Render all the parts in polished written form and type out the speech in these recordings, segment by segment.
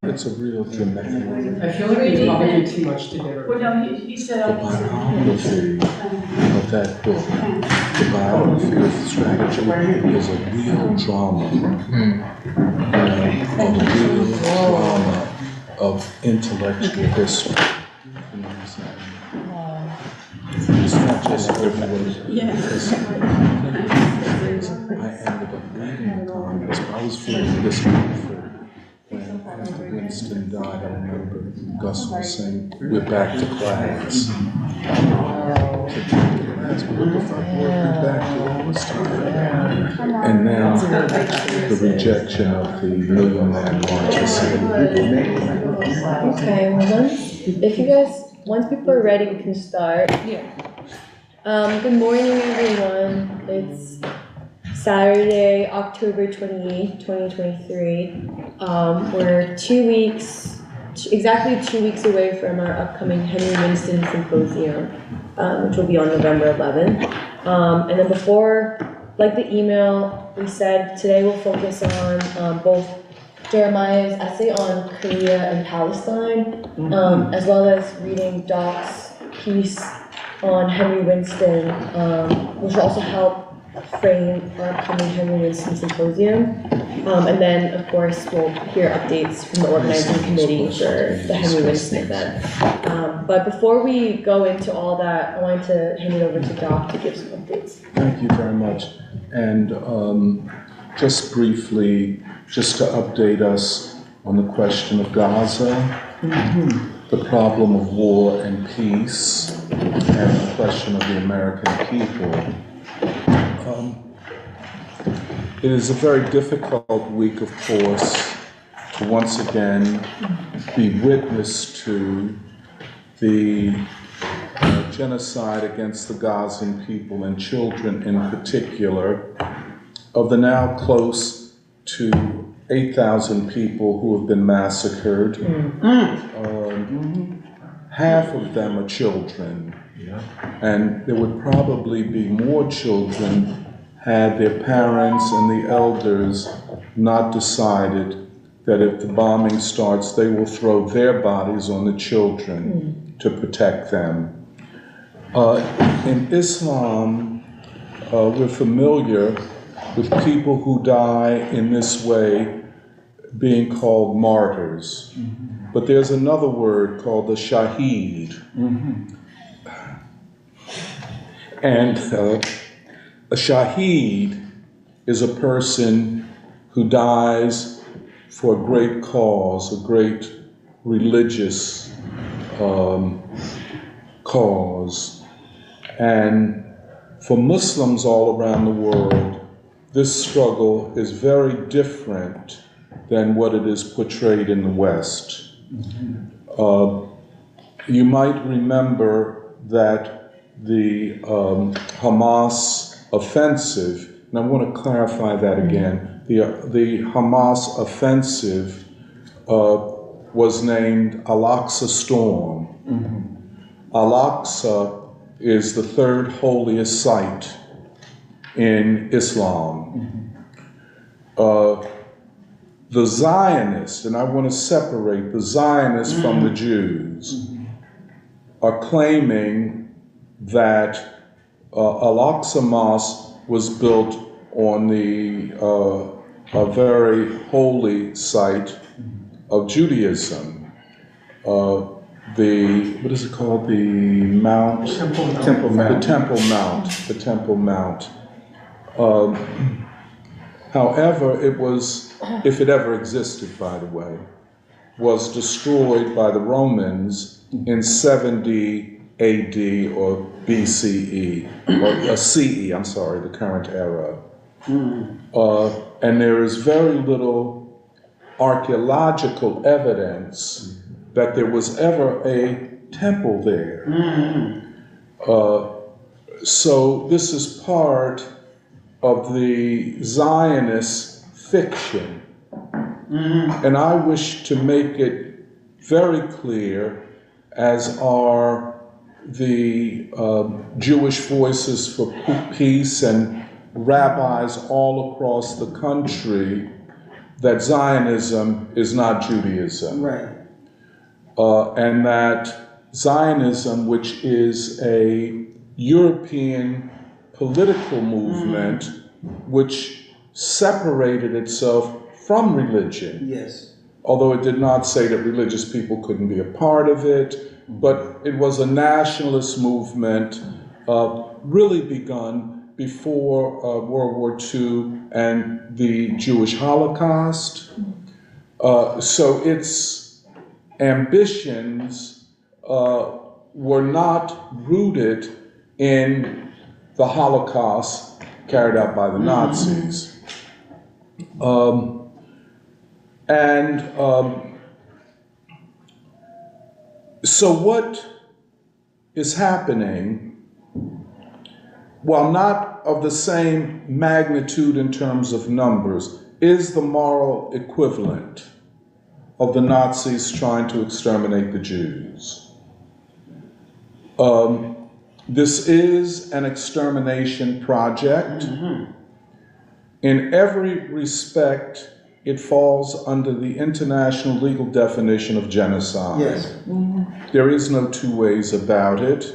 It's a real dramatic. I feel like we probably too much together. Well, no, he said. The biography of that book, the biography of strategy, is a real drama. A real drama of intellectual history. You know what I'm saying? It's not just everybody. I ended up reading Congress, but I was feeling discomfort. When Henry Winston died, I remember Gus was saying, "We're back to class." What the fuck were we back to all this time? And now the rejection of the Million Man March is Okay, well, once people are ready, we can start. Good morning, everyone. It's Saturday, October 28th, 2023. We're exactly 2 weeks away from our upcoming Henry Winston symposium, which will be on November 11th. And then before, like the email, we said today we'll focus on both Jeremiah's essay on Korea and Palestine, as well as reading Doc's piece on Henry Winston, which will also help frame our upcoming Henry Winston symposium. And then, of course, we'll hear updates from the organizing committee for the Henry Winston event. But before we go into all that, I wanted to hand it over to Doc to give some updates. Thank you very much. And just briefly, just to update us on the question of Gaza, the problem of war and peace, and the question of the American people. It is a very difficult week, of course, to once again be witness to the genocide against the Gazan people and children in particular, of the now close to 8,000 people who have been massacred. Half of them are children, and there would probably be more children had their parents and the elders not decided that if the bombing starts, they will throw their bodies on the children to protect them. In Islam, we're familiar with people who die in this way being called martyrs. But there's another word called the shaheed. And a shaheed is a person who dies for a great cause, a great religious cause. And for Muslims all around the world, this struggle is very different than what it is portrayed in the West. You might remember that the Hamas offensive, and I want to clarify that again, the Hamas offensive was named Al-Aqsa Storm. Al-Aqsa is the third holiest site in Islam. The Zionists, and I want to separate the Zionists from the Jews, are claiming that Al-Aqsa Mosque was built on a very holy site of Judaism. What is it called? The Mount? Temple Mount. The Temple Mount. However, it was, if it ever existed, by the way, was destroyed by the Romans in 70 AD or BCE, or CE, I'm sorry, the current era. And there is very little archaeological evidence that there was ever a temple there. So this is part of the Zionist fiction. And I wish to make it very clear, as are the Jewish Voices for Peace and rabbis all across the country, that Zionism is not Judaism. Right. And that Zionism, which is a European political movement which separated itself from religion, Yes. although it did not say that religious people couldn't be a part of it, but it was a nationalist movement really begun before World War II and the Jewish Holocaust. So its ambitions were not rooted in the Holocaust carried out by the Nazis. So what is happening, while not of the same magnitude in terms of numbers, is the moral equivalent of the Nazis trying to exterminate the Jews. This is an extermination project. In every respect, it falls under the international legal definition of genocide. Yes. There is no two ways about it.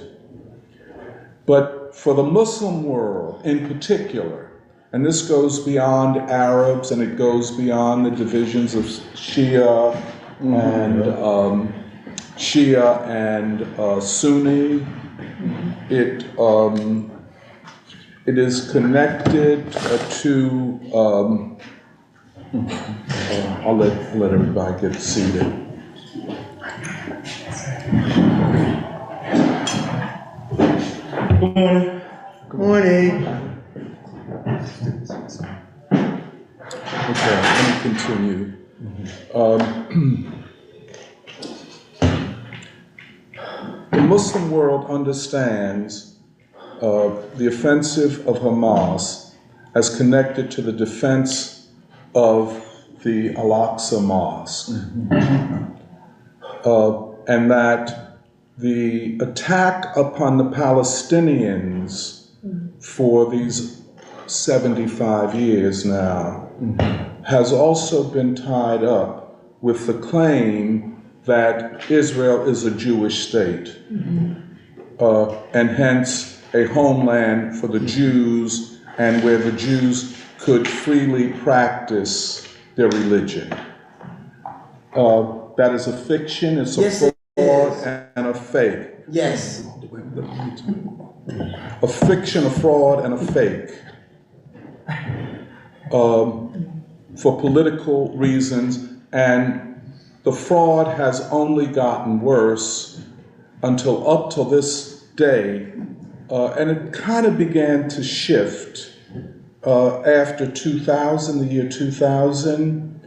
But for the Muslim world in particular, and this goes beyond Arabs and it goes beyond the divisions of Shia and Sunni, it is connected to I'll let everybody get seated. Good morning. Good morning. Okay, let me continue. The Muslim world understands the offensive of Hamas as connected to the defense of the Al-Aqsa Mosque. And that the attack upon the Palestinians for these 75 years now has also been tied up with the claim that Israel is a Jewish state, and hence a homeland for the Jews and where the Jews could freely practice their religion. That is a fiction, it's a fraud and a fake. Yes. A fiction, a fraud, and a fake. For political reasons, and the fraud has only gotten worse up till this day, and it kind of began to shift after 2000, the year 2000.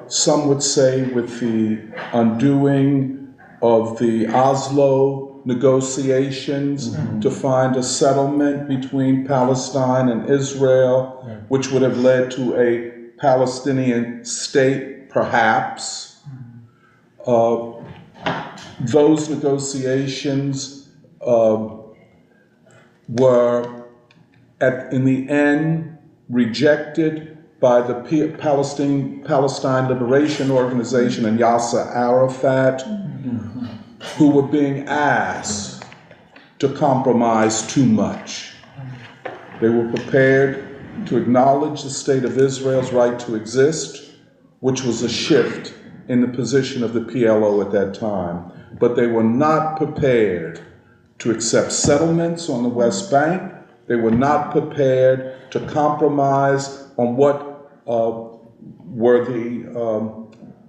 Some would say with the undoing of the Oslo negotiations to find a settlement between Palestine and Israel, which would have led to a Palestinian state, perhaps. Those negotiations were, in the end, rejected by the Palestine Liberation Organization and Yasser Arafat, who were being asked to compromise too much. They were prepared to acknowledge the state of Israel's right to exist, which was a shift in the position of the PLO at that time. But they were not prepared to accept settlements on the West Bank. They were not prepared to compromise on what were the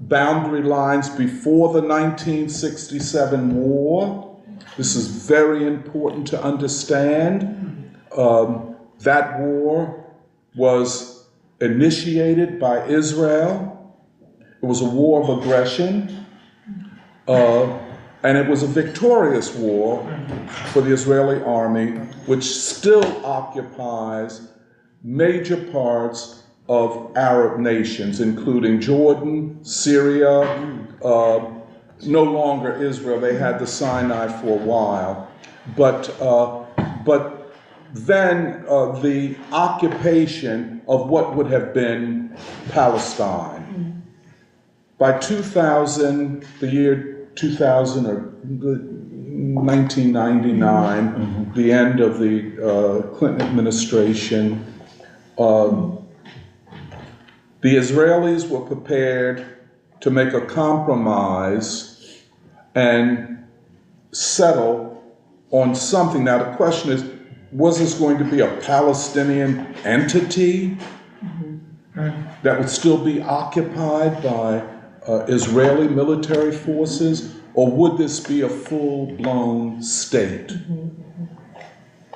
boundary lines before the 1967 war. This is very important to understand. That war was initiated by Israel. It was a war of aggression, and it was a victorious war for the Israeli army, which still occupies major parts of Arab nations, including Jordan, Syria, no longer Israel. They had the Sinai for a while. But then the occupation of what would have been Palestine. By 2000, the year 2000 or 1999, the end of the Clinton administration, the Israelis were prepared to make a compromise and settle on something. Now the question is, was this going to be a Palestinian entity that would still be occupied by Israeli military forces, or would this be a full-blown state?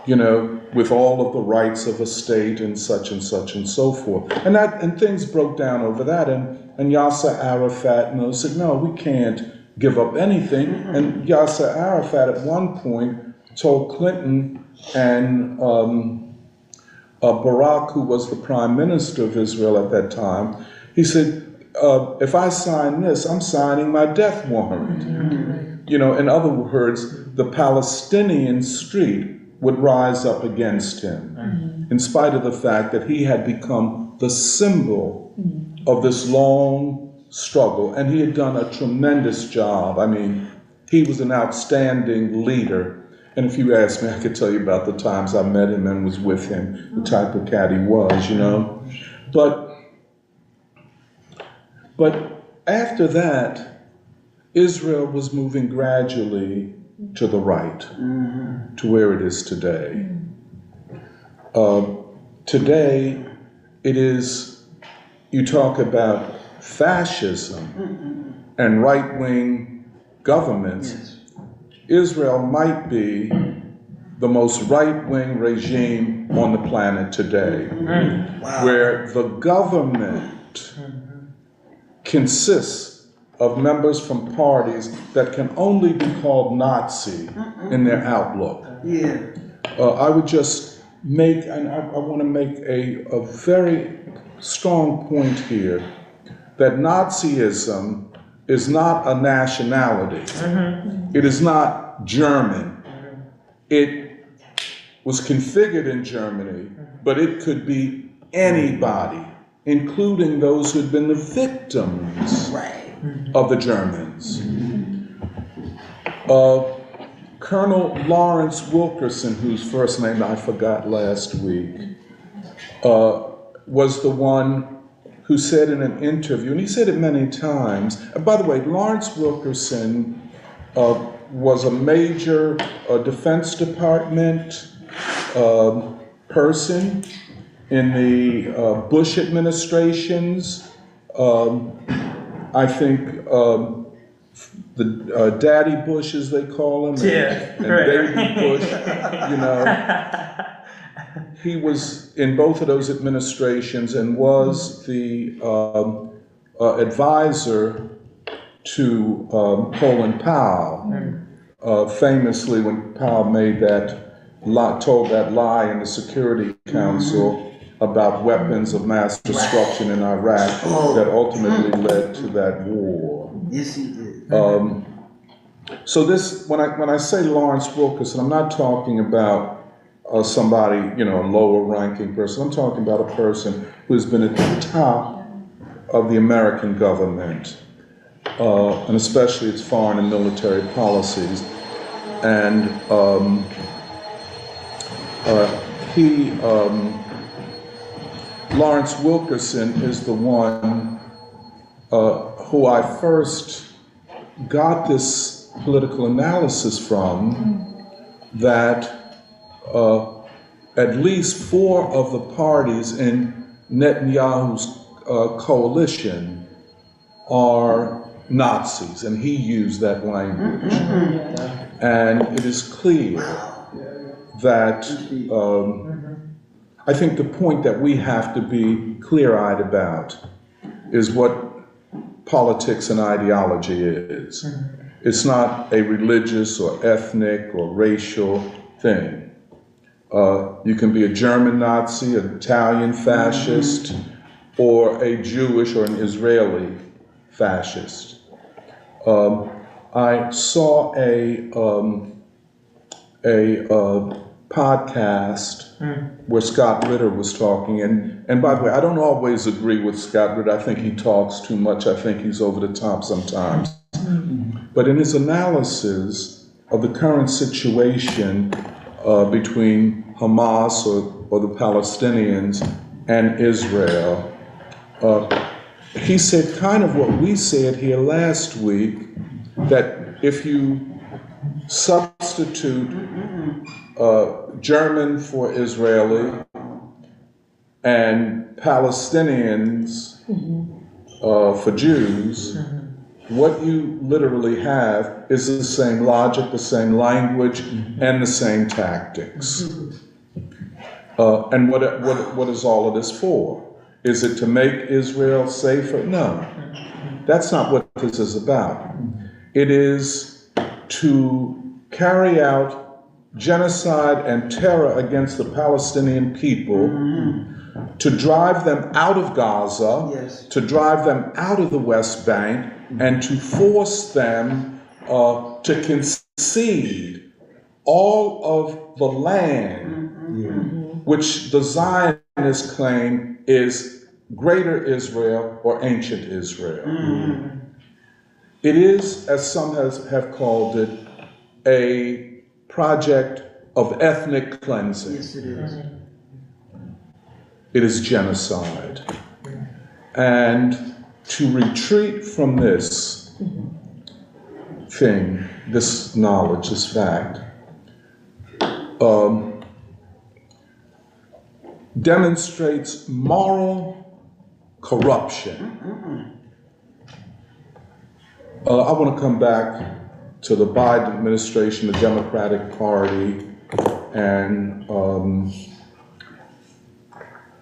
You know, with all of the rights of a state and such and such and so forth. And things broke down over that, and Yasser Arafat said, no, we can't give up anything. And Yasser Arafat at one point told Clinton and Barack, who was the prime minister of Israel at that time, he said, if I sign this, I'm signing my death warrant. You know, in other words, the Palestinian street would rise up against him, in spite of the fact that he had become the symbol of this long struggle, and he had done a tremendous job. I mean, he was an outstanding leader. And if you ask me, I could tell you about the times I met him and was with him, the type of cat he was, you know. But after that, Israel was moving gradually to the right, to where it is today. Today, it is, you talk about fascism and right-wing governments. Yes. Israel might be the most right-wing regime on the planet today, where the government consists of members from parties that can only be called Nazi in their outlook. I would just make, and I want to make a very strong point here, that Nazism is not a nationality. It is not German. It was configured in Germany, but it could be anybody, including those who had been the victims of the Germans. Colonel Lawrence Wilkerson, whose first name I forgot last week, was the one who said in an interview, and he said it many times, and by the way, Lawrence Wilkerson was a major Defense Department person in the Bush administrations. I think the Daddy Bush, as they call him, and Baby Bush, you know. He was in both of those administrations and was the advisor to Colin Powell, famously when Powell made told that lie in the Security Council about weapons of mass destruction in Iraq that ultimately led to that war. Yes, he did. So this, when I say Lawrence Wilkerson, I'm not talking about somebody, you know, a lower ranking person. I'm talking about a person who has been at the top of the American government, and especially its foreign and military policies. And Lawrence Wilkerson is the one who I first got this political analysis from, that at least 4 of the parties in Netanyahu's coalition are Nazis, and he used that language. And it is clear that I think the point that we have to be clear-eyed about is what politics and ideology is. It's not a religious or ethnic or racial thing. You can be a German Nazi, an Italian fascist, or a Jewish or an Israeli fascist. I saw a podcast where Scott Ritter was talking. And by the way, I don't always agree with Scott Ritter. I think he talks too much. I think he's over the top sometimes. But in his analysis of the current situation between Hamas or the Palestinians and Israel, he said kind of what we said here last week, that if you substitute German for Israeli and Palestinians for Jews, what you literally have is the same logic, the same language, and the same tactics. And what is all of this for? Is it to make Israel safer? No. That's not what this is about. It is to carry out genocide and terror against the Palestinian people, to drive them out of Gaza, to drive them out of the West Bank, and to force them to concede all of the land, which the Zionists claim is Greater Israel or Ancient Israel. It is, as some have called it, a project of ethnic cleansing. Yes, it is. It is genocide. And to retreat from this thing, this knowledge, this fact, demonstrates moral corruption. I want to come back to the Biden administration, the Democratic Party, and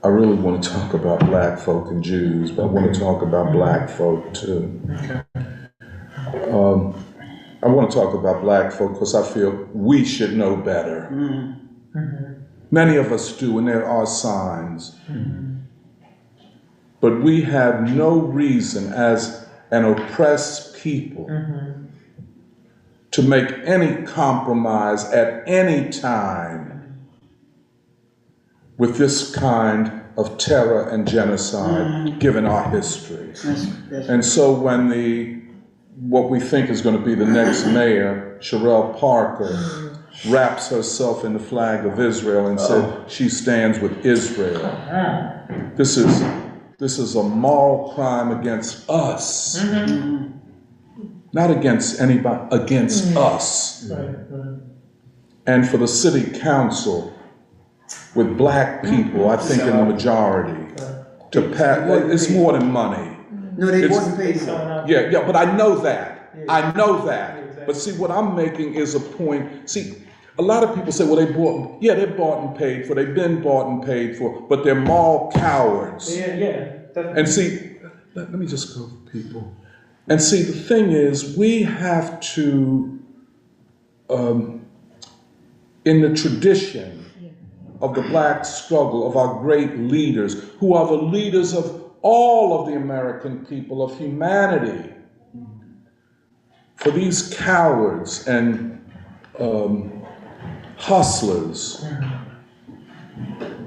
I really want to talk about black folk and Jews, but I want to talk about black folk too. I want to talk about black folk because I feel we should know better. Many of us do, and there are signs. But we have no reason as an oppressed people to make any compromise at any time with this kind of terror and genocide, given our history. And so when what we think is going to be the next mayor, Sherelle Parker, wraps herself in the flag of Israel and said she stands with Israel, this is a moral crime against us. Not against anybody, against us. And for the city council, with black people, I think in the majority, to pass, it's more than money. No, they wasn't paid for. Yeah, but I know that. I know that. But see, what I'm making is a point. See, a lot of people say, well, they're bought and paid for. They've been bought and paid for, but they're moral cowards. Definitely. And see, let me just go for people. And see, the thing is, we have to, in the tradition of the black struggle, of our great leaders, who are the leaders of all of the American people, of humanity, for these cowards and hustlers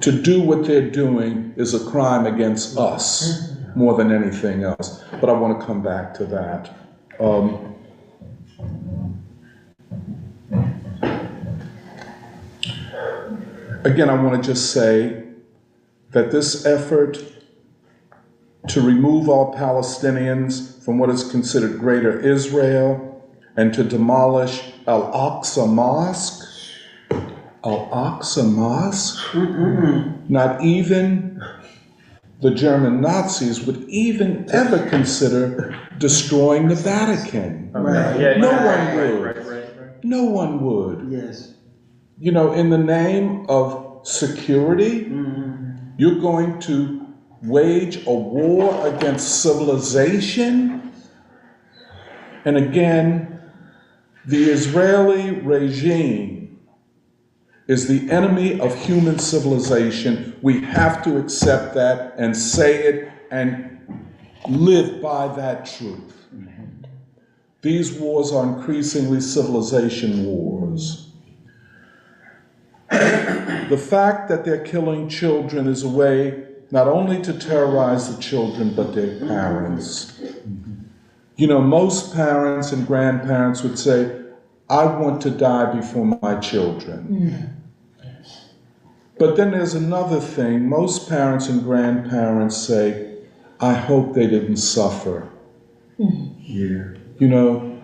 to do what they're doing is a crime against us more than anything else. But I want to come back to that. Again, I want to just say that this effort to remove all Palestinians from what is considered Greater Israel and to demolish Al-Aqsa Mosque, not even the German Nazis would even ever consider destroying the Vatican. No one would. No one would. Yes. You know, in the name of security, you're going to wage a war against civilization. And again, the Israeli regime is the enemy of human civilization. We have to accept that and say it and live by that truth. These wars are increasingly civilization wars. The fact that they're killing children is a way not only to terrorize the children, but their parents. You know, most parents and grandparents would say, I want to die before my children. But then there's another thing. Most parents and grandparents say, I hope they didn't suffer. Yeah. You know,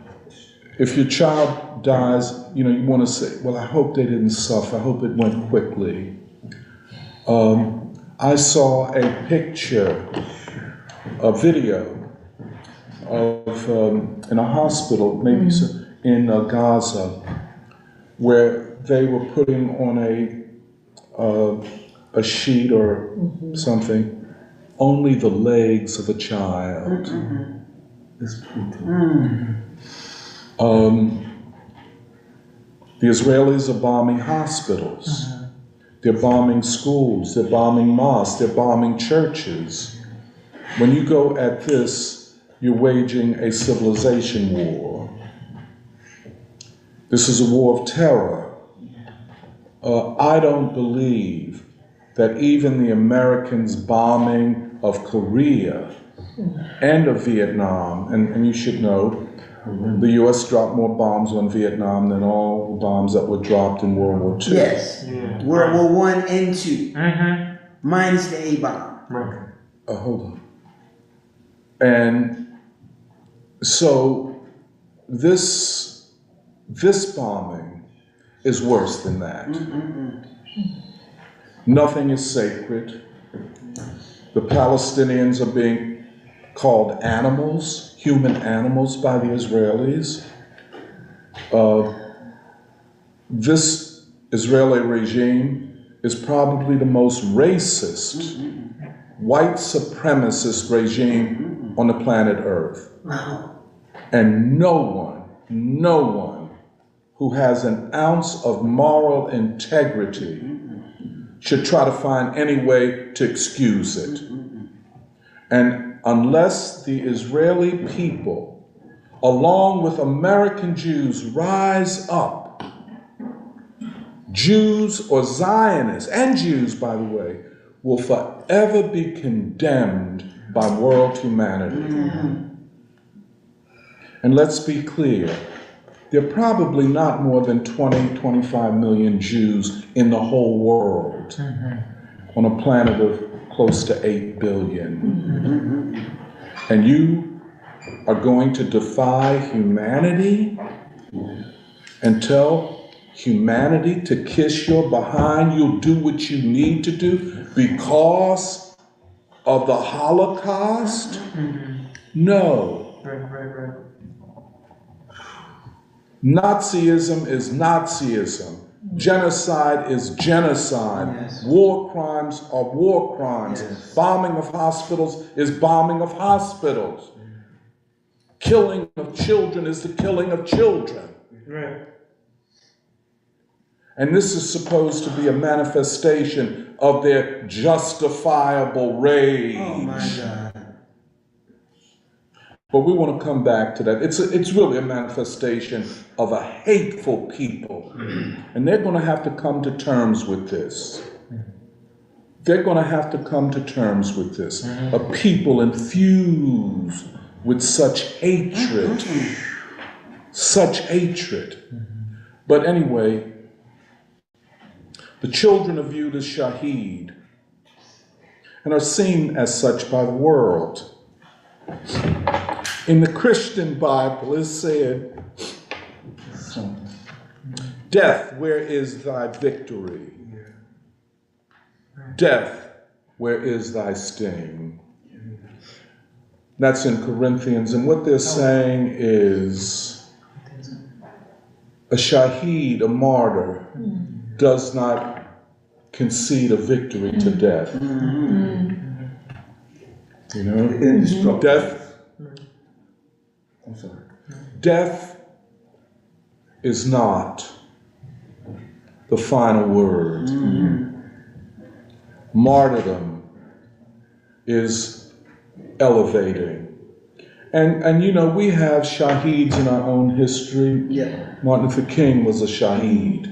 if your child dies, you know, you want to say, well, I hope they didn't suffer. I hope it went quickly. I saw a picture, a video of, in a hospital, maybe in Gaza, where they were putting on a sheet or something, only the legs of a child. The Israelis are bombing hospitals. They're bombing schools. They're bombing mosques. They're bombing churches. When you go at this, you're waging a civilization war. This is a war of terror. I don't believe that even the Americans' bombing of Korea and of Vietnam, and you should know, the U.S. dropped more bombs on Vietnam than all the bombs that were dropped in World War II. Yes. Yeah. World War I and II. Mm-hmm. Minus the A-bomb. Right. Hold on. And so this bombing is worse than that. Nothing is sacred. The Palestinians are being called animals, human animals, by the Israelis. This Israeli regime is probably the most racist, white supremacist regime on the planet Earth. Wow. And no one who has an ounce of moral integrity should try to find any way to excuse it. And unless the Israeli people, along with American Jews, rise up, Jews or Zionists, and Jews, by the way, will forever be condemned by world humanity. And let's be clear, there are probably not more than 20, 25 million Jews in the whole world on a planet of close to 8 billion. And you are going to defy humanity and tell humanity to kiss your behind, you'll do what you need to do because of the Holocaust? No. Right. Nazism is Nazism. Genocide is genocide. Yes. War crimes are war crimes. Yes. Bombing of hospitals is bombing of hospitals. Killing of children is the killing of children. Right. And this is supposed to be a manifestation of their justifiable rage. Oh my God. But we want to come back to that. It's really a manifestation of a hateful people. And they're going to have to come to terms with this. They're going to have to come to terms with this. A people infused with such hatred. Such hatred. But anyway, the children are viewed as shaheed and are seen as such by the world. In the Christian Bible, it said, death, where is thy victory? Death, where is thy sting? That's in Corinthians, and what they're saying is a shaheed, a martyr, does not concede a victory to death. You know, death is not the final word. Martyrdom is elevating. And you know, we have shaheeds in our own history. Yeah. Martin Luther King was a shaheed.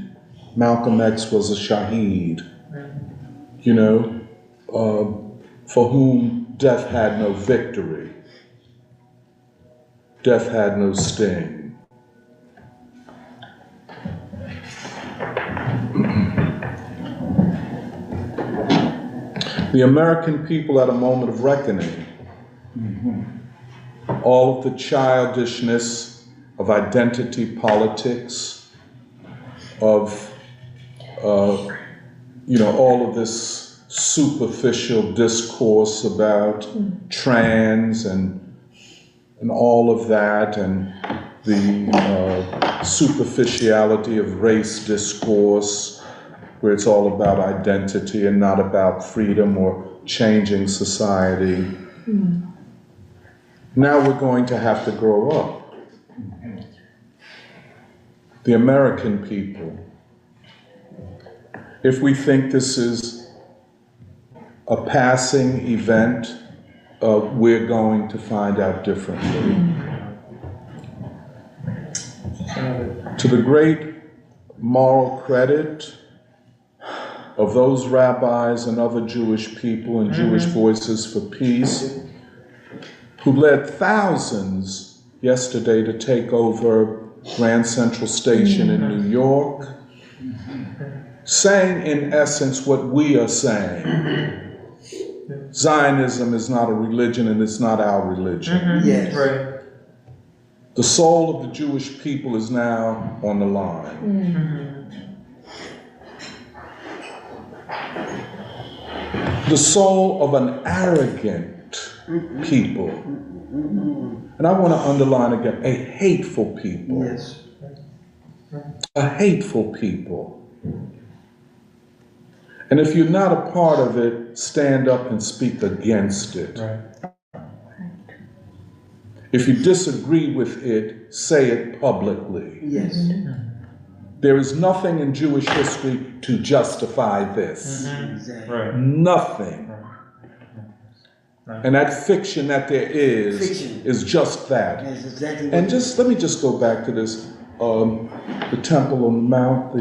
Malcolm X was a shaheed, you know, for whom death had no victory. Death had no sting. The American people at a moment of reckoning. All of the childishness of identity politics, of, all of this superficial discourse about trans and all of that, and the superficiality of race discourse, where it's all about identity and not about freedom or changing society. Now we're going to have to grow up. The American people. If we think this is a passing event, we're going to find out differently. To the great moral credit of those rabbis and other Jewish people and Jewish Voices for Peace, who led thousands yesterday to take over Grand Central Station in New York, saying in essence what we are saying. Zionism is not a religion and it's not our religion. Yes. Right. The soul of the Jewish people is now on the line. The soul of an arrogant people. And I want to underline again, a hateful people. Yes. A hateful people. And if you're not a part of it, stand up and speak against it. Right. If you disagree with it, say it publicly. Yes. There is nothing in Jewish history to justify this. Exactly. Right. Nothing. And that fiction that there is just that. That's exactly what And let me just go back to this, the Temple on the Mount,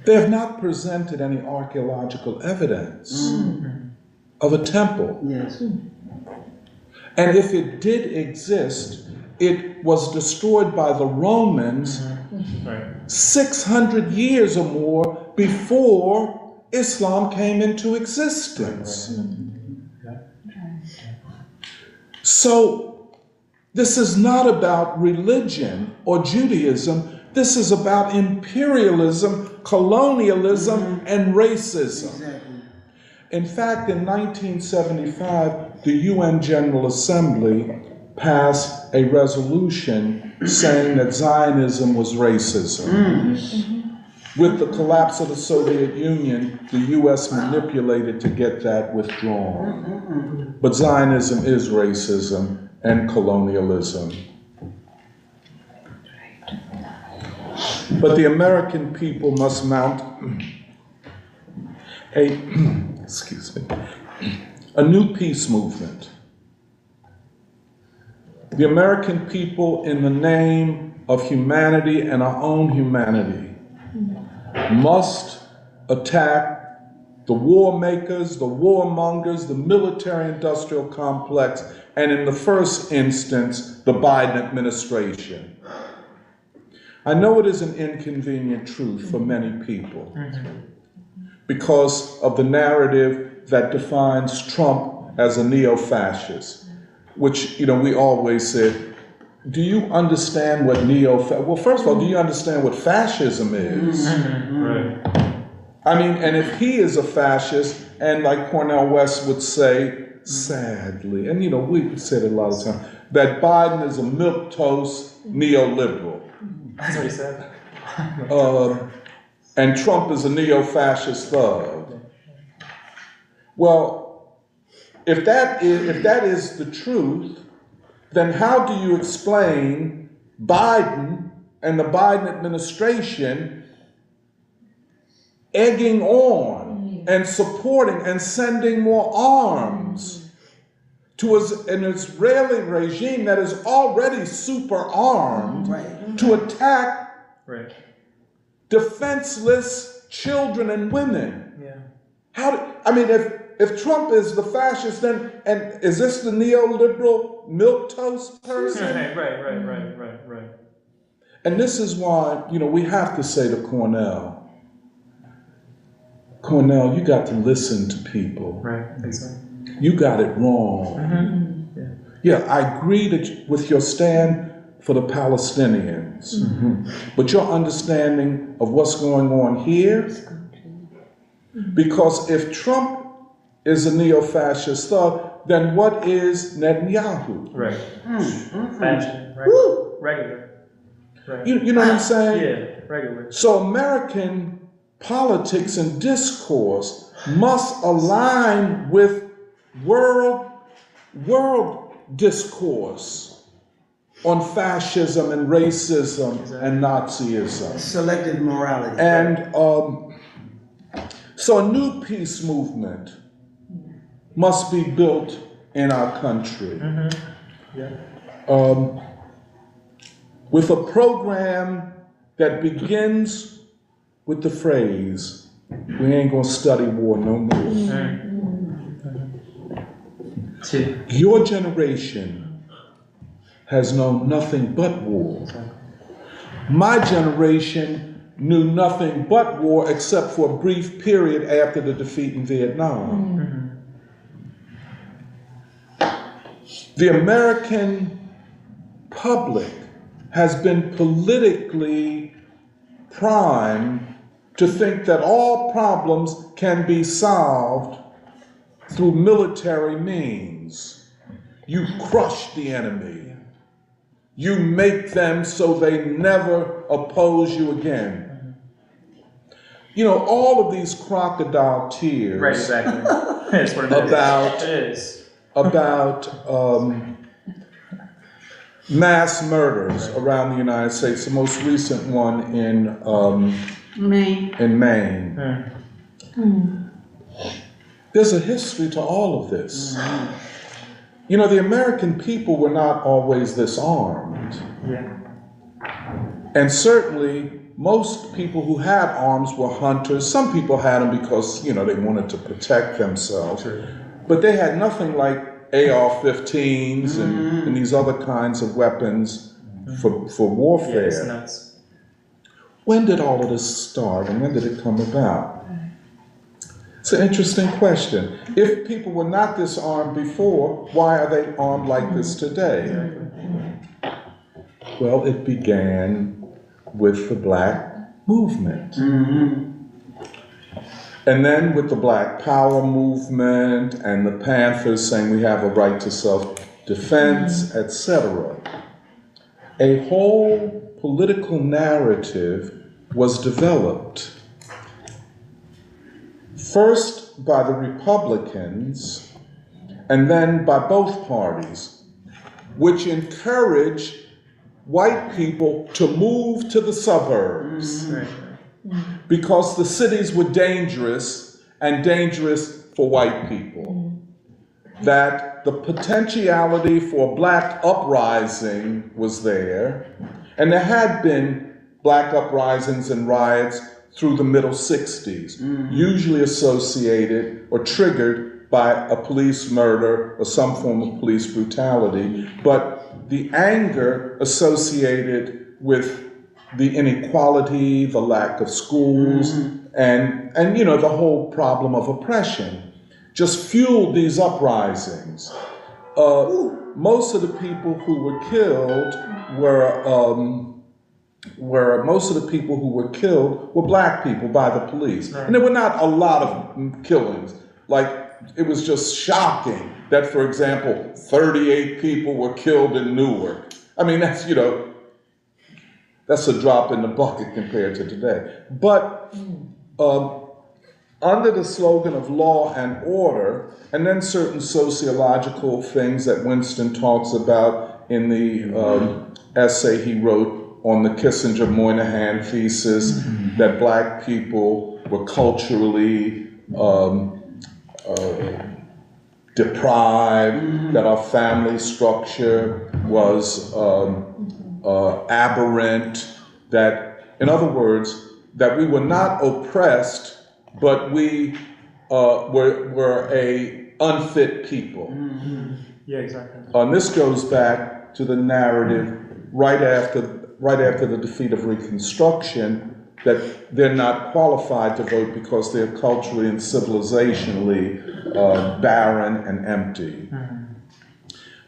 they have not presented any archaeological evidence of a temple. Yes. And if it did exist, it was destroyed by the Romans 600 years or more before Islam came into existence. So this is not about religion or Judaism. This is about imperialism, colonialism, and racism. Exactly. In fact, in 1975, the UN General Assembly passed a resolution saying that Zionism was racism. With the collapse of the Soviet Union, the US manipulated to get that withdrawn. But Zionism is racism and colonialism. But the American people must mount a new peace movement. The American people, in the name of humanity and our own humanity, must attack the war makers, the warmongers, the military-industrial complex, and in the first instance, the Biden administration. I know it is an inconvenient truth for many people because of the narrative that defines Trump as a neo-fascist, which, we always said, do you understand what well, first of all, do you understand what fascism is? Right. I mean, and if he is a fascist, and like Cornel West would say, sadly, and we said it a lot of times, that Biden is a milquetoast neoliberal. That's what he said. And Trump is a neo-fascist thug. Well, if that is the truth, then how do you explain Biden and the Biden administration egging on and supporting and sending more arms to an Israeli regime that is already super armed Right. to attack Right. defenseless children and women. Yeah. If Trump is the fascist, then, and is this the neoliberal milquetoast person? Right. And this is why, we have to say to Cornell, you got to listen to people. Right. Exactly. You got it wrong. Mm-hmm. Yeah, I agree with your stand for the Palestinians. Mm-hmm. But your understanding of what's going on here, because if Trump is a neo-fascist thought, then what is Netanyahu? Right. Mm-hmm. Fashion. Right. Regular. Right. You know what I'm saying? Yeah, regular. So American politics and discourse must align with world discourse on fascism and racism and Nazism. Selective morality. And so a new peace movement must be built in our country. Mm-hmm. Yeah. With a program that begins with the phrase, we ain't gonna study war no more. Mm-hmm. Your generation has known nothing but war. My generation knew nothing but war except for a brief period after the defeat in Vietnam. Mm-hmm. The American public has been politically primed to think that all problems can be solved through military means. You crush the enemy. You make them so they never oppose you again. All of these crocodile tears. Right, exactly. That's what it is. About mass murders around the United States. The most recent one in Maine. There's a history to all of this. The American people were not always this armed. Yeah. And certainly, most people who had arms were hunters. Some people had them because, they wanted to protect themselves. True. But they had nothing like AR-15s and these other kinds of weapons for warfare. Yeah, it's nuts. When did all of this start and when did it come about? It's an interesting question. If people were not disarmed before, why are they armed like this today? Well, it began with the Black movement. And then with the Black Power movement and the Panthers saying we have a right to self-defense, etc. A whole political narrative was developed. First by the Republicans, and then by both parties, which encouraged white people to move to the suburbs because the cities were dangerous and dangerous for white people. That the potentiality for Black uprising was there, and there had been Black uprisings and riots through the middle 60s, usually associated or triggered by a police murder or some form of police brutality, but the anger associated with the inequality, the lack of schools, and the whole problem of oppression just fueled these uprisings. Most of the people who were killed were Black people by the police. Right. And there were not a lot of killings. Like, it was just shocking that, for example, 38 people were killed in Newark. I mean, that's a drop in the bucket compared to today. But under the slogan of law and order, and then certain sociological things that Winston talks about in the essay he wrote on the Kissinger-Moynihan thesis, that Black people were culturally deprived, that our family structure was aberrant, that, in other words, that we were not oppressed, but we were a unfit people. Yeah, exactly. And this goes back to the narrative right after the defeat of Reconstruction, that they're not qualified to vote because they're culturally and civilizationally barren and empty.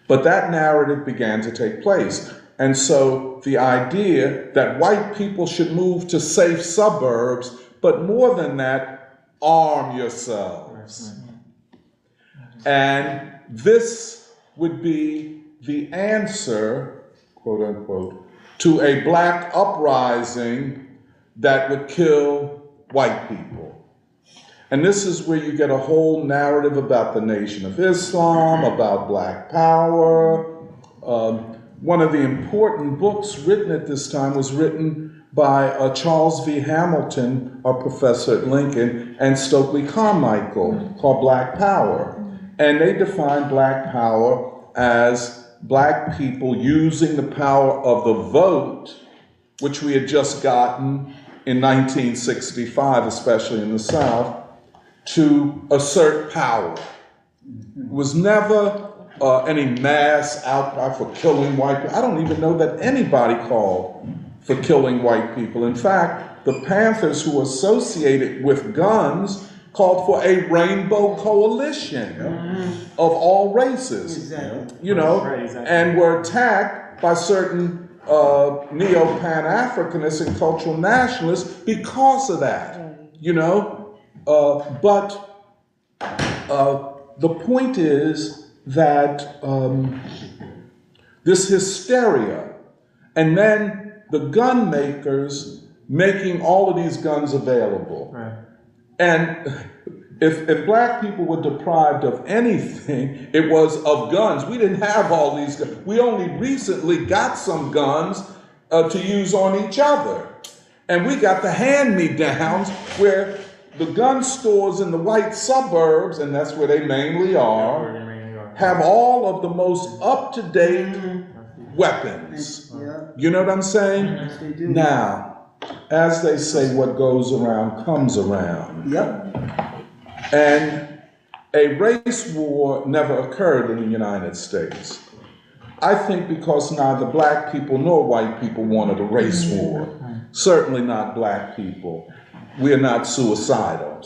But that narrative began to take place. And so the idea that white people should move to safe suburbs, but more than that, arm yourselves. And this would be the answer, quote unquote, to a black uprising that would kill white people. And this is where you get a whole narrative about the Nation of Islam, about black power. One of the important books written at this time was written by Charles V. Hamilton, a professor at Lincoln, and Stokely Carmichael, called Black Power. And they defined black power as black people using the power of the vote, which we had just gotten in 1965, especially in the South, to assert power. It was never any mass outcry for killing white people. I don't even know that anybody called for killing white people. In fact, the Panthers, who were associated with guns, called for a rainbow coalition of all races, Exactly. and were attacked by certain neo-Pan-Africanists and cultural nationalists because of that, But the point is that this hysteria, and then the gun makers making all of these guns available. Right. And if black people were deprived of anything, it was of guns. We didn't have all these guns. We only recently got some guns to use on each other. And we got the hand-me-downs where the gun stores in the white suburbs, and that's where they mainly are, have all of the most up-to-date weapons. You know what I'm saying? Yes, they do. Now, as they say, what goes around comes around. Yep. And a race war never occurred in the United States. I think because neither black people nor white people wanted a race war. Certainly not black people. We are not suicidal.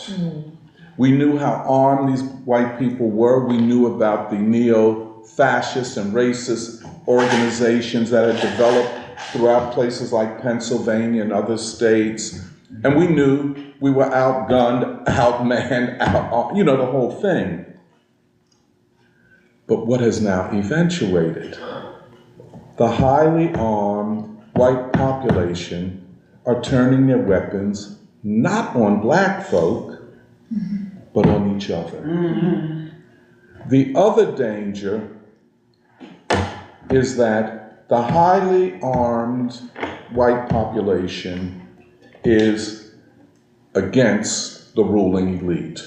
We knew how armed these white people were. We knew about the neo-fascist and racist organizations that had developed throughout places like Pennsylvania and other states. And we knew we were outgunned, outmanned, the whole thing. But what has now eventuated? The highly armed white population are turning their weapons not on black folk, but on each other. The other danger is that the highly armed white population is against the ruling elite.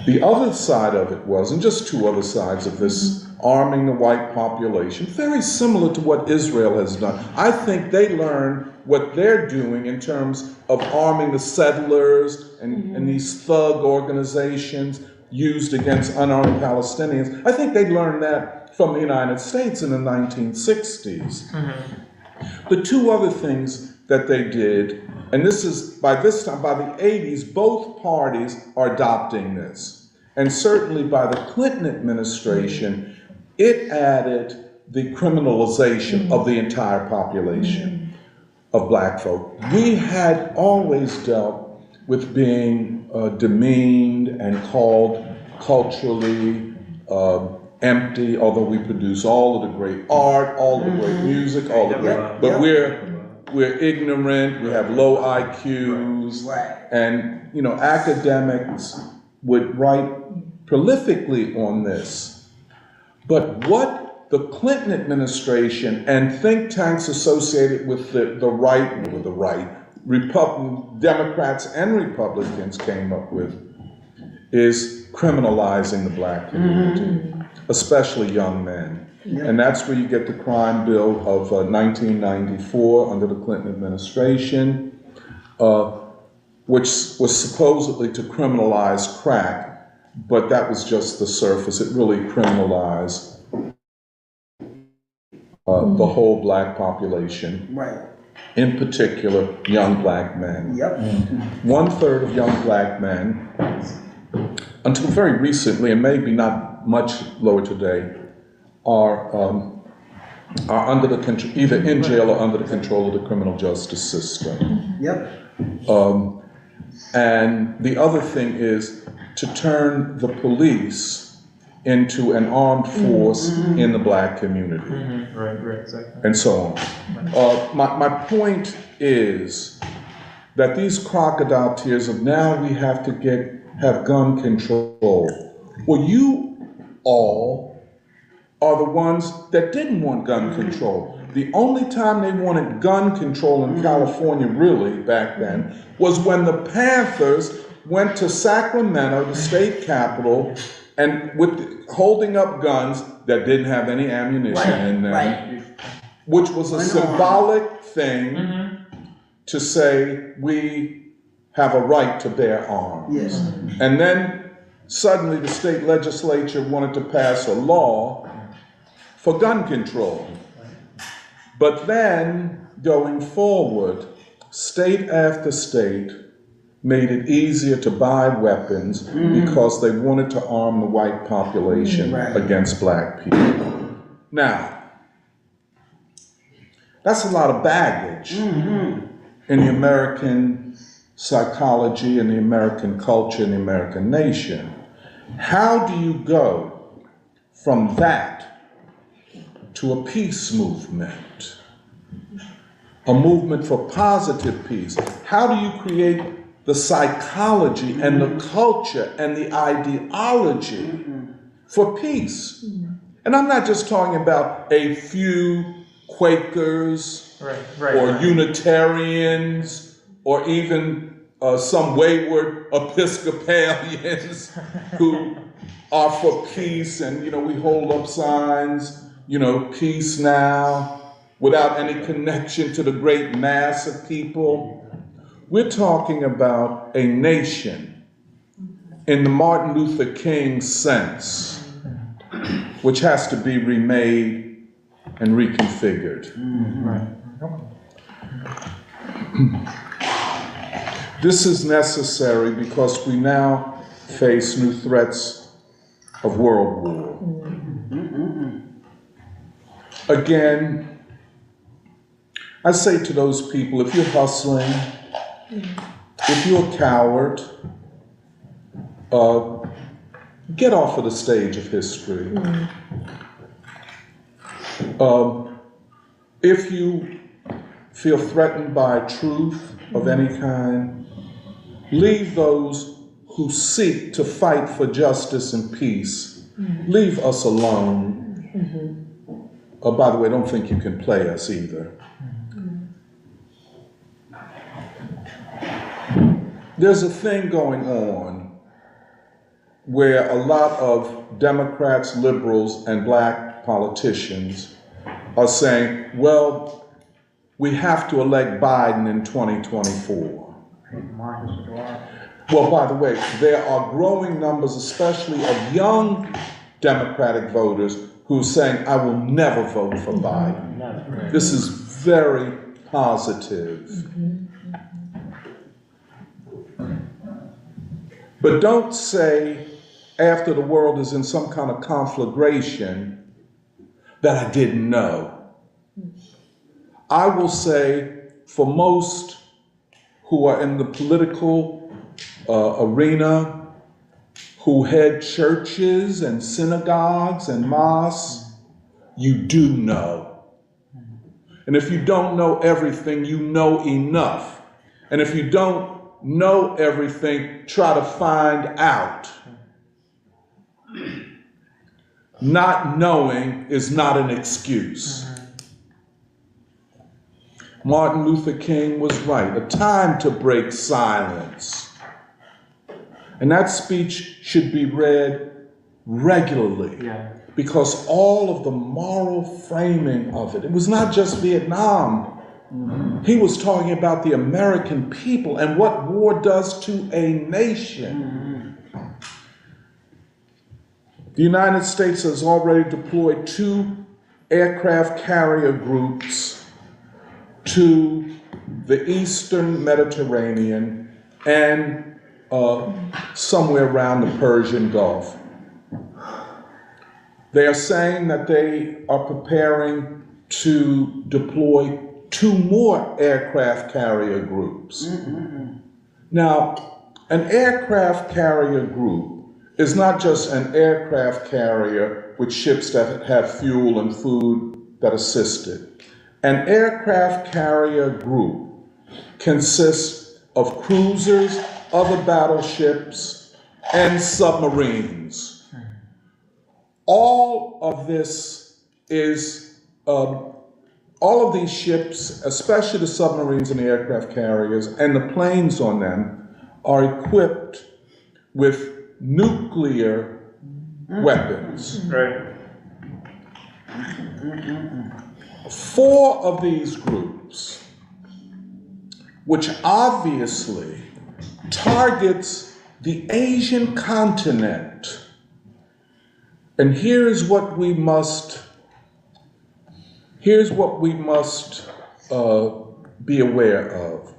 The other side of it was, and just two other sides of this arming the white population, very similar to what Israel has done. I think they learned what they're doing in terms of arming the settlers and these thug organizations used against unarmed Palestinians. I think they learned that from the United States in the 1960s. The two other things that they did, and this is, by the 80s, both parties are adopting this. And certainly by the Clinton administration, it added the criminalization of the entire population of black folk. We had always dealt with being demeaned and called culturally empty, although we produce all of the great art, all the great music, all the great, but we're ignorant, we have low IQs, and academics would write prolifically on this. But what the Clinton administration and think tanks associated with the right, Democrats and Republicans came up with is criminalizing the black community, especially young men. Yep. And that's where you get the crime bill of 1994 under the Clinton administration, which was supposedly to criminalize crack, but that was just the surface. It really criminalized the whole black population, Right. in particular, young black men. Yep. 1/3 of young black men, until very recently, and maybe not much lower today, are under the control, either in jail or under the control of the criminal justice system. Yep. And the other thing is to turn the police into an armed force in the black community, Right, exactly. and so on. My point is that these crocodile tears of now we have to have gun control. Well, you all are the ones that didn't want gun control. The only time they wanted gun control in California, really, back then, was when the Panthers went to Sacramento, the state capital, and holding up guns that didn't have any ammunition in them, Right. which was a symbolic thing to say we have a right to bear arms. Yes. And then suddenly the state legislature wanted to pass a law for gun control. But then, going forward, state after state made it easier to buy weapons because they wanted to arm the white population against black people. Now, that's a lot of baggage in the American psychology and the American culture and the American nation. How do you go from that to a peace movement, a movement for positive peace? How do you create the psychology and the culture and the ideology for peace? And I'm not just talking about a few Quakers or Unitarians or even some wayward Episcopalians who are for peace, and we hold up signs, peace now, without any connection to the great mass of people. We're talking about a nation in the Martin Luther King sense, which has to be remade and reconfigured. This is necessary because we now face new threats of world war. Again, I say to those people, if you're hustling, if you're a coward, get off of the stage of history. If you feel threatened by truth of any kind, leave those who seek to fight for justice and peace. Leave us alone. By the way, don't think you can play us either. There's a thing going on where a lot of Democrats, liberals, and black politicians are saying, well, we have to elect Biden in 2024. Well, by the way, there are growing numbers, especially of young Democratic voters, who are saying, I will never vote for Biden. This is very positive. But don't say, after the world is in some kind of conflagration, that I didn't know. I will say, for most who are in the political arena, who head churches and synagogues and mosques, you do know. And if you don't know everything, you know enough. And if you don't know everything, try to find out. Not knowing is not an excuse. Martin Luther King was right. A time to break silence And that speech should be read regularly. Yeah. Because all of the moral framing of it was not just Vietnam. He was talking about the American people and what war does to a nation. The United States has already deployed 2 aircraft carrier groups to the Eastern Mediterranean and somewhere around the Persian Gulf. They are saying that they are preparing to deploy 2 more aircraft carrier groups. Now, an aircraft carrier group is not just an aircraft carrier with ships that have fuel and food that assist it. An aircraft carrier group consists of cruisers, other battleships, and submarines. All of this is, all of these ships, especially the submarines and the aircraft carriers and the planes on them, are equipped with nuclear weapons. Right. 4 of these groups, which obviously targets the Asian continent. And here's what we must be aware of.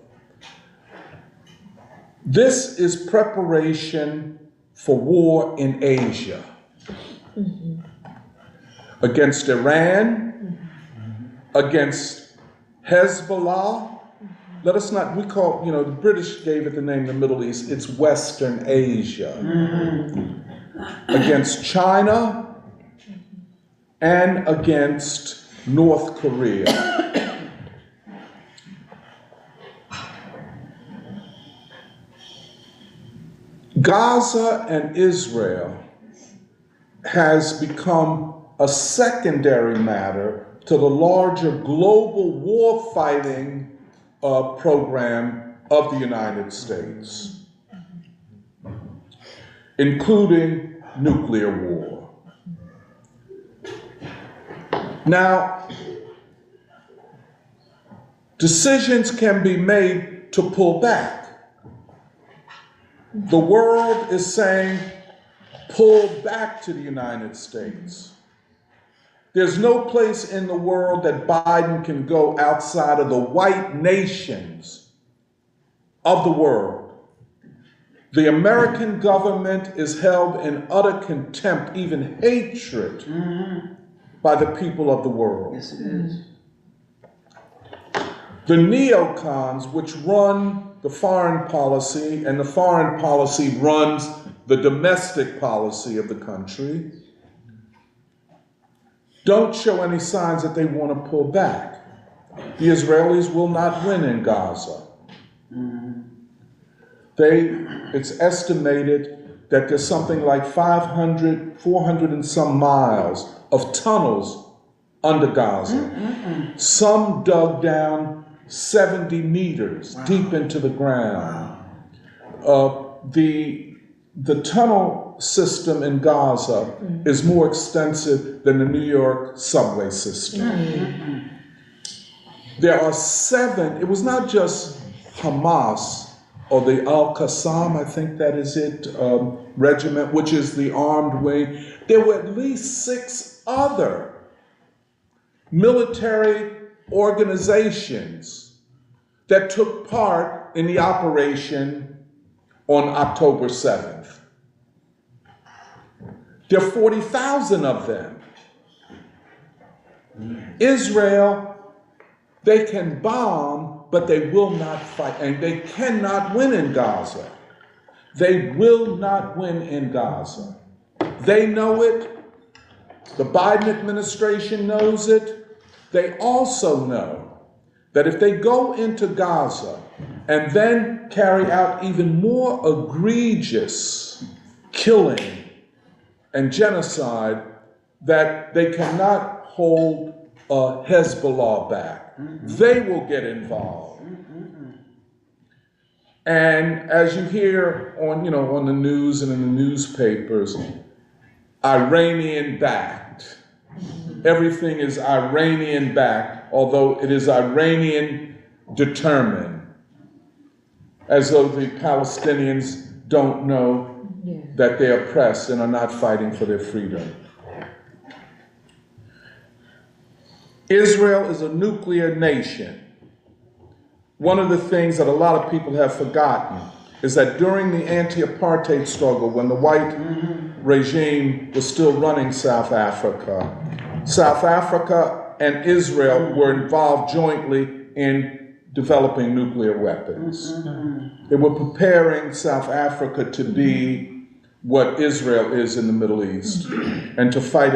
This is preparation for war in Asia. Against Iran, against Hezbollah. Let us not, we call, the British gave it the name the Middle East, it's Western Asia. Against China and against North Korea. Gaza and Israel has become a secondary matter to the larger global war-fighting program of the United States, including nuclear war. Now, decisions can be made to pull back. The world is saying, pull back to the United States. There's no place in the world that Biden can go outside of the white nations of the world. The American government is held in utter contempt, even hatred, by the people of the world. Yes, it is. The neocons, which run the foreign policy, and the foreign policy runs the domestic policy of the country, don't show any signs that they want to pull back. The Israelis will not win in Gaza. It's estimated that there's something like 400 and some miles of tunnels under Gaza. Some dug down 70 meters deep into the ground. The tunnel system in Gaza is more extensive than the New York subway system. There are 7, it was not just Hamas or the Al-Qassam, I think that is it, regiment, which is the armed wing. There were at least 6 other military organizations that took part in the operation on October 7th. There are 40,000 of them. Israel, they can bomb, but they will not fight, and they cannot win in Gaza. They will not win in Gaza. They know it. The Biden administration knows it. They also know that if they go into Gaza and then carry out even more egregious killing and genocide, that they cannot hold Hezbollah back. They will get involved. And as you hear on, on the news and in the newspapers, Iranian backed. Everything is Iranian backed, although it is Iranian determined. As though the Palestinians don't know that they're oppressed and are not fighting for their freedom. Israel is a nuclear nation. One of the things that a lot of people have forgotten is that during the anti-apartheid struggle, when the white regime was still running South Africa and Israel were involved jointly in developing nuclear weapons. They were preparing South Africa to be what Israel is in the Middle East and to fight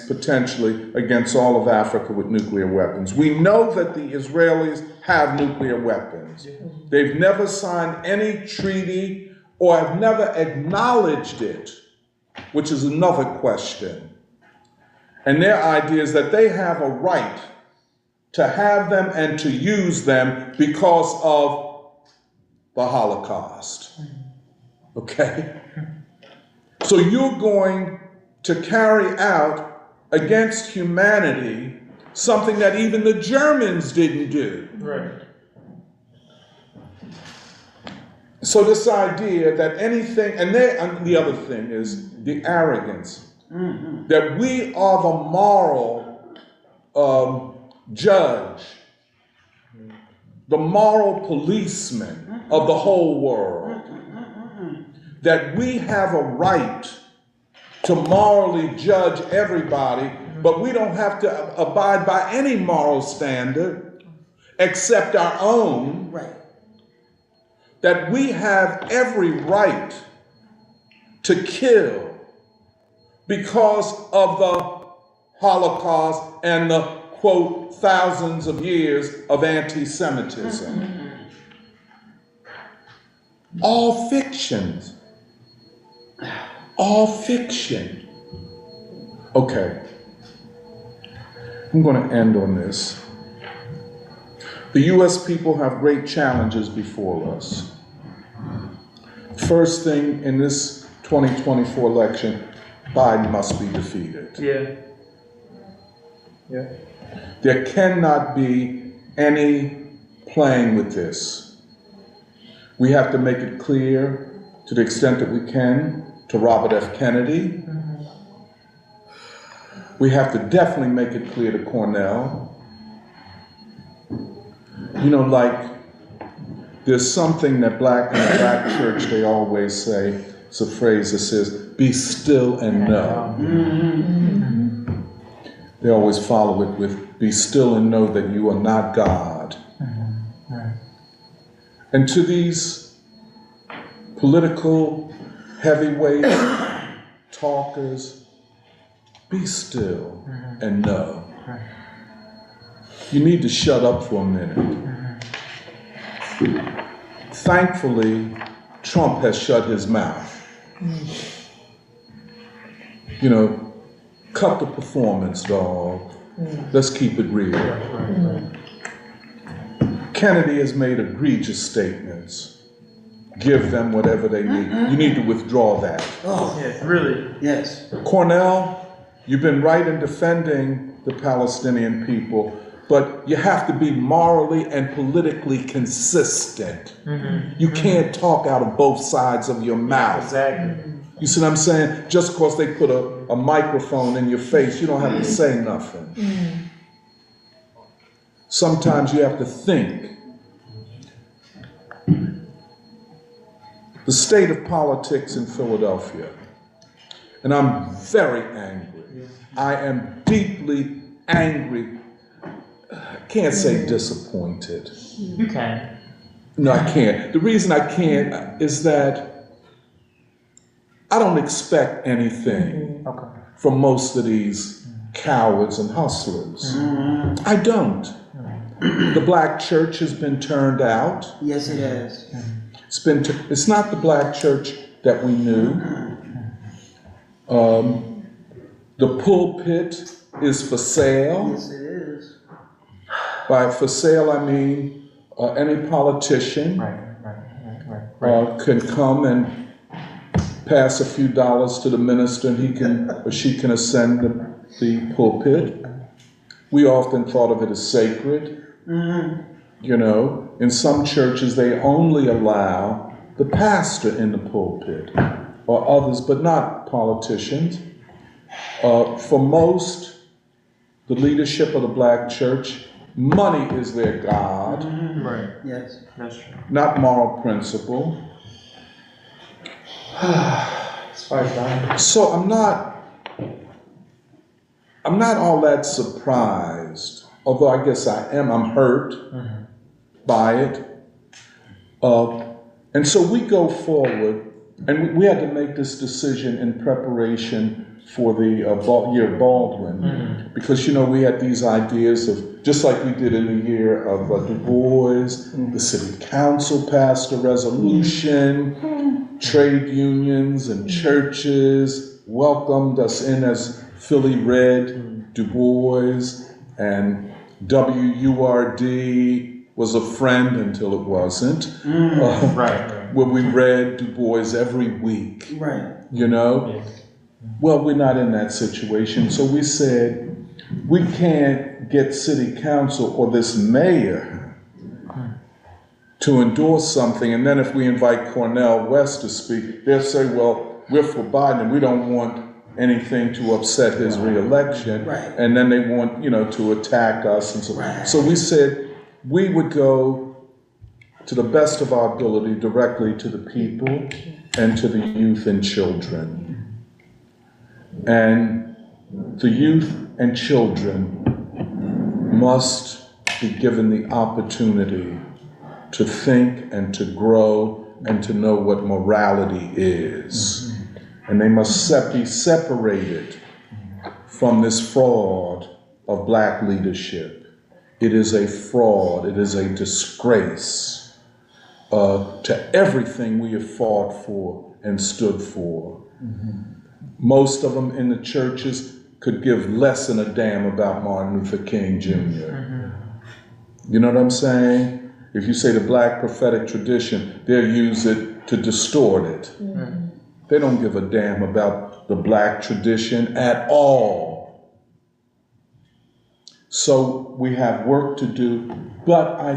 potentially against all of Africa with nuclear weapons. We know that the Israelis have nuclear weapons. They've never signed any treaty or have never acknowledged it, which is another question. And their idea is that they have a right to have them and to use them because of the Holocaust. Okay? So you're going to carry out against humanity something that even the Germans didn't do. Right. So this idea that anything, and the other thing is the arrogance, that we are the moral judge, the moral policeman of the whole world, that we have a right to morally judge everybody, but we don't have to abide by any moral standard except our own, Right. that we have every right to kill because of the Holocaust and the, quote, thousands of years of anti-Semitism. All fictions. All fiction. Okay. I'm going to end on this. The U.S. people have great challenges before us. First thing in this 2024 election, Biden must be defeated. Yeah. There cannot be any playing with this. We have to make it clear, to the extent that we can, to Robert F. Kennedy. We have to definitely make it clear to Cornell. There's something that in the black church, they always say, it's a phrase that says, be still and know. They always follow it with, be still and know that you are not God. And to these political heavyweight talkers, be still and know. You need to shut up for a minute. Thankfully, Trump has shut his mouth. Cut the performance, dog. Let's keep it real. Kennedy has made egregious statements. Give them whatever they need. You need to withdraw that. Oh, Yeah, really. yes. Cornell, you've been right in defending the Palestinian people, but you have to be morally and politically consistent. You can't talk out of both sides of your mouth. Exactly. You see what I'm saying? Just because they put a microphone in your face, you don't have to say nothing. Sometimes you have to think. The state of politics in Philadelphia, and I'm very angry. I am deeply angry. I can't say disappointed. You can. No, I can't. The reason I can't is that I don't expect anything from most of these cowards and hustlers. I don't. The black church has been turned out. Yes, it has. It's not the black church that we knew. The pulpit is for sale. Yes, it is. By for sale, I mean any politician can come and pass a few dollars to the minister, and he can or she can ascend the pulpit. We often thought of it as sacred. You know, in some churches they only allow the pastor in the pulpit, or others, but not politicians. For most, the leadership of the black church, money is their God. Right. Yes. That's true. Not moral principle. As far as that. So I'm not all that surprised, although I guess I am. I'm hurt by it. And so we go forward, and we had to make this decision in preparation for the year of Baldwin, because, you know, we had these ideas of, just like we did in the year of Du Bois, the city council passed a resolution, trade unions and churches welcomed us in as Philly read Du Bois, and WURD was a friend until it wasn't. Right. Where we read Du Bois every week. Right. You know? Yes. Well, we're not in that situation. So we said, we can't get city council or this mayor to endorse something. And then if we invite Cornel West to speak, they'll say, well, we're for Biden and we don't want anything to upset his reelection. Right. And then they want, you know, to attack us. And so, Right. so we said we would go to the best of our ability directly to the people and to the youth and children. And the youth and children must be given the opportunity to think and to grow and to know what morality is. And they must be separated from this fraud of black leadership. It is a fraud, it is a disgrace to everything we have fought for and stood for. Most of them in the churches could give less than a damn about Martin Luther King Jr. You know what I'm saying? If you say the black prophetic tradition, they'll use it to distort it. They don't give a damn about the black tradition at all. So we have work to do, but I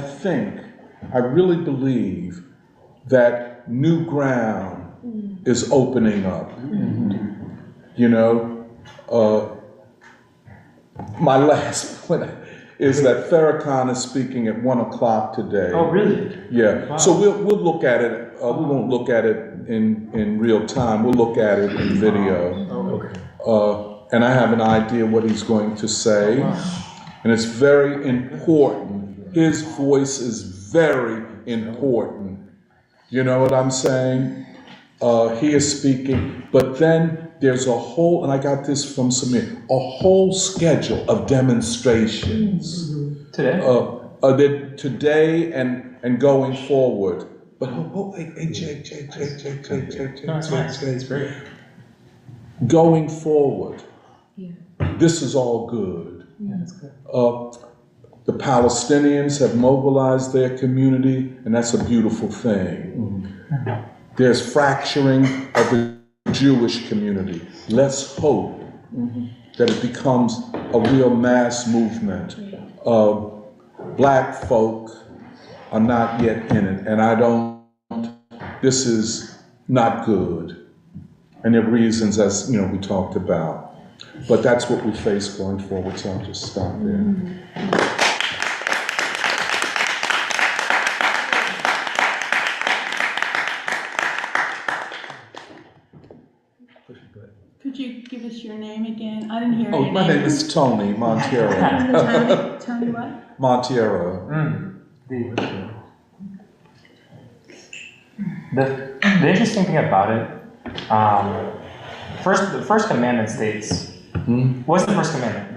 really believe that new ground is opening up. You know, my last point is that Farrakhan is speaking at 1 o'clock today. Oh, really? Yeah. Wow. So we'll look at it. We won't look at it in real time. We'll look at it in video. Oh, okay. And I have an idea what he's going to say. And it's very important. His voice is very important. You know what I'm saying? He is speaking, but then there's a whole, and I got this from Samir, a whole schedule of demonstrations. Today? Today and going forward. But hey, Jake. No, it's nice. It's great. Going forward, this is all good. Yeah, that's good. The Palestinians have mobilized their community, and that's a beautiful thing. There's fracturing of the Jewish community. Let's hope that it becomes a real mass movement. Black folk are not yet in it, and this is not good. And there are reasons, as you know, we talked about. But that's what we face going forward, so I'll just stop there. Could you give us your name again? I didn't hear your Oh, name. my name is Tony Monteiro. Tony what? Monteiro. The interesting thing about it, the first commandment states, what's the first commandment?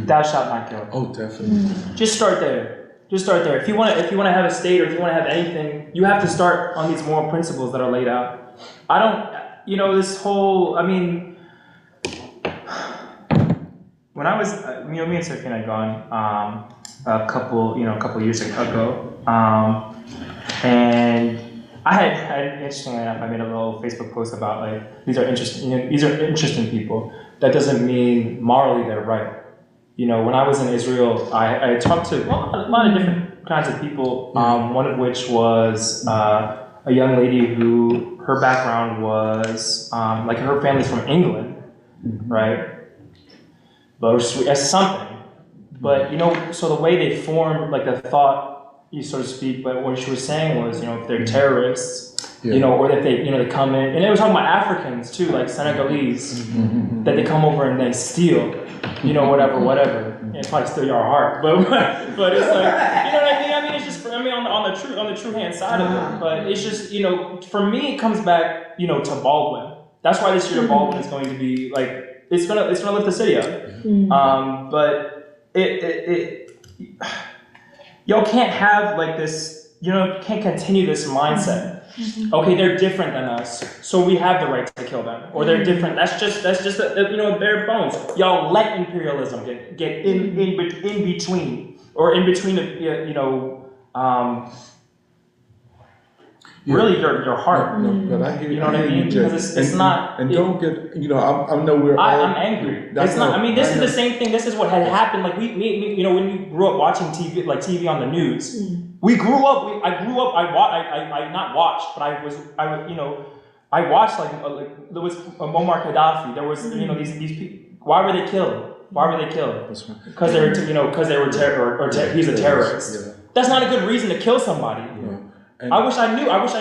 Thou shalt not kill. Oh, definitely. Just start there. If you want to have a state, or if you want to have anything, you have to start on these moral principles that are laid out. This whole, when I was, me and Sophie had gone a couple years ago, and Interestingly enough, I made a little Facebook post about like these are interesting people. That doesn't mean morally they're right. When I was in Israel, I talked to a lot of different kinds of people. One of which was a young lady who her background was like her family's from England, right? But as something. But so the way they formed like the thought, so to speak. But what she was saying was, if they're terrorists, or that they come in, and they were talking about Africans too, like Senegalese, that they come over and they steal, whatever, and probably steal your heart. But it's like, what I mean? I mean, it's just on the true hand side of it. But it's just, for me, it comes back, to Baldwin. That's why this year Baldwin is going to be like it's gonna lift the city up. But y'all can't have like this, you can't continue this mindset. Okay, they're different than us, so we have the right to kill them. Or they're different. That's just bare bones. Y'all let imperialism get in between, or in between really your heart. No, but I hear, you know what I mean? Because it's not. And don't get, I know we're all. I'm angry. It's not. I mean, this is the same thing. This is what had happened. Like when you grew up watching TV, like TV on the news. We grew up. I grew up. I not watched, but I watched like there was Muammar Gaddafi. There was these people. Why were they killed? Because they were he's a terrorist. Yeah. That's not a good reason to kill somebody. Yeah. And I wish I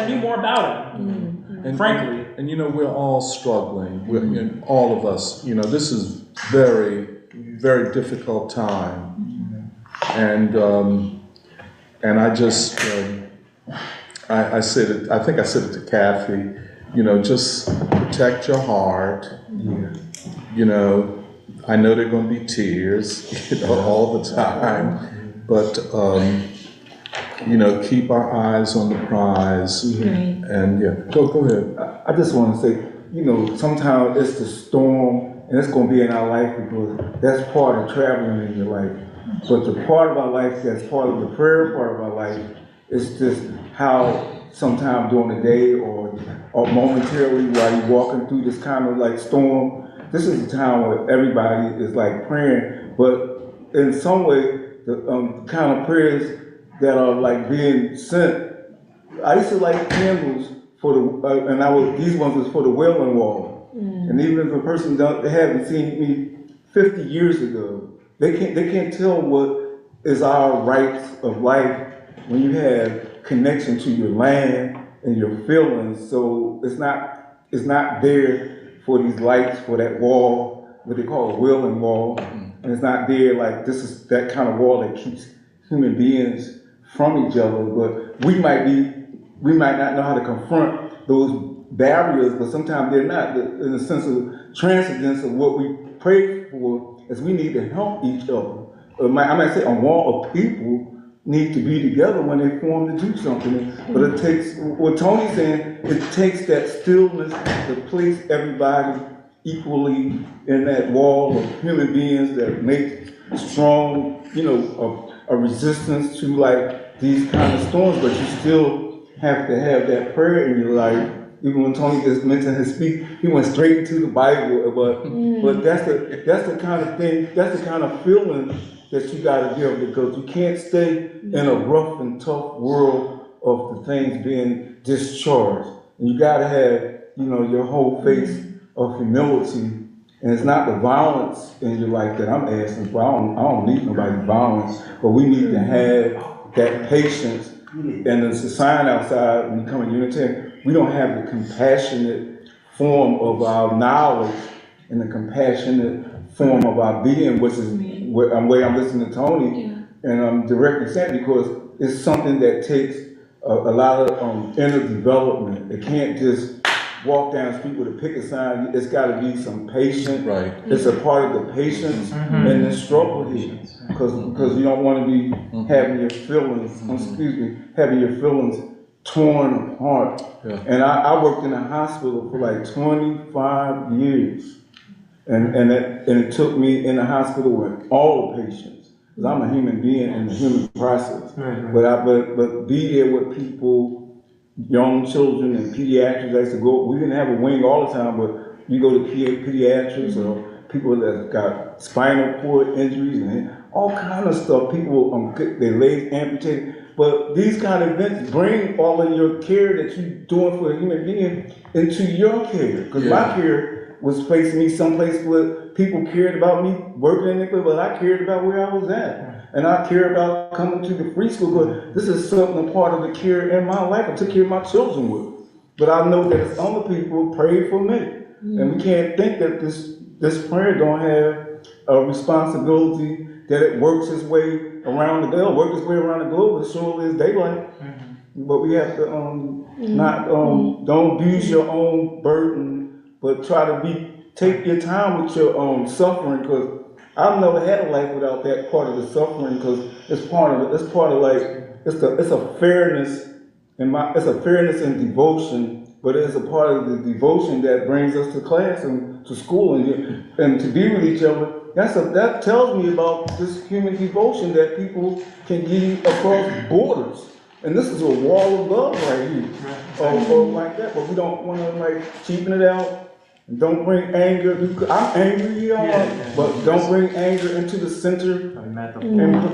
knew more about him. Frankly. And we're all struggling. All of us. This is very, very difficult time. And I just I said it. I think I said it to Kathy. Just protect your heart. I know there are going to be tears, all the time, but keep our eyes on the prize. And go ahead. I just want to say, sometimes it's the storm, and it's going to be in our life because that's part of traveling in your life. But the part of our life that's part of the prayer part of our life is just how sometime during the day or momentarily while you're walking through this kind of like storm, this is a time where everybody is like praying, but in some way, the kind of prayers that are like being sent. I used to light candles for these ones was for the Wailing Wall. And even if a person they haven't seen me 50 years ago, they can't tell what is our rights of life when you have connection to your land and your feelings. So it's not there for these lights for that wall, what they call a Wailing Wall, and it's not there like this is that kind of wall that keeps human beings from each other. But we might not know how to confront those barriers, but sometimes they're not. In the sense of transcendence of what we pray for, is we need to help each other. I might say a wall of people need to be together when they form to do something. But it takes, what Tony's saying, it takes that stillness to place everybody equally in that wall of human beings that make strong, a resistance to like these kind of storms, but you still have to have that prayer in your life. Even when Tony just mentioned his speech, he went straight into the Bible, but that's the kind of thing, that's the kind of feeling that you got to give, because you can't stay in a rough and tough world of the things being discharged. And you got to have, your whole face of humility. And it's not the violence in your life that I'm asking for. I don't need nobody's violence, but we need to have that patience. And there's a sign outside when you come in Unitarian, we don't have the compassionate form of our knowledge and the compassionate form of our being, which is where I'm listening to Tony, and I'm directly saying, because it's something that takes a lot of inner development. It can't just walk down the street with a picket sign. It's got to be some patience. Right. It's a part of the patience and the struggle here, because you don't want to be having your feelings, having your feelings torn apart. Yeah. And I worked in a hospital for like 25 years. And it took me in the hospital with all the patients, because I'm a human being in the human process. Right. But be there with people young children and pediatrics. I used to go, we didn't have a wing all the time, but you go to pediatrics or people that got spinal cord injuries and all kind of stuff. People get their legs amputated. But these kind of events bring all of your care that you're doing for a human being into your care. Because my care was placing me someplace where people cared about me working in it, but I cared about where I was at. And I care about coming to the free school, but this is something a part of the care in my life. I took care of my children with. But I know that it's other people prayed for me. And we can't think that this prayer don't have a responsibility that it works its way around the globe, work its way around the globe as surely as daylight. But we have to don't abuse your own burden, but try to take your time with your suffering, because I've never had a life without that part of the suffering, because it's a fairness in devotion, but it's a part of the devotion that brings us to class and to school and to be with each other. That tells me about this human devotion that people can give across borders. And this is a wall of love right here, or like that. But we don't want to cheapen it out. And don't bring anger. I'm angry, but don't bring anger into the center. And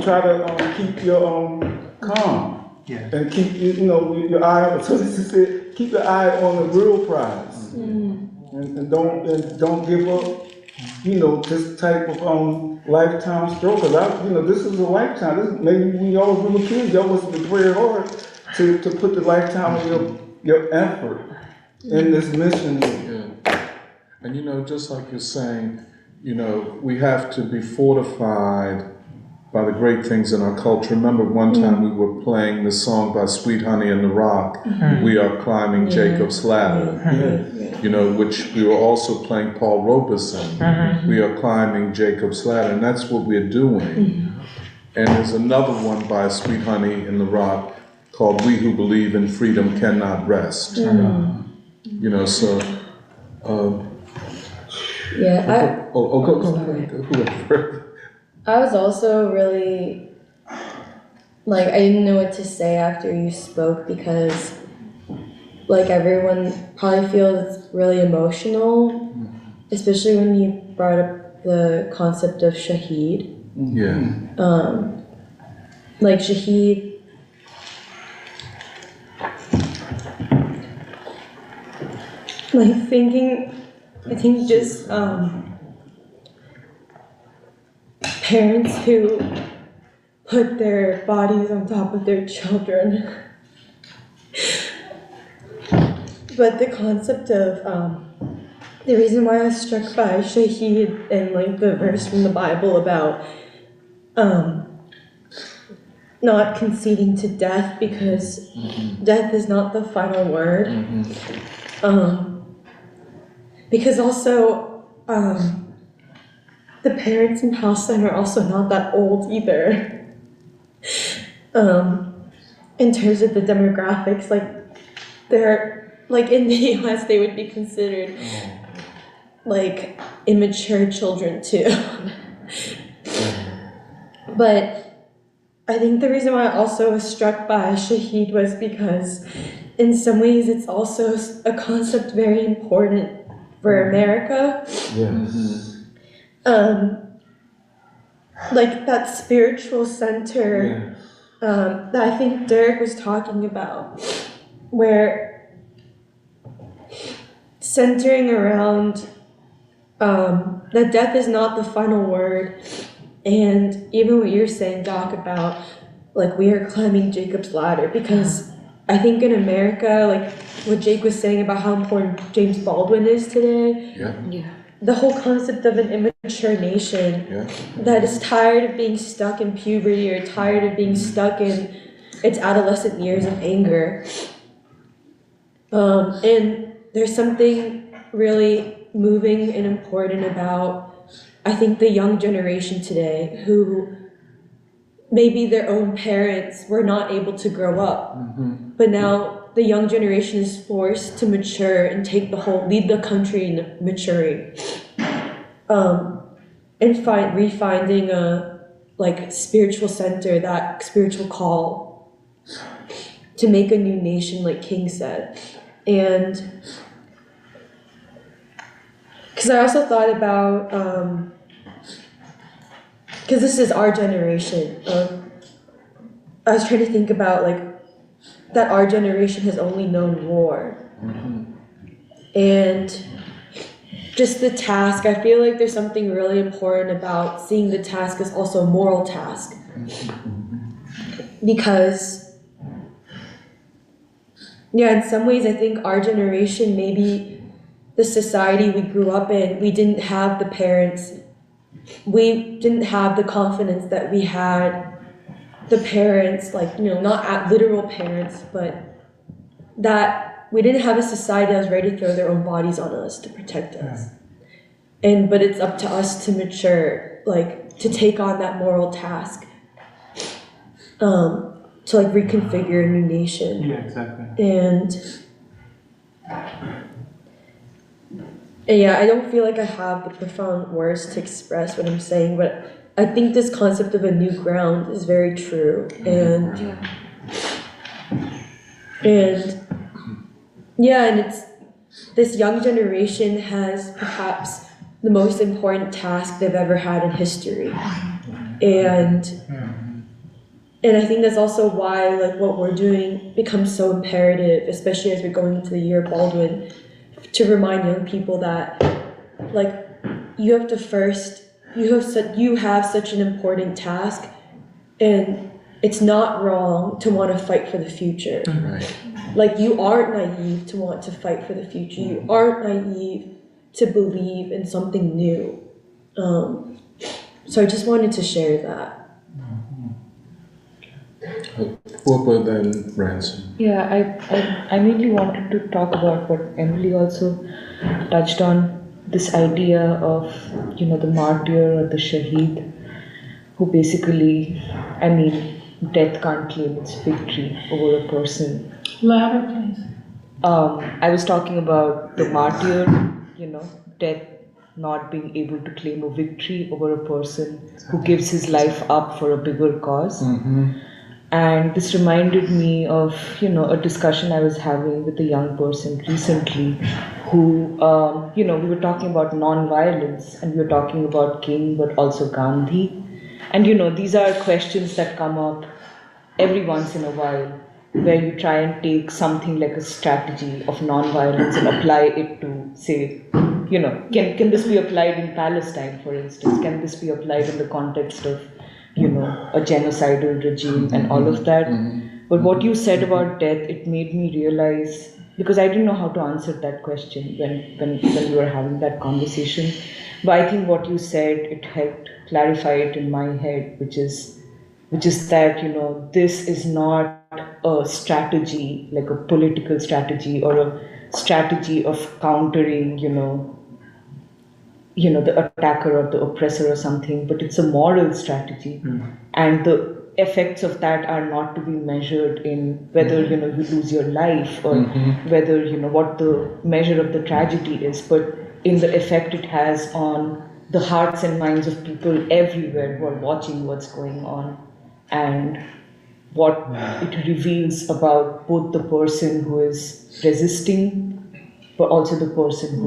try to keep your calm. And keep your eye. So this is it. Keep your eye on the real prize. And don't give up. This type of lifetime stroke. Because this is a lifetime. Maybe when y'all was little kids, y'all was very hard to put the lifetime of your effort in this mission here. Yeah. And just like you're saying, we have to be fortified by the great things in our culture. Remember one time we were playing this song by Sweet Honey and the Rock, We Are Climbing Jacob's Ladder, which we were also playing Paul Robeson, We Are Climbing Jacob's Ladder, and that's what we're doing. And there's another one by Sweet Honey and the Rock called We Who Believe in Freedom Cannot Rest. Go ahead. I was also really, I didn't know what to say after you spoke, because, everyone probably feels really emotional, especially when you brought up the concept of shaheed. Shaheed, I think just, parents who put their bodies on top of their children. But the concept of, the reason why I was struck by shaheed and the verse from the Bible about not conceding to death, because death is not the final word. Because also, the parents in Palestine are also not that old either. In terms of the demographics, they're in the US, they would be considered immature children too. But I think the reason why I also was struck by shaheed was because in some ways it's also a concept very important for America. That spiritual center that I think Derek was talking about, where centering around that death is not the final word, and even what you're saying, Doc, about we are climbing Jacob's ladder, because I think in America, what Jake was saying about how important James Baldwin is today, the whole concept of an immature nation that is tired of being stuck in puberty or tired of being stuck in its adolescent years of anger. And there's something really moving and important about, I think, the young generation today who maybe their own parents were not able to grow up, but now the young generation is forced to mature and lead the country in maturing, and refinding a spiritual center, that spiritual call to make a new nation, like King said. And because I also thought about, because this is our generation, I was trying to think about like that our generation has only known war. And just the task, I feel like there's something really important about seeing the task as also a moral task. Because, yeah, in some ways I think our generation, maybe the society we grew up in, we didn't have the parents, we didn't have the confidence that we had the parents, like, you know, not literal parents, but that we didn't have a society that was ready to throw their own bodies on us to protect us. But it's up to us to mature, like, to take on that moral task, to like reconfigure a new nation. Yeah, exactly. And yeah, I don't feel like I have the profound words to express what I'm saying, but I think this concept of a new ground is very true. And yeah, and it's, this young generation has perhaps the most important task they've ever had in history. And I think that's also why like what we're doing becomes so imperative, especially as we're going into the year of Baldwin, to remind young people that like you have to first, you have such an important task, and it's not wrong to want to fight for the future. Right. Like you aren't naive to want to fight for the future. You aren't naive to believe in something new. So I just wanted to share that. Whooper, then Ransom. Yeah, I mainly wanted to talk about what Emily also touched on, this idea of, you know, the martyr or the shaheed, who basically, I mean, death can't claim its victory over a person. Louder, please. I was talking about the martyr, you know, death not being able to claim a victory over a person who gives his life up for a bigger cause. And this reminded me of, you know, a discussion I was having with a young person recently who, you know, we were talking about non-violence and we were talking about King, but also Gandhi. And, you know, these are questions that come up every once in a while, where you try and take something like a strategy of non-violence and apply it to, say, you know, can this be applied in Palestine, for instance? Can this be applied in the context of, you know, a genocidal regime and all of that? But what you said about death, it made me realize, because I didn't know how to answer that question when we were having that conversation. But I think what you said, it helped clarify it in my head, which is that, you know, this is not a strategy, like a political strategy or a strategy of countering, you know, the attacker or the oppressor or something, but it's a moral strategy. And the effects of that are not to be measured in whether, you know, you lose your life or whether, you know, what the measure of the tragedy is, but in the effect it has on the hearts and minds of people everywhere who are watching what's going on, and what it reveals about both the person who is resisting, but also the person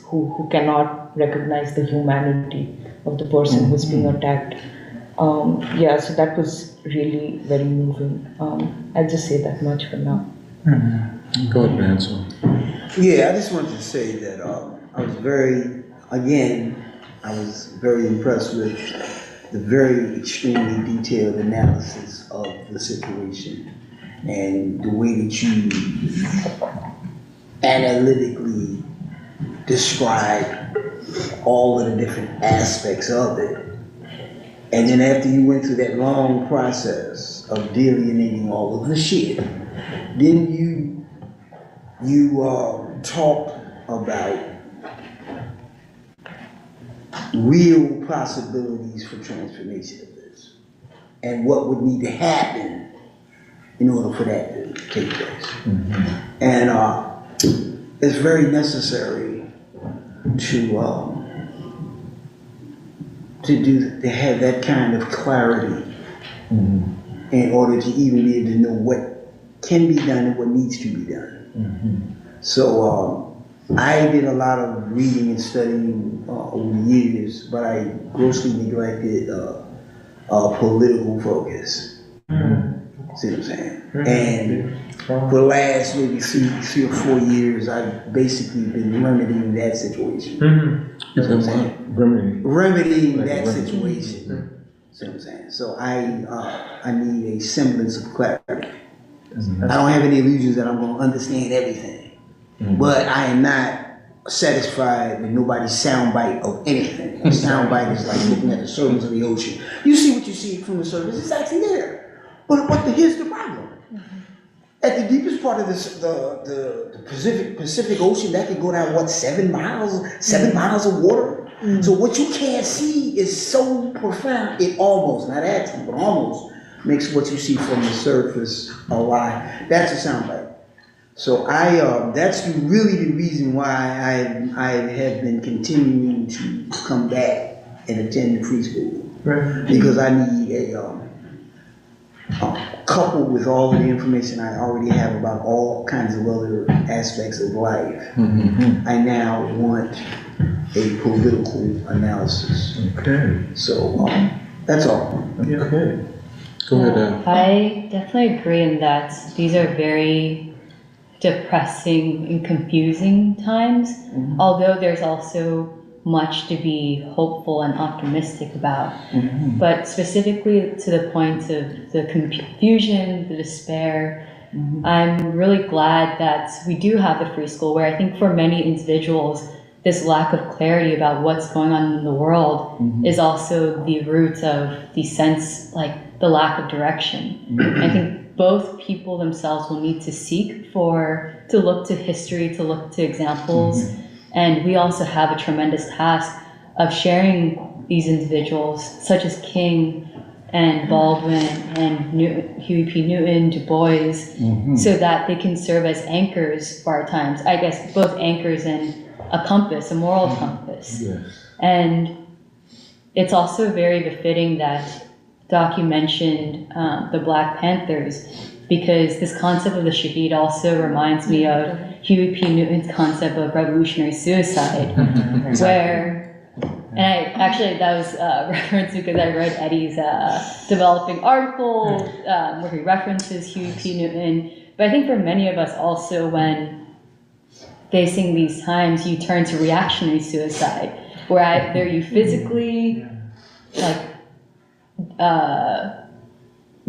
who cannot recognize the humanity of the person who's being attacked. Yeah, so that was really very moving. I'll just say that much for now. Go ahead, Ransom. Yeah, I just wanted to say that I was very impressed with the very extremely detailed analysis of the situation and the way that you analytically described all of the different aspects of it. And then after you went through that long process of delineating all of the shit, then you talked about real possibilities for transformation of this and what would need to happen in order for that to take place. And it's very necessary to have that kind of clarity in order to even be able to know what can be done and what needs to be done. So I did a lot of reading and studying over the years, but I grossly neglected political focus. See what I'm saying? And for the last maybe three or 4 years, I've basically been remedying that situation. See what I'm saying? Remedying that situation. See what I'm saying? So I need a semblance of clarity. I don't have any illusions that I'm going to understand everything, but I am not satisfied with nobody's soundbite of anything. A soundbite is like looking at the surface of the ocean. You see what you see from the surface; it's actually there. But here's the problem. At the deepest part of the Pacific Ocean, that can go down 7 miles? 7 miles of water. So what you can't see is so profound. It almost, not actually, but almost makes what you see from the surface a lie. That's a soundbite. So that's really the reason why I have been continuing to come back and attend the free school. Right. Because I need coupled with all of the information I already have about all kinds of other aspects of life, I now want a political analysis. Okay. So that's all. Okay. Go ahead, Anne. I definitely agree in that these are very depressing and confusing times, although there's also much to be hopeful and optimistic about. But specifically to the point of the confusion, the despair, I'm really glad that we do have the free school, where I think for many individuals, this lack of clarity about what's going on in the world is also the root of the sense, like the lack of direction. I think both people themselves will need to seek to look to history, to look to examples. And we also have a tremendous task of sharing these individuals, such as King and Baldwin and Huey P. Newton, Du Bois, so that they can serve as anchors for our times. I guess both anchors and a compass, a moral compass. Yes. And it's also very befitting that Doc, you mentioned the Black Panthers, because this concept of the Shaheed also reminds me of Huey P. Newton's concept of revolutionary suicide, where, and that was referenced because I read Eddie's developing article where he references Huey P. Newton. But I think for many of us also, when facing these times, you turn to reactionary suicide, where either you physically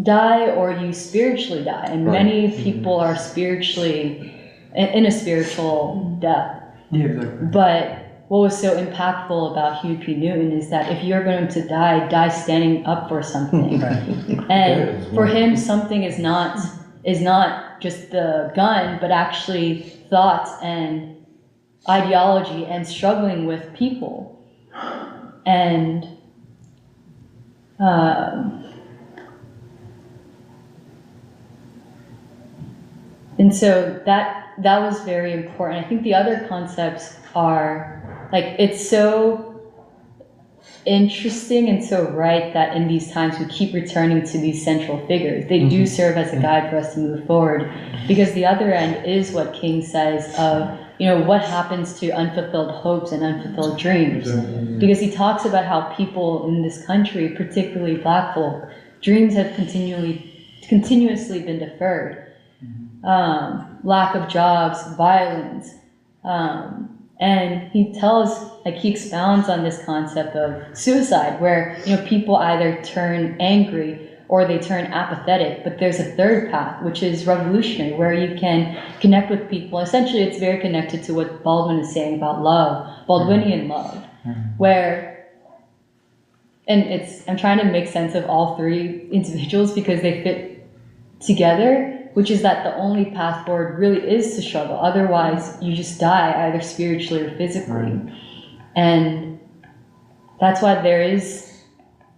die or you spiritually die, and many people are spiritually in a spiritual death. Yeah, exactly. But what was so impactful about Huey P. Newton is that if you're going to die standing up for something. And for him, something is not just the gun, but actually thoughts and ideology and struggling with people. And so that was very important. I think the other concepts are, it's so interesting and so right that in these times we keep returning to these central figures. They do serve as a guide for us to move forward, because the other end is what King says of, what happens to unfulfilled hopes and unfulfilled dreams. Because he talks about how people in this country, particularly Black folk, dreams have continuously been deferred. Lack of jobs, violence, and he expounds on this concept of suicide, where people either turn angry or they turn apathetic, but there's a third path, which is revolutionary, where you can connect with people. Essentially, it's very connected to what Baldwin is saying about love, Baldwinian love, where, and I'm trying to make sense of all three individuals because they fit together, which is that the only path forward really is to struggle. Otherwise, you just die, either spiritually or physically. And that's why there is,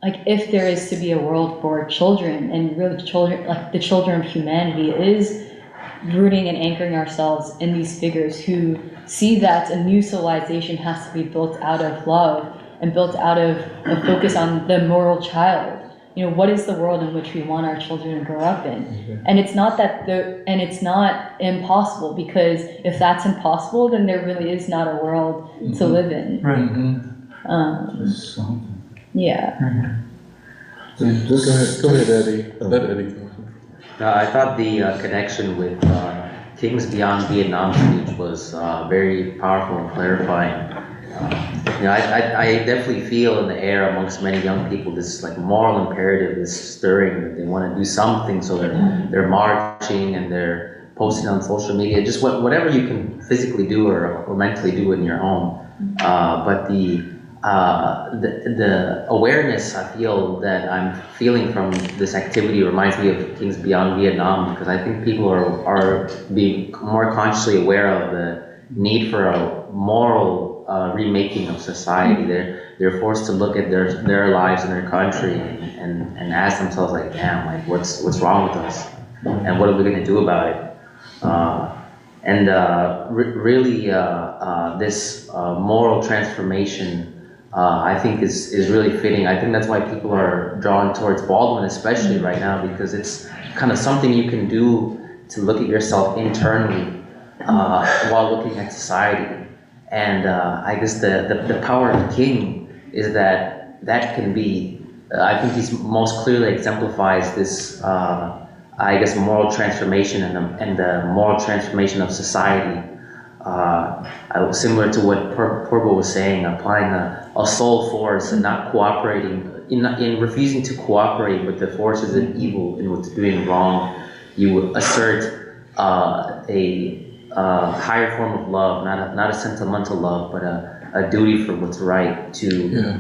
if there is to be a world for children, and really children, the children of humanity, is rooting and anchoring ourselves in these figures who see that a new civilization has to be built out of love and built out of a focus on the moral child. what is the world in which we want our children to grow up in? And it's not it's not impossible, because if that's impossible, then there really is not a world to live in. Yeah. Go ahead, Eddie. Let Eddie go. I thought the connection with Kings Beyond Vietnam speech was very powerful and clarifying. I definitely feel in the air amongst many young people this like moral imperative is stirring, that they want to do something, so they're marching and they're posting on social media, just whatever you can physically do or mentally do in your home. But the awareness I feel that I'm feeling from this activity reminds me of Kings Beyond Vietnam, because I think people are being more consciously aware of the need for a moral remaking of society. They're forced to look at their lives and their country and ask themselves, like, damn, like what's wrong with us, and what are we going to do about it? Really, this moral transformation, I think is really fitting. I think that's why people are drawn towards Baldwin, especially right now, because it's kind of something you can do to look at yourself internally while looking at society. And I guess the power of King is that can be, I think he most clearly exemplifies this, I guess, moral transformation and the moral transformation of society. Similar to what Purbo was saying, applying a soul force and not cooperating, in refusing to cooperate with the forces of evil and what's doing wrong, you would assert a higher form of love, not a sentimental love, but a duty for what's right to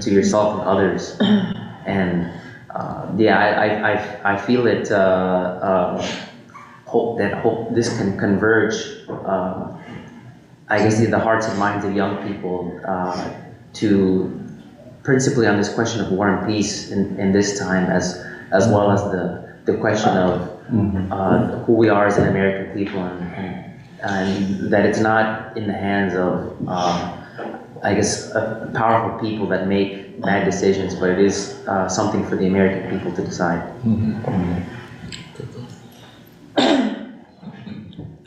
yourself and others. And I feel it. Hope this can converge. I guess in the hearts and minds of young people to principally on this question of war and peace in this time, as well as the question of who we are as an American people, and that it's not in the hands of, I guess, powerful people that make bad decisions, but it is something for the American people to decide.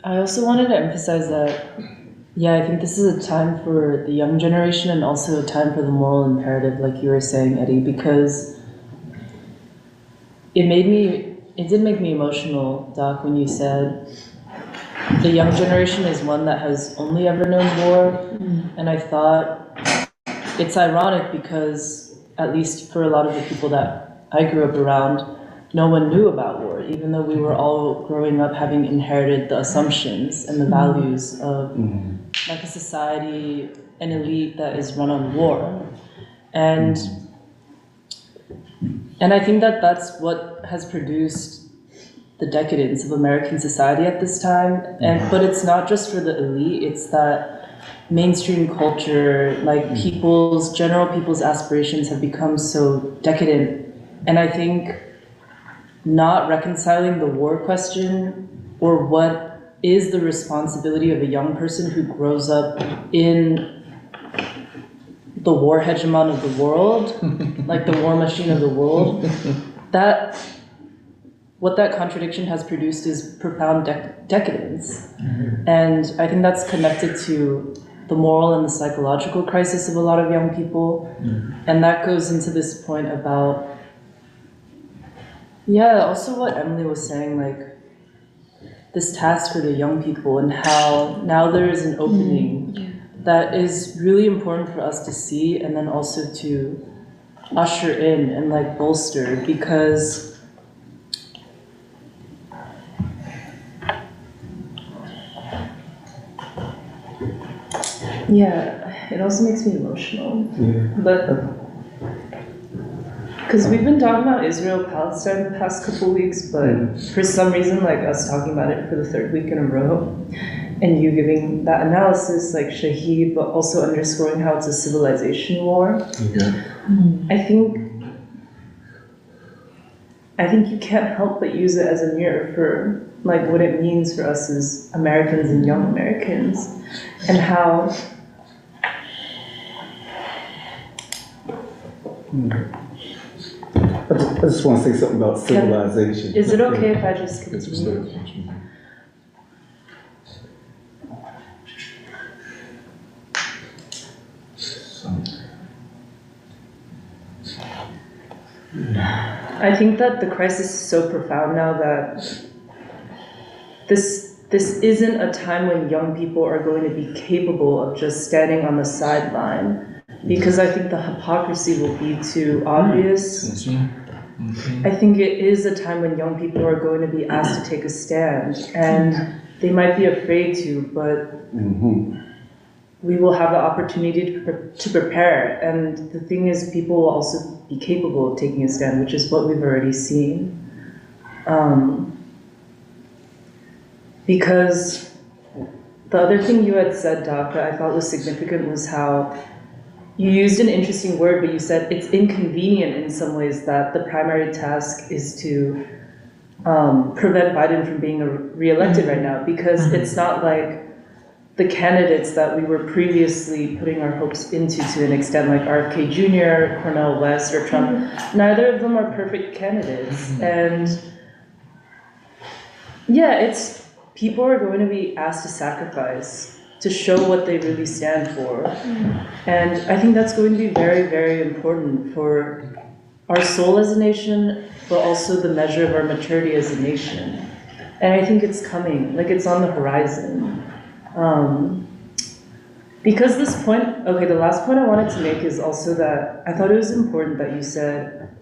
I also wanted to emphasize that, I think this is a time for the young generation and also a time for the moral imperative, like you were saying, Eddie, because it did make me emotional, Doc, when you said the young generation is one that has only ever known war. And I thought it's ironic because, at least for a lot of the people that I grew up around, no one knew about war, even though we were all growing up having inherited the assumptions and the values of like a society, an elite that is run on war. And I think that that's what has produced the decadence of American society at this time. But it's not just for the elite, it's that mainstream culture, like general people's aspirations have become so decadent. And I think not reconciling the war question, or what is the responsibility of a young person who grows up in the war hegemon of the world, like the war machine of the world, what that contradiction has produced is profound decadence. And I think that's connected to the moral and the psychological crisis of a lot of young people. And that goes into this point about, also what Emily was saying, like this task for the young people, and how now there is an opening that is really important for us to see, and then also to usher in and like bolster, because it also makes me emotional. But because we've been talking about Israel, Palestine the past couple weeks, but for some reason, like us talking about it for the third week in a row, and you giving that analysis, like Shahid, but also underscoring how it's a civilization war. I think you can't help but use it as a mirror for like what it means for us as Americans and young Americans, and how I just want to say something about civilization. Is it okay if I just continue? I think that the crisis is so profound now that this isn't a time when young people are going to be capable of just standing on the sideline, because I think the hypocrisy will be too obvious. I think it is a time when young people are going to be asked to take a stand, and they might be afraid to, but we will have the opportunity to prepare. And the thing is, people will also be capable of taking a stand, which is what we've already seen. Because the other thing you had said, Doc, that I thought was significant was how you used an interesting word, but you said it's inconvenient in some ways that the primary task is to prevent Biden from being re-elected right now, because it's not like the candidates that we were previously putting our hopes into to an extent, like RFK Jr., Cornel West, or Trump. Neither of them are perfect candidates. And yeah, people are going to be asked to sacrifice to show what they really stand for. And I think that's going to be very, very important for our soul as a nation, but also the measure of our maturity as a nation. And I think it's coming, like it's on the horizon. Because this point, okay, the last point I wanted to make is also that I thought it was important that you said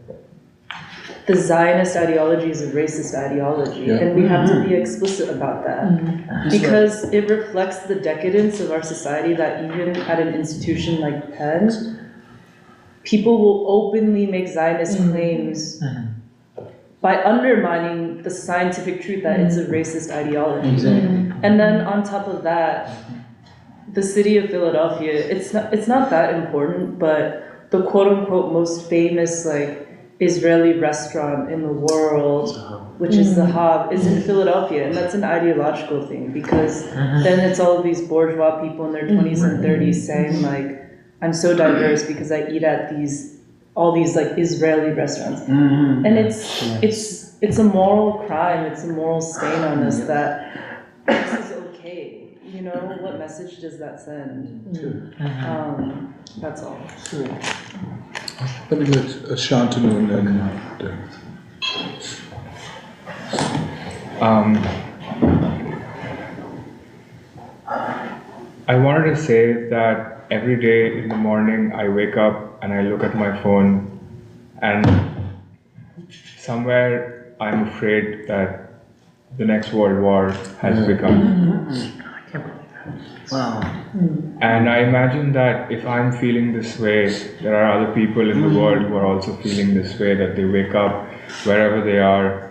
the Zionist ideology is a racist ideology, and we have to be explicit about that, because it reflects the decadence of our society that even at an institution like Penn, people will openly make Zionist claims by undermining the scientific truth that it's a racist ideology. And then on top of that, the city of Philadelphia, it's not that important, but the quote-unquote most famous like Israeli restaurant in the world, which is the Hab, is in Philadelphia, and that's an ideological thing, because then it's all of these bourgeois people in their 20s and 30s saying like, I'm so diverse because I eat at all these like Israeli restaurants, and it's a moral crime, it's a moral stain on us that this is okay. You know, what message does that send? That's all. Let me let Shantanu and then I wanted to say that every day in the morning I wake up and I look at my phone, and somewhere I'm afraid that the next world war has begun. Wow. And I imagine that if I'm feeling this way, there are other people in the world who are also feeling this way, that they wake up wherever they are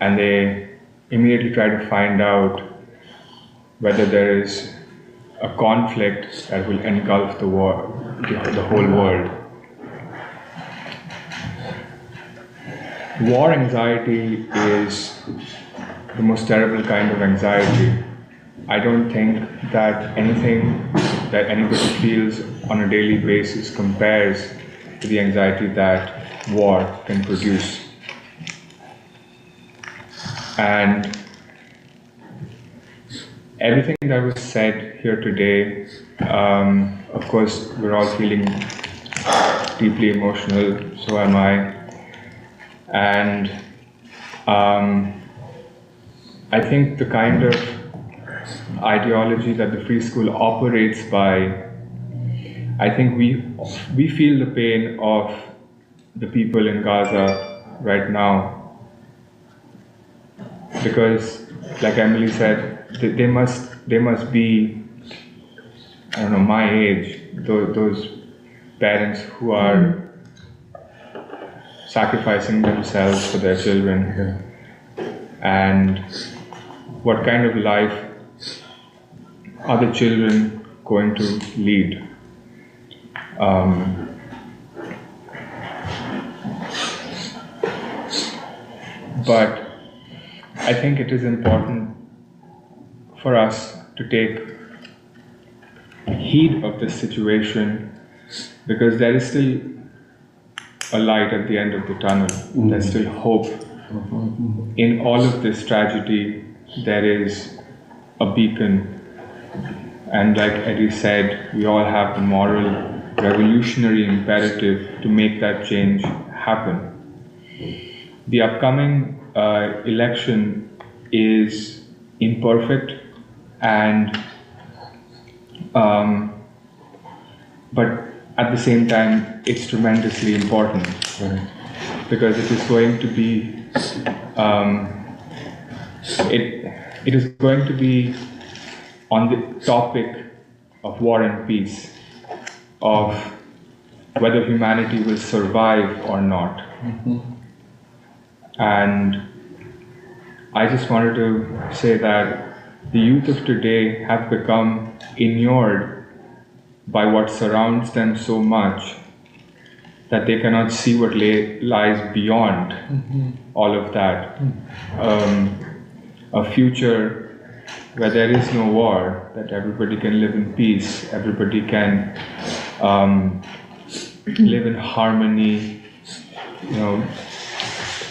and they immediately try to find out whether there is a conflict that will engulf the whole world. War anxiety is the most terrible kind of anxiety. I don't think that anything that anybody feels on a daily basis compares to the anxiety that war can produce. And everything that was said here today, of course, we're all feeling deeply emotional, so am I. And I think the kind of ideology that the free school operates by, I think we feel the pain of the people in Gaza right now, because, like Emily said, they must be, I don't know, my age, those parents who are sacrificing themselves for their children, and what kind of life are the children going to lead? But I think it is important for us to take heed of this situation, because there is still a light at the end of the tunnel. There's still hope. In all of this tragedy, there is a beacon. And like Eddie said, we all have the moral, revolutionary imperative to make that change happen. The upcoming election is imperfect and but at the same time it's tremendously important, because it is going to be it is going to be on the topic of war and peace, of whether humanity will survive or not. And I just wanted to say that the youth of today have become inured by what surrounds them so much that they cannot see what lies beyond all of that. A future where there is no war, that everybody can live in peace, everybody can live in harmony,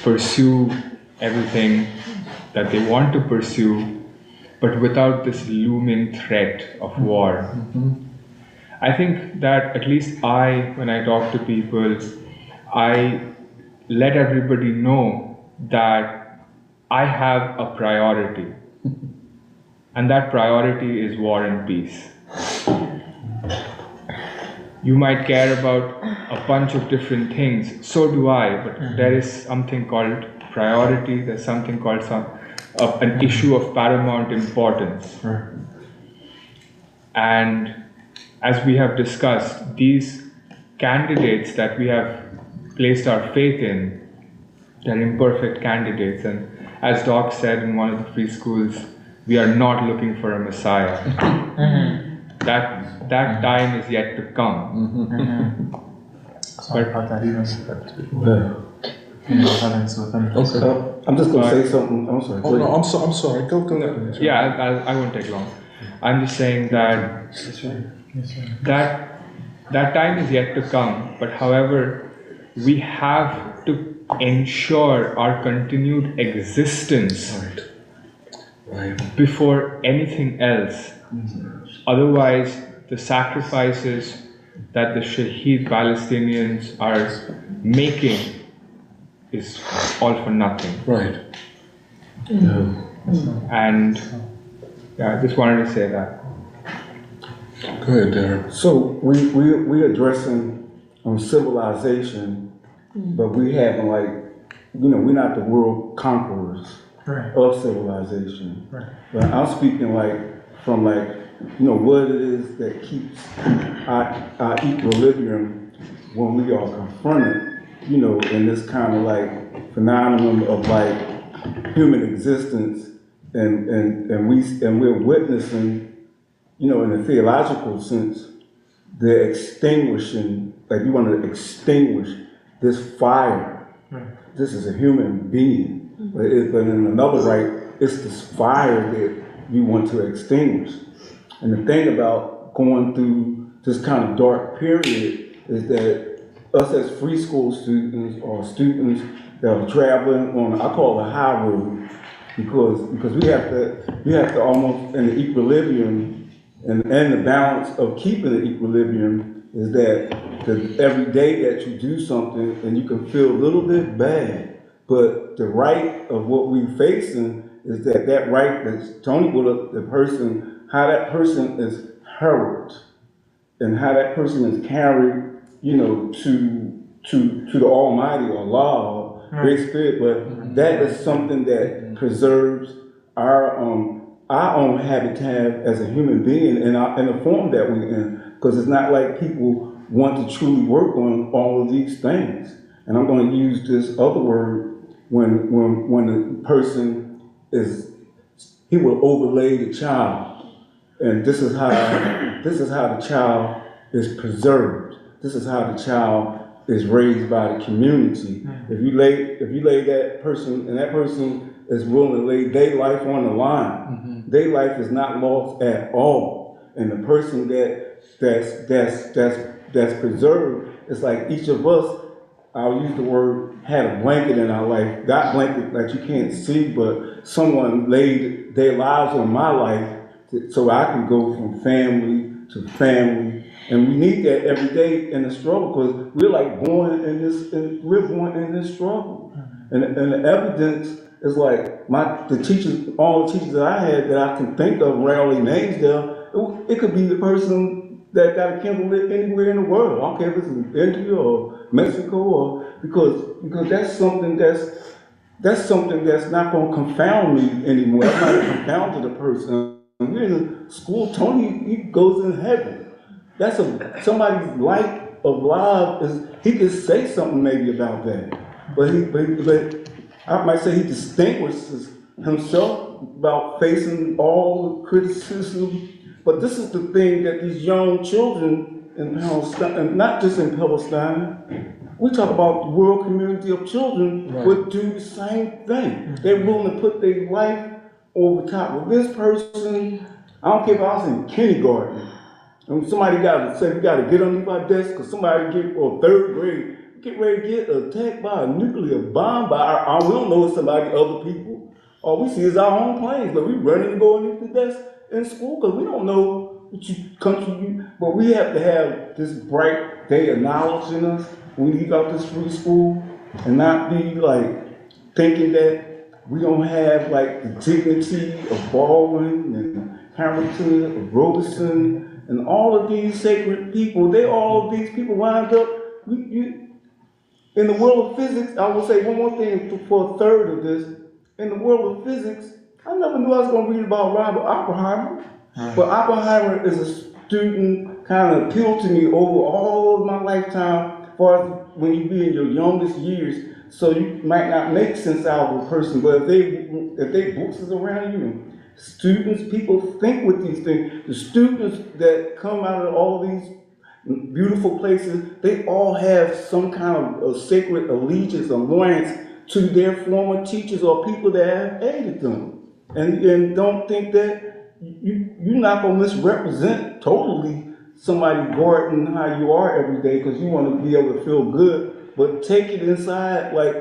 pursue everything that they want to pursue, but without this looming threat of war. I think that at least when I talk to people, I let everybody know that I have a priority, and that priority is war and peace. You might care about a bunch of different things, so do I, but there is something called priority, there's something called an issue of paramount importance. And as we have discussed, these candidates that we have placed our faith in, they're imperfect candidates. And as Doc said in one of the free schools, we are not looking for a Messiah. That time is yet to come. Sorry about that. I'm just going to say something. I'm sorry. Oh, no, I'm sorry. Go ahead. Yeah, I won't take long. I'm just saying that that time is yet to come. But however, we have to ensure our continued existence before anything else. Otherwise, the sacrifices that the Shaheed Palestinians are making is all for nothing. Right. And I just wanted to say that. Go ahead, Derek. So we addressing civilization, but we haven't we're not the world conquerors of civilization. But I'm speaking from what it is that keeps our equilibrium when we are confronted, in this kind of phenomenon of human existence, and we're witnessing, in a theological sense, the extinguishing, you want to extinguish this fire. This is a human being, but in another right, it's this fire that you want to extinguish. And the thing about going through this kind of dark period is that us as free school students or students that are traveling on, I call it a high road, because we have to almost, in the equilibrium and the balance of keeping the equilibrium is that every day that you do something and you can feel a little bit bad, but the right of what we're facing is that right that Tony brought up, the person, how that person is hurt and how that person is carried, to the Almighty or Allah, Great Spirit, but that is something that preserves our own habitat as a human being in the form that we're in, because it's not like people want to truly work on all of these things. And I'm going to use this other word when the person he will overlay the child. And this is how the child is preserved. This is how the child is raised by the community. If you lay that person, and that person is willing to lay their life on the line, their life is not lost at all. And the person that's preserved, it's like each of us, I'll use the word, had a blanket in our life, that blanket that you can't see, but someone laid their lives on my life so I can go from family to family. And we need that every day in the struggle, because we're like born in this, we're born in this struggle. And the evidence is like the teachers, all the teachers that I had that I can think of, rarely names there, it could be the person that got a Kindle anywhere in the world. I don't care if it's in India or Mexico, or because that's something that's not going to confound me anymore. That's not going to confound to the person. We're in school. Tony, he goes in heaven. That's somebody's life of life is. He could say something maybe about that, but I might say he distinguishes himself about facing all the criticism. But this is the thing that these young children in Palestine, and not just in Palestine, we talk about the world community of children would do the same thing. They're willing to put their life over top of this person. I don't care if I was in kindergarten and somebody got to say we got to get underneath our desk because somebody or third grade get ready to get attacked by a nuclear bomb by we don't know it's somebody, other people. All we see is our own planes, but we running to go underneath the desk in school because we don't know which country but we have to have this bright day of knowledge in us when we leave out this free school and not be like thinking that we don't have like the dignity of Baldwin and Hamilton, of Robeson, and all of these sacred people. All of these people wind up, in the world of physics, I will say one more thing for a third of this. In the world of physics, I never knew I was going to read about Robert Oppenheimer. But Oppenheimer is a student, kind of appealed to me over all of my lifetime, as far as when you be in your youngest years. So you might not make sense out of a person, but if they books is around you, students, people think with these things. The students that come out of all these beautiful places, they all have some kind of a sacred allegiance, alliance to their former teachers or people that have aided them. And don't think that you're not going to misrepresent totally somebody guarding how you are every day because you want to be able to feel good. But take it inside, like,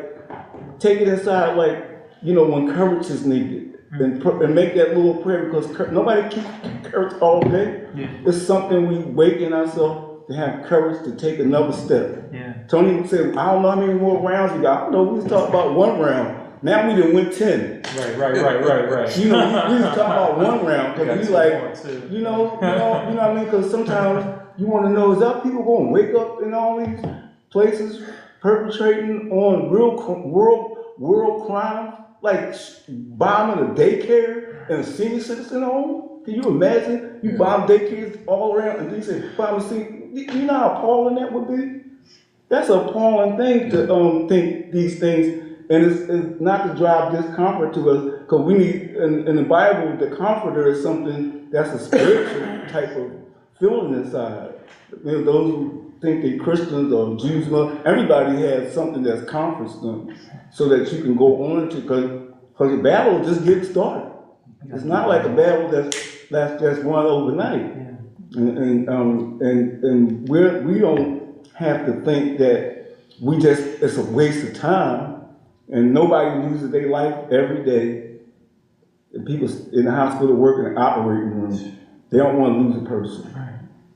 when courage is needed. And make that little prayer because nobody keeps courage all day. Yeah. It's something we waken ourselves to have courage to take another step. Yeah. Tony said, I don't know how many more rounds we got. I don't know, we was talking about one round. Now we done went 10. Right. We was talking about one round because we like, you know what I mean? Because sometimes you want to know, is that people going to wake up in all these places perpetrating on world crimes, like bombing a daycare and a senior citizen home? Can you imagine? You bomb daycares all around and they say bomb a senior. You know how appalling that would be? That's an appalling thing to think these things. And it's not to drive discomfort to us, because we need, in the Bible, the comforter is something that's a spiritual type of feeling inside. Those who think they're Christians or Jews, everybody has something that comforts them so that you can go on to, because the battle just gets started. It's not like a battle that's just won overnight. And we don't have to think that it's a waste of time. And nobody loses their life every day. The people in the hospital working in the operating room, they don't want to lose a person.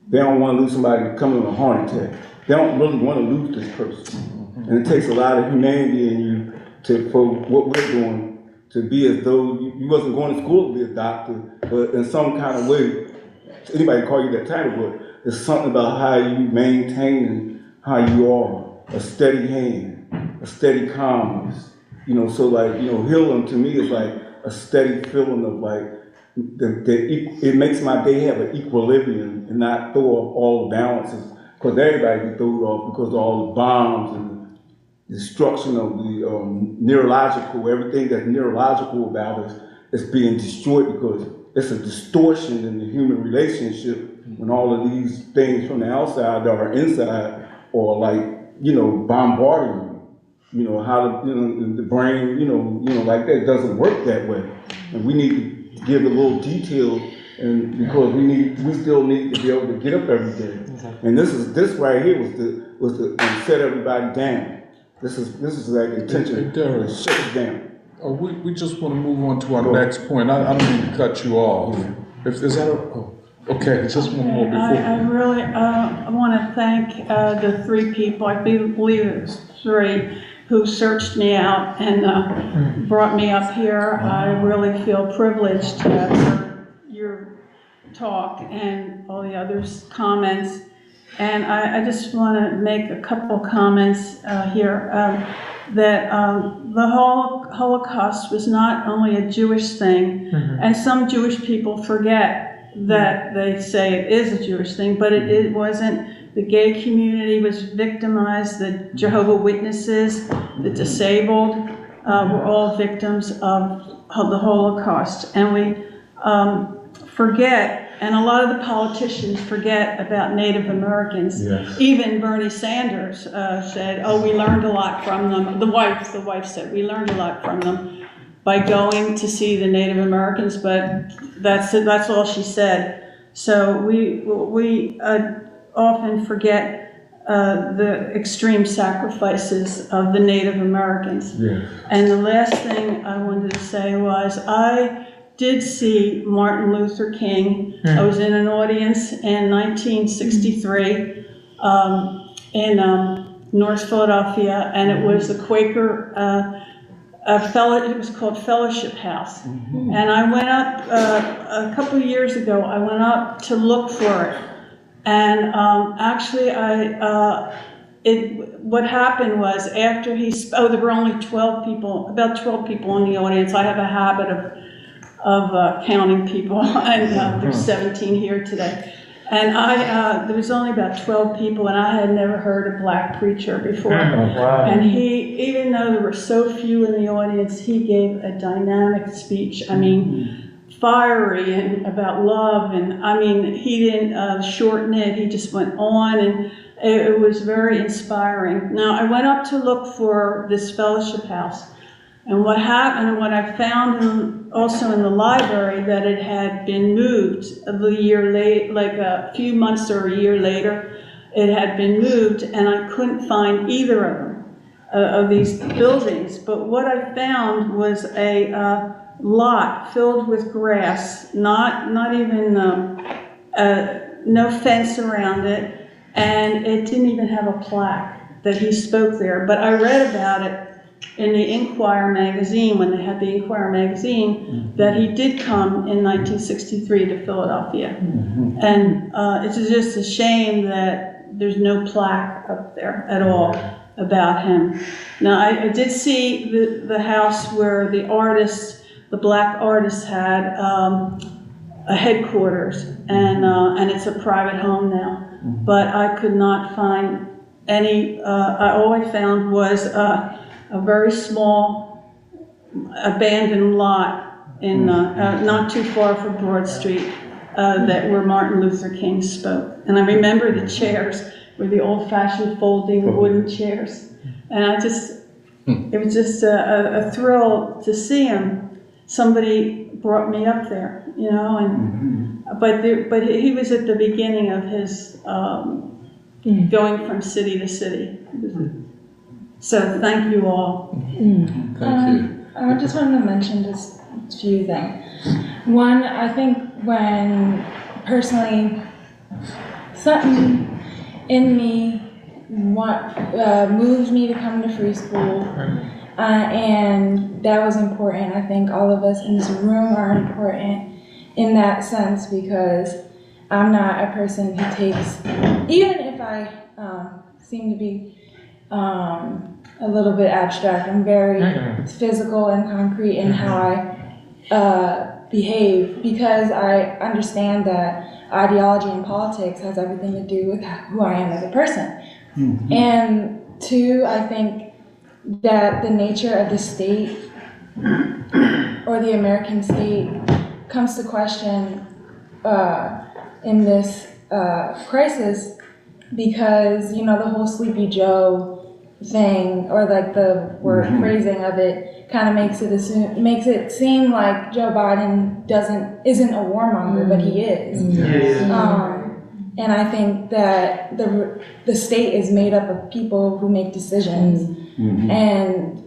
They don't want to lose somebody coming with a heart attack. They don't really want to lose this person. And it takes a lot of humanity in you for what we're doing to be as though you wasn't going to school to be a doctor, but in some kind of way, anybody call you that title, but there's something about how you maintain how you are, a steady hand. A steady calmness, so like, healing to me is like a steady feeling of like, it makes my day have an equilibrium and not throw off all the balances, because everybody gets thrown off because of all the bombs and the destruction of the neurological, everything that's neurological about us is being destroyed because it's a distortion in the human relationship when all of these things from the outside that are inside are like, bombarding you. How the brain, like that doesn't work that way. And we need to give a little detail, and because we still need to be able to get up every day. Exactly. And this right here was to set everybody down. This is like intention. Derek. Shut it down. Oh, we just want to move on to our next point. I don't mean to cut you off. Is that okay, just one more before. I really want to thank the three people, I believe it was three, who searched me out and brought me up here. I really feel privileged for your talk and all the others' comments. And I just want to make a couple comments here. That the Holocaust was not only a Jewish thing, and some Jewish people forget that they say it is a Jewish thing, but it wasn't. The gay community was victimized, the Jehovah's Witnesses, the disabled were all victims of the Holocaust. And we forget, and a lot of the politicians forget about Native Americans. Yes. Even Bernie Sanders said, oh, we learned a lot from them. The wife said, we learned a lot from them by going to see the Native Americans, but that's all she said. So we often forget the extreme sacrifices of the Native Americans. Yes. And the last thing I wanted to say was I did see Martin Luther King. I was in an audience in 1963 in North Philadelphia, and it was the Quaker it was called Fellowship House. And I went up a couple of years ago. I went up to look for it, and actually what happened was after there were only 12 people, about 12 people in the audience. I have a habit of counting people, and there's 17 here today. And there was only about 12 people, and I had never heard a black preacher before. Wow. And he, even though there were so few in the audience, he gave a dynamic speech. I mean, fiery and about love, and I mean, he didn't shorten it. He just went on, and it was very inspiring. Now, I went up to look for this fellowship house. And what happened, and what I found also in the library, that it had been moved a year late, like a few months or a year later, it had been moved, and I couldn't find either of them, of these buildings. But what I found was a lot filled with grass, not even, no fence around it, and it didn't even have a plaque that he spoke there. But I read about it in the Inquirer magazine, when they had the Inquirer magazine, that he did come in 1963 to Philadelphia. And it's just a shame that there's no plaque up there at all about him. Now, I did see the house where the black artist had a headquarters, and it's a private home now. But I could not find any, all I found was a very small abandoned lot in not too far from Broad Street where Martin Luther King spoke. And I remember the chairs were the old-fashioned folding wooden chairs. And it was just a thrill to see him. Somebody brought me up there, you know, and but he was at the beginning of his going from city to city. So thank you all. Thank you. I just wanted to mention just a few things. One, I think when personally something in me moved me to come to free school, and that was important. I think all of us in this room are important in that sense, because I'm not a person who takes, even if I seem to be a little bit abstract, I'm very physical and concrete in how I behave, because I understand that ideology and politics has everything to do with who I am as a person. And two, I think that the nature of the state or the American state comes to question in this crisis, because, you know, the whole Sleepy Joe thing, or like the word phrasing of it, kind of makes it seem like Joe Biden isn't a warmonger, but he is. And I think that the state is made up of people who make decisions, and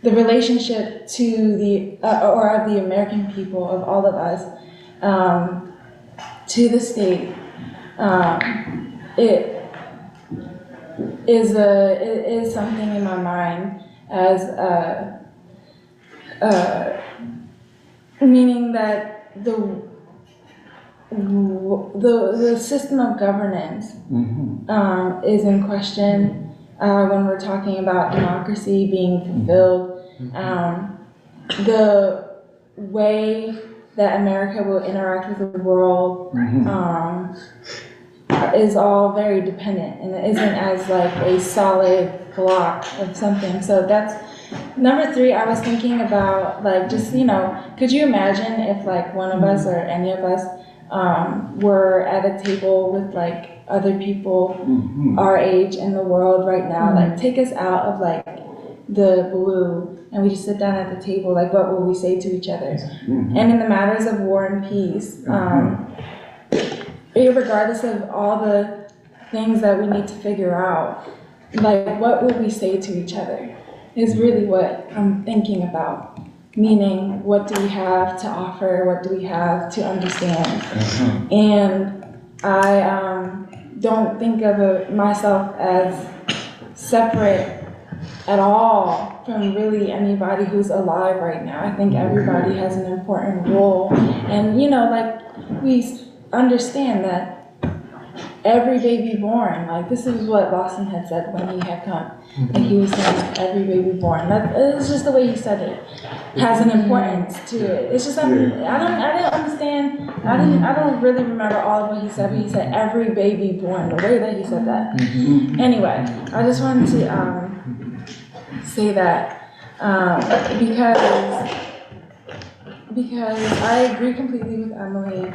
the relationship to the or of the American people, of all of us, to the state. It is something in my mind as meaning that the system of governance is in question when we're talking about democracy being fulfilled. The way that America will interact with the world is all very dependent, and it isn't as like a solid block of something. So that's number 3. I was thinking about like just, could you imagine if like one of us or any of us were at a table with like other people our age in the world right now, like take us out of like the blue and we just sit down at the table, like what will we say to each other? And in the matters of war and peace, regardless of all the things that we need to figure out, like what will we say to each other is really what I'm thinking about. Meaning, what do we have to offer? What do we have to understand? And I don't think of myself as separate at all from really anybody who's alive right now. I think everybody has an important role. And, like we understand that every baby born, like this is what Lawson had said when he had come. And he was saying every baby born. It's just the way he said it has an importance to it. It's just something I didn't understand. I don't really remember all of what he said, but he said every baby born, the way that he said that. Anyway, I just wanted to say that because I agree completely with Emily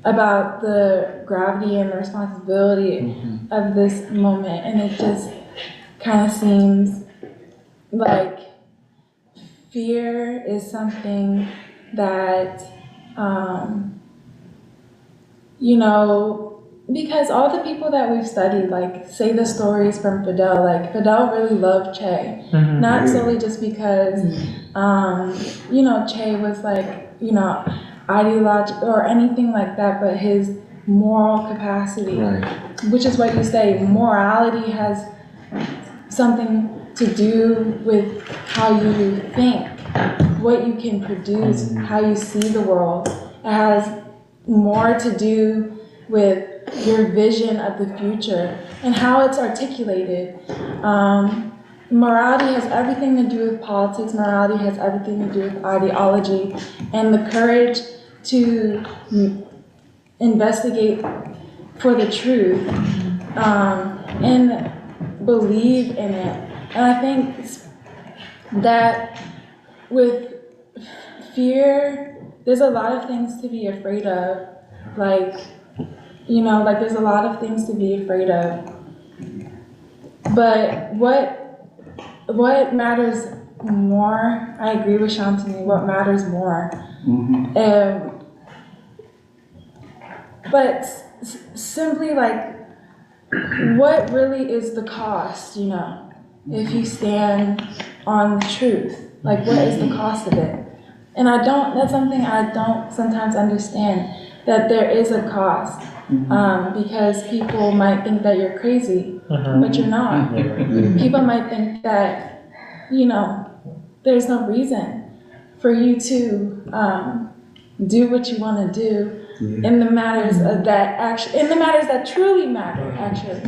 about the gravity and the responsibility of this moment, and it just kind of seems like fear is something that, because all the people that we've studied, like say the stories from Fidel, like Fidel really loved Che, not solely just because, Che was like, ideological or anything like that, but his moral capacity, which is what you say, morality has something to do with how you think, what you can produce, how you see the world. It has more to do with your vision of the future and how it's articulated. Morality has everything to do with politics. Morality has everything to do with ideology, and the courage to investigate for the truth and believe in it. And I think that with fear, there's a lot of things to be afraid of. Like there's a lot of things to be afraid of. But what matters more, I agree with Shantini, what matters more. But simply like, what really is the cost, if you stand on the truth? Like, what is the cost of it? And that's something I don't sometimes understand, that there is a cost. Because people might think that you're crazy, but you're not. People might think that, there's no reason for you to do what you want to do in the matters that truly matter, actually.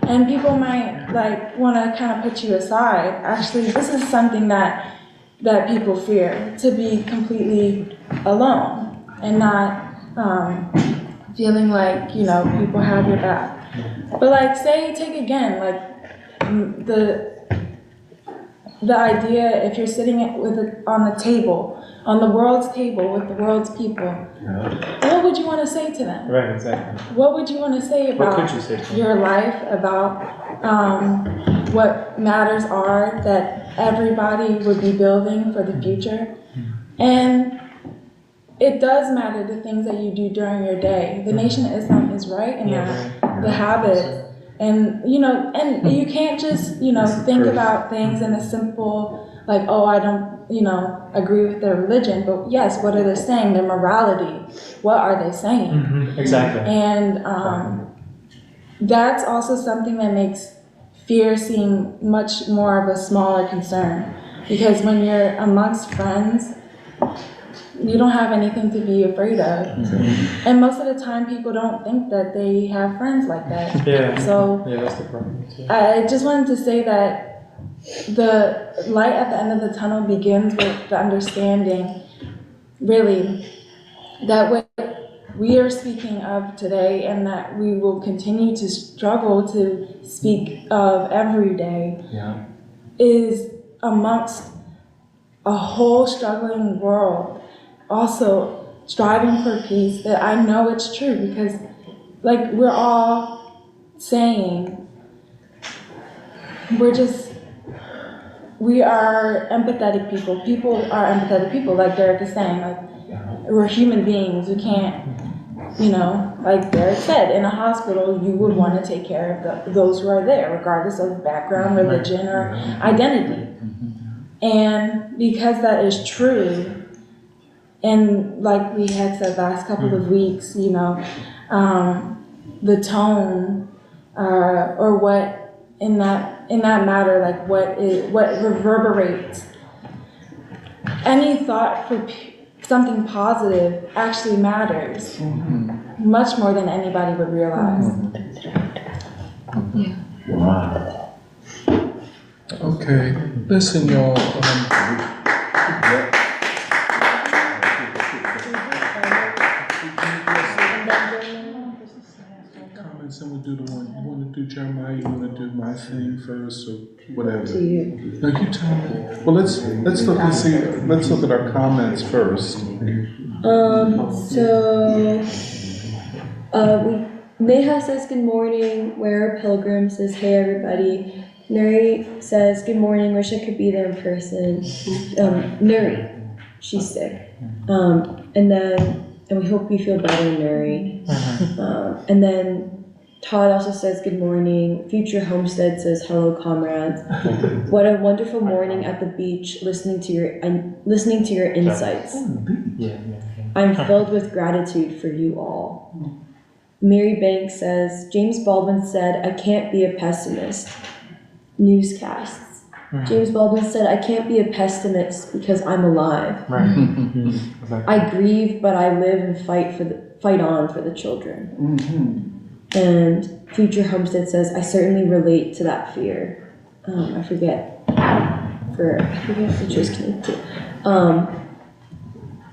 And people might want to kind of put you aside. Actually, this is something that people fear, to be completely alone and not feeling like, people have your back. But take again, the idea, if you're sitting on the table, on the world's table with the world's people, what would you want to say to them? Right, exactly. What would you want to say about your life, about what matters are that everybody would be building for the future? And it does matter the things that you do during your day. The Nation of Islam is right in that. The habits And, and you can't just, think about things in a simple, like, oh, I don't, agree with their religion, but yes, what are they saying? Their morality. What are they saying? Mm-hmm. Exactly. And that's also something that makes fear seem much more of a smaller concern. Because when you're amongst friends, you don't have anything to be afraid of. Mm-hmm. And most of the time, people don't think that they have friends like that. Yeah. So yeah, that's the problem. Too. I just wanted to say that the light at the end of the tunnel begins with the understanding, really, that what we are speaking of today and that we will continue to struggle to speak of every day is amongst a whole struggling world, also striving for peace, that I know it's true because, like, we're all saying, we are empathetic people. People are empathetic people, like Derek is saying. Like, we're human beings. We can't, like Derek said, in a hospital, you would want to take care of those who are there, regardless of background, religion, or identity. And because that is true, and like we had said last couple of weeks, the tone, or what in that matter, like what reverberates. Any thought for something positive actually matters much more than anybody would realize. Yeah. Wow. Okay, listen, y'all. Comments, and we'll do the one. You want to do Jeremiah? You want to do my thing first, or whatever? To you. No, you tell me. Well, let's look and see. Let's look at our comments first. Neha says good morning. Where Pilgrim says hey everybody. Nuri says good morning. Wish I could be there in person. Nuri, she's sick. And we hope you feel better, Nuri. And then Todd also says good morning. Future Homestead says hello, comrades. What a wonderful morning at the beach, listening to your insights. I'm filled with gratitude for you all. Mary Banks says James Baldwin said, "I can't be a pessimist." Newscasts. James Baldwin said, "I can't be a pessimist because I'm alive. I grieve, but I live and fight on for the children." And Future Homestead says, "I certainly relate to that fear." I forget which was connected to.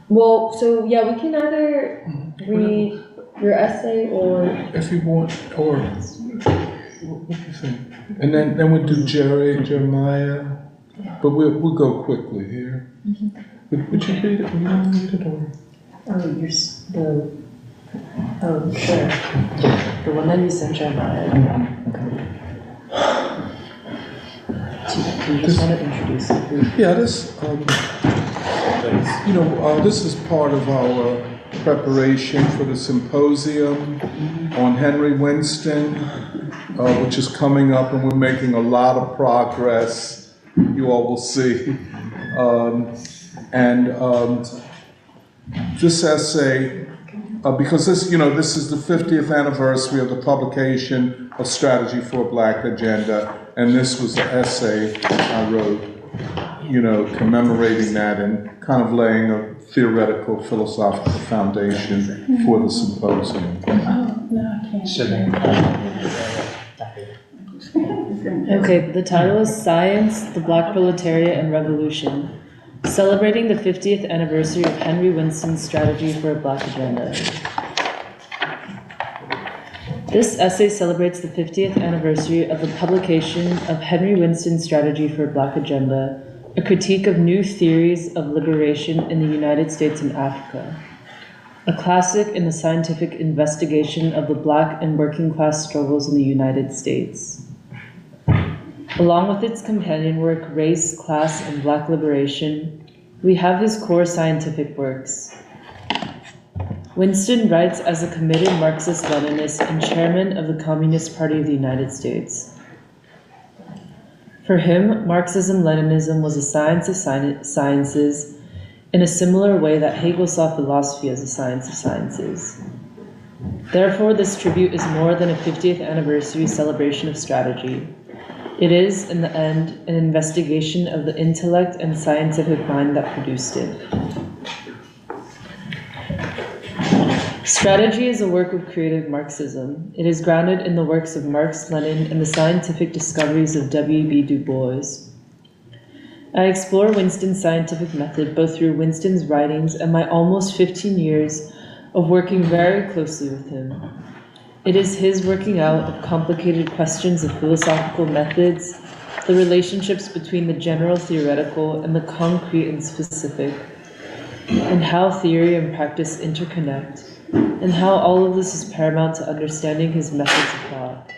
Well, so yeah, we can either read your essay or if you want, or what do you think? And then we'll do Jeremiah, but we'll go quickly here. Would you read it? Would you want to read it, or? Sure. The one that you sent Jeremiah. Can you just kind of introduce it? Yeah, this is part of our preparation for the symposium on Henry Winston, which is coming up, and we're making a lot of progress. You all will see. This essay, because this is the 50th anniversary of the publication of Strategy for a Black Agenda, and this was the essay I wrote, commemorating that and kind of laying a theoretical, philosophical foundation for the symposium. Okay, the title is Science, the Black Proletariat and Revolution, celebrating the 50th anniversary of Henry Winston's Strategy for a Black Agenda. This essay celebrates the 50th anniversary of the publication of Henry Winston's Strategy for a Black Agenda, a critique of new theories of liberation in the United States and Africa, a classic in the scientific investigation of the Black and working class struggles in the United States. Along with its companion work, Race, Class, and Black Liberation, we have his core scientific works. Winston writes as a committed Marxist-Leninist and chairman of the Communist Party of the United States. For him, Marxism-Leninism was a science of sciences in a similar way that Hegel saw philosophy as a science of sciences. Therefore, this tribute is more than a 50th anniversary celebration of strategy. It is, in the end, an investigation of the intellect and scientific mind that produced it. Strategy is a work of creative Marxism. It is grounded in the works of Marx, Lenin, and the scientific discoveries of W.B. Du Bois. I explore Winston's scientific method both through Winston's writings and my almost 15 years of working very closely with him. It is his working out of complicated questions of philosophical methods, the relationships between the general theoretical and the concrete and specific, and how theory and practice interconnect, and how all of this is paramount to understanding his methods of thought.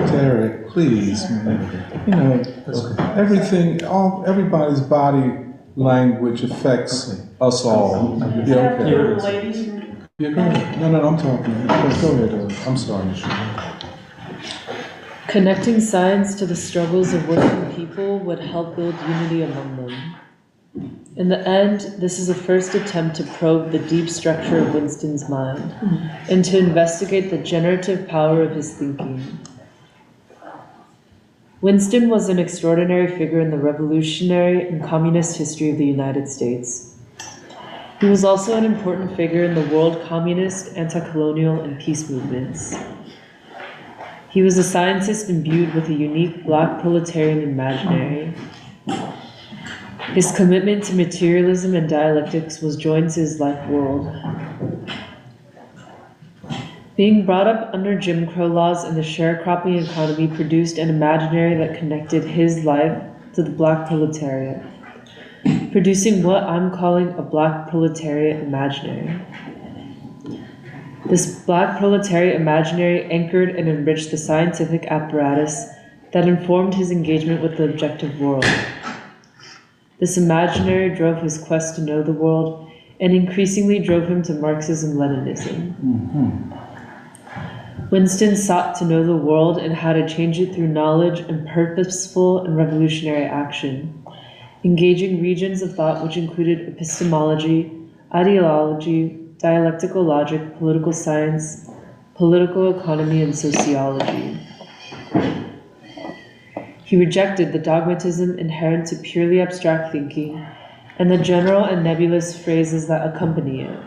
Derek, please, man. You know, everybody's body language affects us all. Yeah, okay. Yeah, go ahead. No, I'm talking. Go ahead. I'm sorry. Connecting science to the struggles of working people would help build unity among them. In the end, this is a first attempt to probe the deep structure of Winston's mind and to investigate the generative power of his thinking. Winston was an extraordinary figure in the revolutionary and communist history of the United States. He was also an important figure in the world communist, anti-colonial, and peace movements. He was a scientist imbued with a unique black proletarian imaginary. His commitment to materialism and dialectics was joined to his life world. Being brought up under Jim Crow laws and the sharecropping economy produced an imaginary that connected his life to the black proletariat, producing what I'm calling a black proletariat imaginary. This black proletariat imaginary anchored and enriched the scientific apparatus that informed his engagement with the objective world. This imaginary drove his quest to know the world and increasingly drove him to Marxism-Leninism. Winston sought to know the world and how to change it through knowledge and purposeful and revolutionary action, engaging regions of thought which included epistemology, ideology, dialectical logic, political science, political economy, and sociology. He rejected the dogmatism inherent to purely abstract thinking and the general and nebulous phrases that accompany it.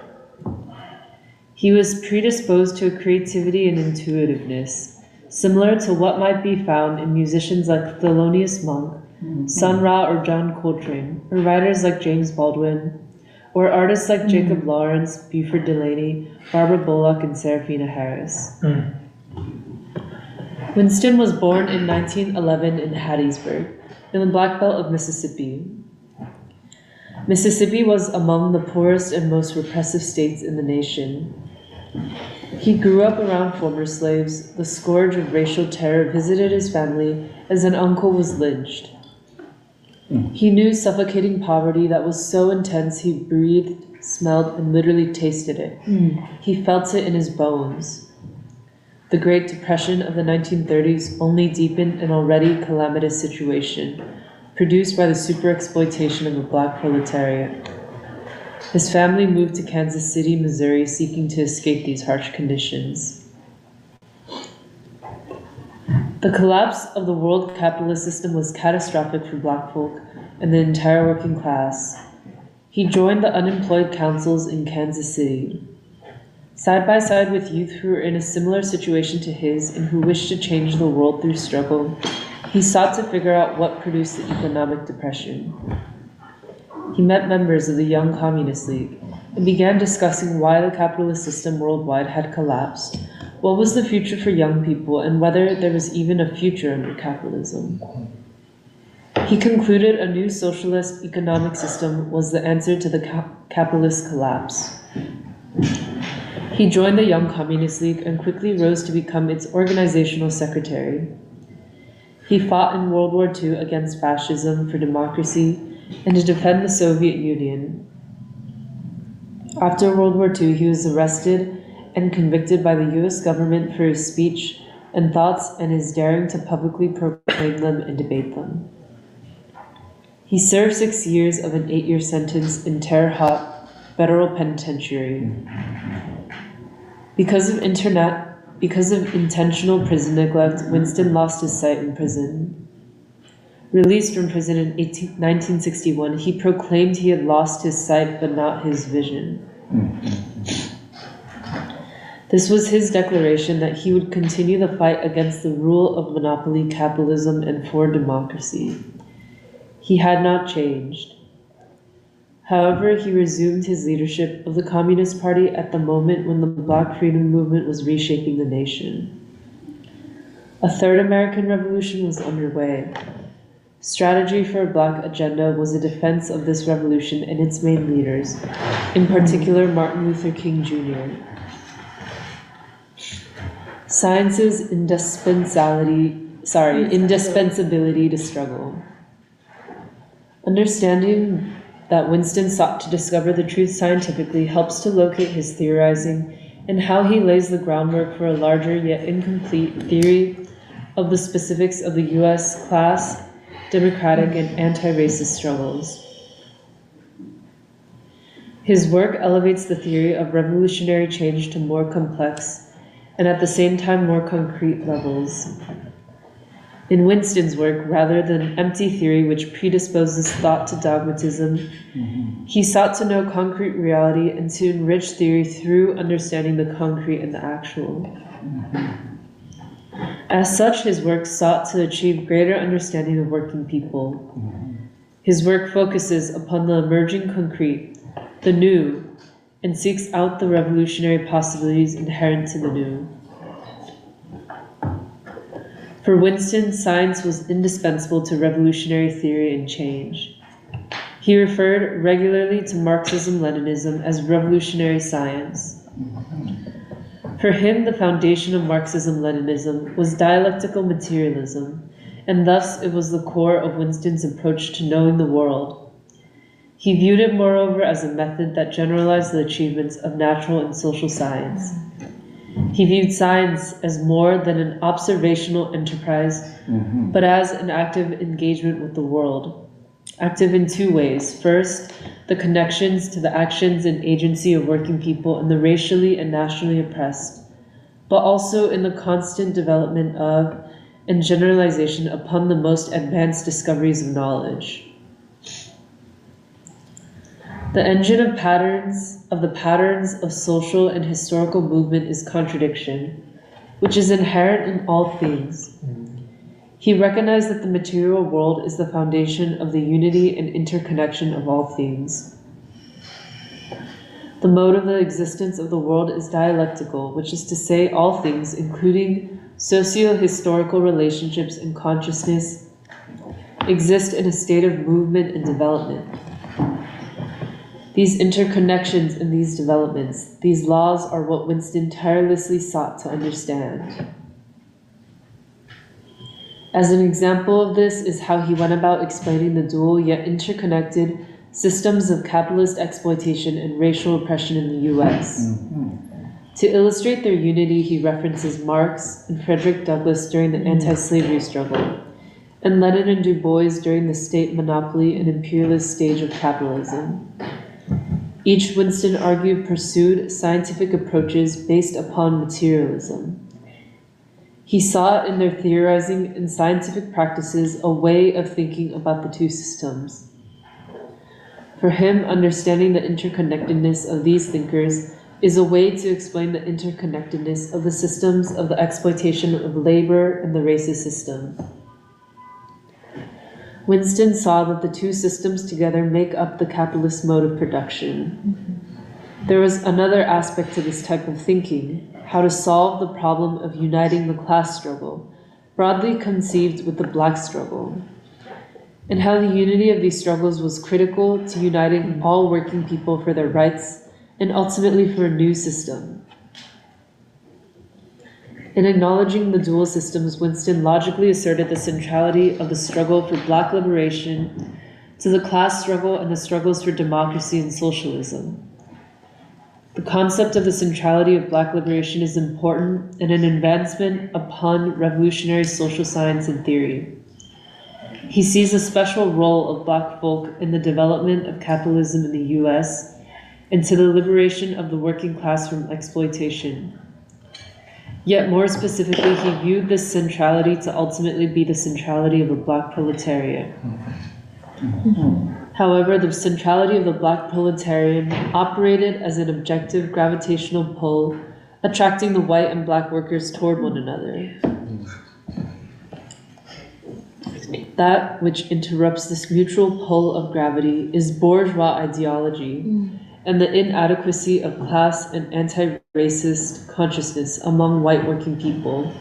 He was predisposed to a creativity and intuitiveness, similar to what might be found in musicians like Thelonious Monk, Sun Ra or John Coltrane, or writers like James Baldwin, or artists like Jacob Lawrence, Buford Delaney, Barbara Bullock, and Serafina Harris. Winston was born in 1911 in Hattiesburg, in the Black Belt of Mississippi. Mississippi was among the poorest and most repressive states in the nation. He grew up around former slaves. The scourge of racial terror visited his family as an uncle was lynched. He knew suffocating poverty that was so intense he breathed, smelled, and literally tasted it. He felt it in his bones. The Great Depression of the 1930s only deepened an already calamitous situation, produced by the superexploitation of the black proletariat. His family moved to Kansas City, Missouri, seeking to escape these harsh conditions. The collapse of the world capitalist system was catastrophic for black folk and the entire working class. He joined the unemployed councils in Kansas City. Side by side with youth who were in a similar situation to his and who wished to change the world through struggle, he sought to figure out what produced the economic depression. He met members of the Young Communist League and began discussing why the capitalist system worldwide had collapsed, what was the future for young people, and whether there was even a future under capitalism. He concluded a new socialist economic system was the answer to the capitalist collapse. He joined the Young Communist League and quickly rose to become its organizational secretary. He fought in World War II against fascism for democracy and to defend the Soviet Union. After World War II, he was arrested and convicted by the US government for his speech and thoughts and his daring to publicly proclaim them and debate them. He served 6 years of an 8-year sentence in Terre Haute Federal Penitentiary. Because of intentional prison neglect, Winston lost his sight in prison. Released from prison in 1961, he proclaimed he had lost his sight but not his vision. This was his declaration that he would continue the fight against the rule of monopoly capitalism and for democracy. He had not changed. However, he resumed his leadership of the Communist Party at the moment when the Black Freedom Movement was reshaping the nation. A third American Revolution was underway. Strategy for a Black agenda was a defense of this revolution and its main leaders, in particular Martin Luther King Jr. Science's indispensability to struggle. Understanding that Winston sought to discover the truth scientifically helps to locate his theorizing and how he lays the groundwork for a larger yet incomplete theory of the specifics of the U.S. class, democratic, and anti-racist struggles. His work elevates the theory of revolutionary change to more complex and at the same time more concrete levels. In Winston's work, rather than empty theory which predisposes thought to dogmatism, he sought to know concrete reality and to enrich theory through understanding the concrete and the actual. As such, his work sought to achieve greater understanding of working people. His work focuses upon the emerging concrete, the new, and seeks out the revolutionary possibilities inherent to the new. For Winston, science was indispensable to revolutionary theory and change. He referred regularly to Marxism-Leninism as revolutionary science. For him, the foundation of Marxism-Leninism was dialectical materialism, and thus it was the core of Winston's approach to knowing the world. He viewed it, moreover, as a method that generalized the achievements of natural and social science. He viewed science as more than an observational enterprise, but as an active engagement with the world. Active in two ways. First, the connections to the actions and agency of working people and the racially and nationally oppressed, but also in the constant development of and generalization upon the most advanced discoveries of knowledge. The engine of the patterns of social and historical movement is contradiction, which is inherent in all things. He recognized that the material world is the foundation of the unity and interconnection of all things. The mode of the existence of the world is dialectical, which is to say all things, including socio-historical relationships and consciousness, exist in a state of movement and development. These interconnections and these developments, these laws are what Winston tirelessly sought to understand. As an example of this is how he went about explaining the dual yet interconnected systems of capitalist exploitation and racial oppression in the US. To illustrate their unity, he references Marx and Frederick Douglass during the anti-slavery struggle, and Lenin and Du Bois during the state monopoly and imperialist stage of capitalism. Each, Winston argued, pursued scientific approaches based upon materialism. He saw in their theorizing and scientific practices a way of thinking about the two systems. For him, understanding the interconnectedness of these thinkers is a way to explain the interconnectedness of the systems of the exploitation of labor and the racist system. Winston saw that the two systems together make up the capitalist mode of production. There was another aspect to this type of thinking, how to solve the problem of uniting the class struggle, broadly conceived with the black struggle, and how the unity of these struggles was critical to uniting all working people for their rights and ultimately for a new system. In acknowledging the dual systems, Winston logically asserted the centrality of the struggle for black liberation to the class struggle and the struggles for democracy and socialism. The concept of the centrality of Black liberation is important and an advancement upon revolutionary social science and theory. He sees a special role of Black folk in the development of capitalism in the US and to the liberation of the working class from exploitation. Yet more specifically, he viewed this centrality to ultimately be the centrality of the Black proletariat. However, the centrality of the Black proletariat operated as an objective gravitational pull, attracting the white and Black workers toward one another. That which interrupts this mutual pull of gravity is bourgeois ideology and the inadequacy of class and anti-racist consciousness among white working people.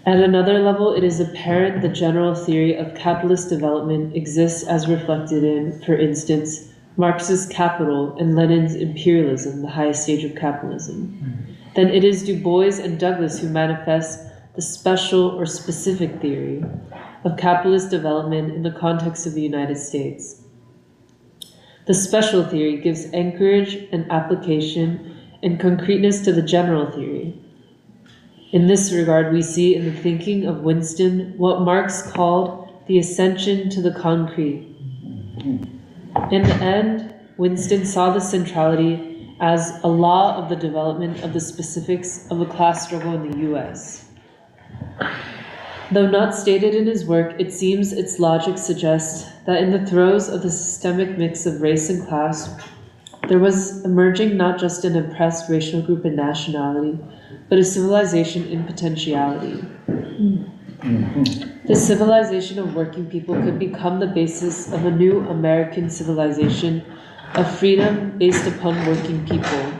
At another level, it is apparent the general theory of capitalist development exists as reflected in, for instance, Marx's Capital and Lenin's Imperialism, the highest stage of capitalism. Then it is Du Bois and Douglas who manifest the special or specific theory of capitalist development in the context of the United States. The special theory gives anchorage and application and concreteness to the general theory. In this regard, we see in the thinking of Winston what Marx called the ascension to the concrete. In the end, Winston saw the centrality as a law of the development of the specifics of the class struggle in the US. Though not stated in his work, it seems its logic suggests that in the throes of the systemic mix of race and class, there was emerging not just an oppressed racial group and nationality, but a civilization in potentiality. The civilization of working people could become the basis of a new American civilization of freedom based upon working people.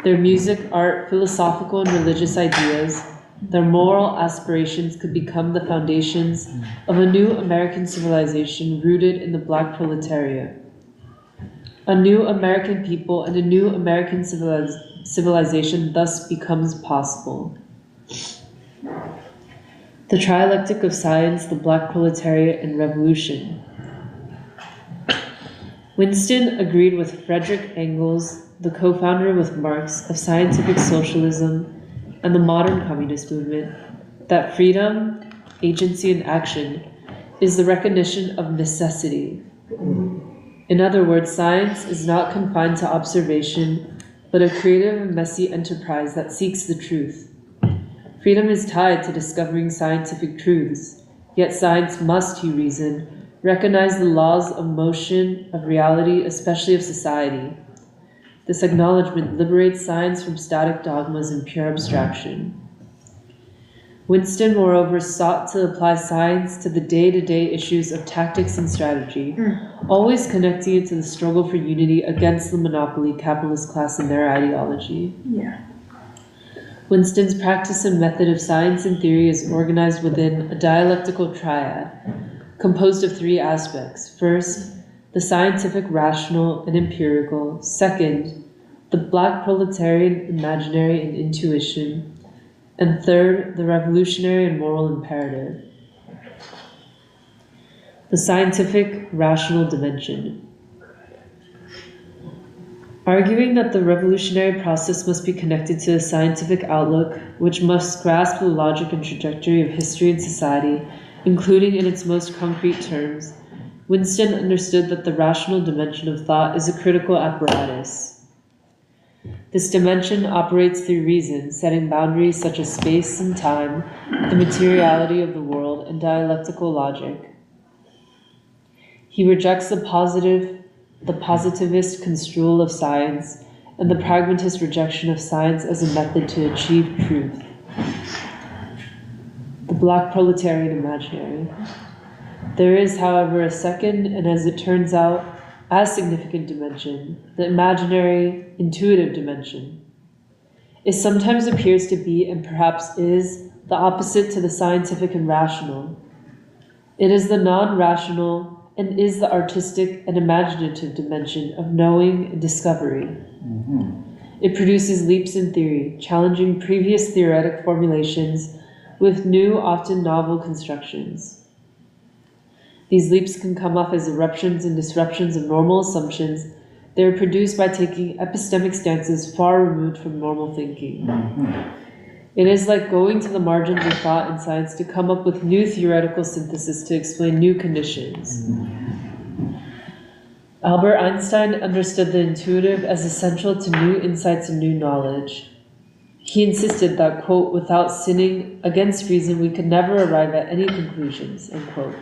Their music, art, philosophical and religious ideas, their moral aspirations could become the foundations of a new American civilization rooted in the Black proletariat. A new American people and a new American civilization thus becomes possible. The trialectic of science, the Black proletariat, and revolution. Winston agreed with Frederick Engels, the co-founder with Marx of scientific socialism and the modern communist movement, that freedom, agency, and action is the recognition of necessity. In other words, science is not confined to observation, but a creative and messy enterprise that seeks the truth. Freedom is tied to discovering scientific truths, yet science must, he reasoned, recognize the laws of motion, of reality, especially of society. This acknowledgement liberates science from static dogmas and pure abstraction. Winston, moreover, sought to apply science to the day-to-day issues of tactics and strategy, always connecting it to the struggle for unity against the monopoly capitalist class and their ideology. Winston's practice and method of science and theory is organized within a dialectical triad, composed of three aspects. First, the scientific, rational, and empirical. Second, the Black proletarian, imaginary, and intuition. And third, the revolutionary and moral imperative. The scientific, rational dimension. Arguing that the revolutionary process must be connected to a scientific outlook, which must grasp the logic and trajectory of history and society, including in its most concrete terms, Winston understood that the rational dimension of thought is a critical apparatus. This dimension operates through reason, setting boundaries such as space and time, the materiality of the world, and dialectical logic. He rejects the positivist construal of science and the pragmatist rejection of science as a method to achieve truth. The Black proletarian imaginary. There is, however, a second, and as it turns out, as significant dimension, the imaginary, intuitive dimension. It sometimes appears to be, and perhaps is, the opposite to the scientific and rational. It is the non-rational and is the artistic and imaginative dimension of knowing and discovery. It produces leaps in theory, challenging previous theoretic formulations with new, often novel constructions. These leaps can come off as eruptions and disruptions of normal assumptions. They are produced by taking epistemic stances far removed from normal thinking. It is like going to the margins of thought and science to come up with new theoretical synthesis to explain new conditions. Albert Einstein understood the intuitive as essential to new insights and new knowledge. He insisted that, quote, without sinning against reason, we could never arrive at any conclusions, end quote.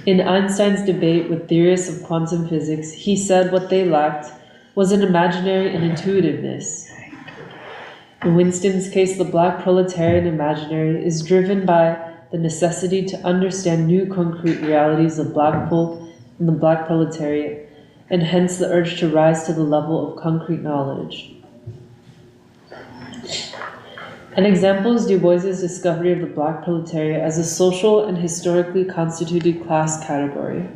In Einstein's debate with theorists of quantum physics, he said what they lacked was an imaginary and intuitiveness. In Winston's case, the black proletarian imaginary is driven by the necessity to understand new concrete realities of black folk and the black proletariat, and hence the urge to rise to the level of concrete knowledge. An example is Du Bois's discovery of the black proletariat as a social and historically constituted class category,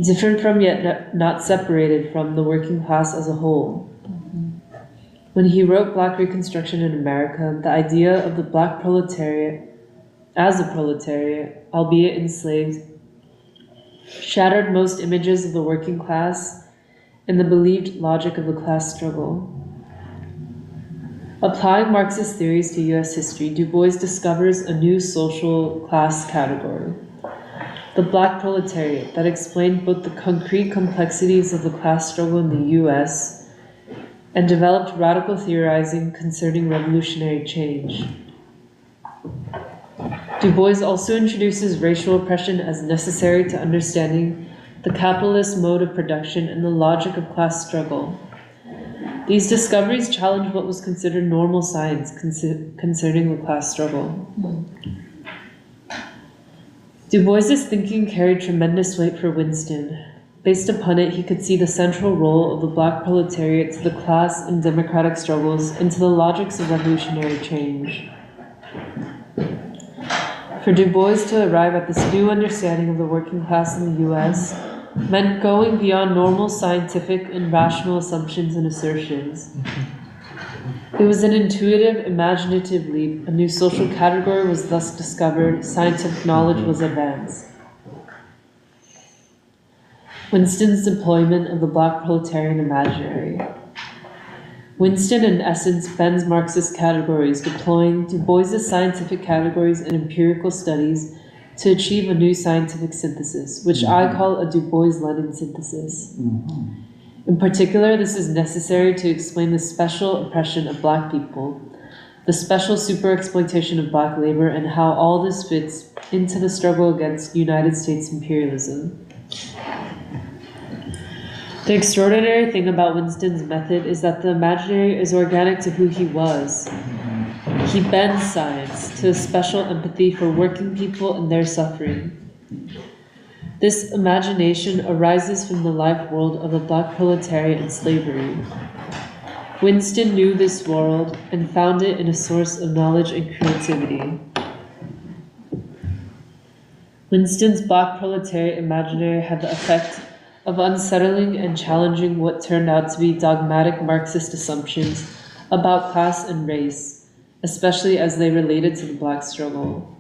different from yet not separated from the working class as a whole. When he wrote Black Reconstruction in America, the idea of the black proletariat as a proletariat, albeit enslaved, shattered most images of the working class and the believed logic of the class struggle. Applying Marxist theories to US history, Du Bois discovers a new social class category, the black proletariat, that explained both the concrete complexities of the class struggle in the US and developed radical theorizing concerning revolutionary change. Du Bois also introduces racial oppression as necessary to understanding the capitalist mode of production and the logic of class struggle. These discoveries challenge what was considered normal science concerning the class struggle. Du Bois's thinking carried tremendous weight for Winston. Based upon it, he could see the central role of the black proletariat to the class and democratic struggles and to the logics of revolutionary change. For Du Bois to arrive at this new understanding of the working class in the US meant going beyond normal scientific and rational assumptions and assertions. It was an intuitive, imaginative leap. A new social category was thus discovered, scientific knowledge was advanced. Winston's deployment of the black proletarian imaginary. Winston, in essence, bends Marxist categories, deploying Du Bois's scientific categories and empirical studies to achieve a new scientific synthesis, which I call a Du Bois-Lenin synthesis. In particular, this is necessary to explain the special oppression of black people, the special superexploitation of black labor, and how all this fits into the struggle against United States imperialism. The extraordinary thing about Winston's method is that the imaginary is organic to who he was. He bends science to a special empathy for working people and their suffering. This imagination arises from the life world of the black proletariat and slavery. Winston knew this world and found it in a source of knowledge and creativity. Winston's black proletariat imaginary had the effect of unsettling and challenging what turned out to be dogmatic Marxist assumptions about class and race, especially as they related to the black struggle.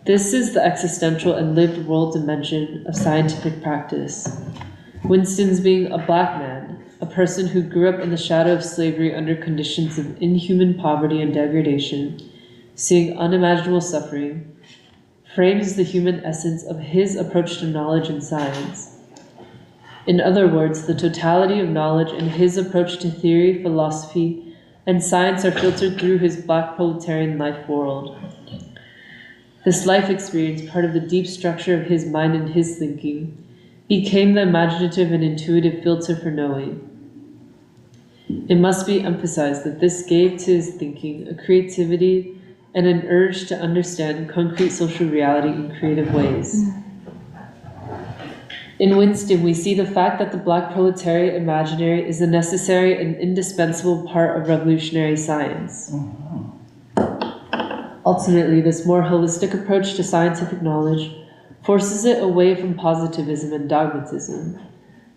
This is the existential and lived world dimension of scientific practice. Winston's being a black man, a person who grew up in the shadow of slavery under conditions of inhuman poverty and degradation, seeing unimaginable suffering, frames the human essence of his approach to knowledge and science. In other words, the totality of knowledge and his approach to theory, philosophy, and science are filtered through his black proletarian life world. This life experience, part of the deep structure of his mind and his thinking, became the imaginative and intuitive filter for knowing. It must be emphasized that this gave to his thinking a creativity and an urge to understand concrete social reality in creative ways. In Winston, we see the fact that the black proletariat imaginary is a necessary and indispensable part of revolutionary science. Ultimately, this more holistic approach to scientific knowledge forces it away from positivism and dogmatism.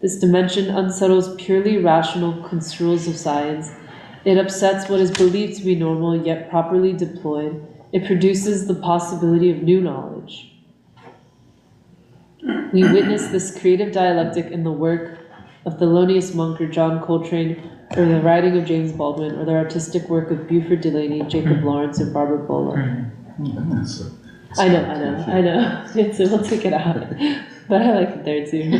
This dimension unsettles purely rational construals of science. It upsets what is believed to be normal, yet properly deployed. It produces the possibility of new knowledge. We witness this creative dialectic in the work of Thelonious Monk or John Coltrane, or the writing of James Baldwin, or the artistic work of Buford Delaney, Jacob Lawrence, or Barbara Bullock. I know. So we'll take it out. But I like it there too.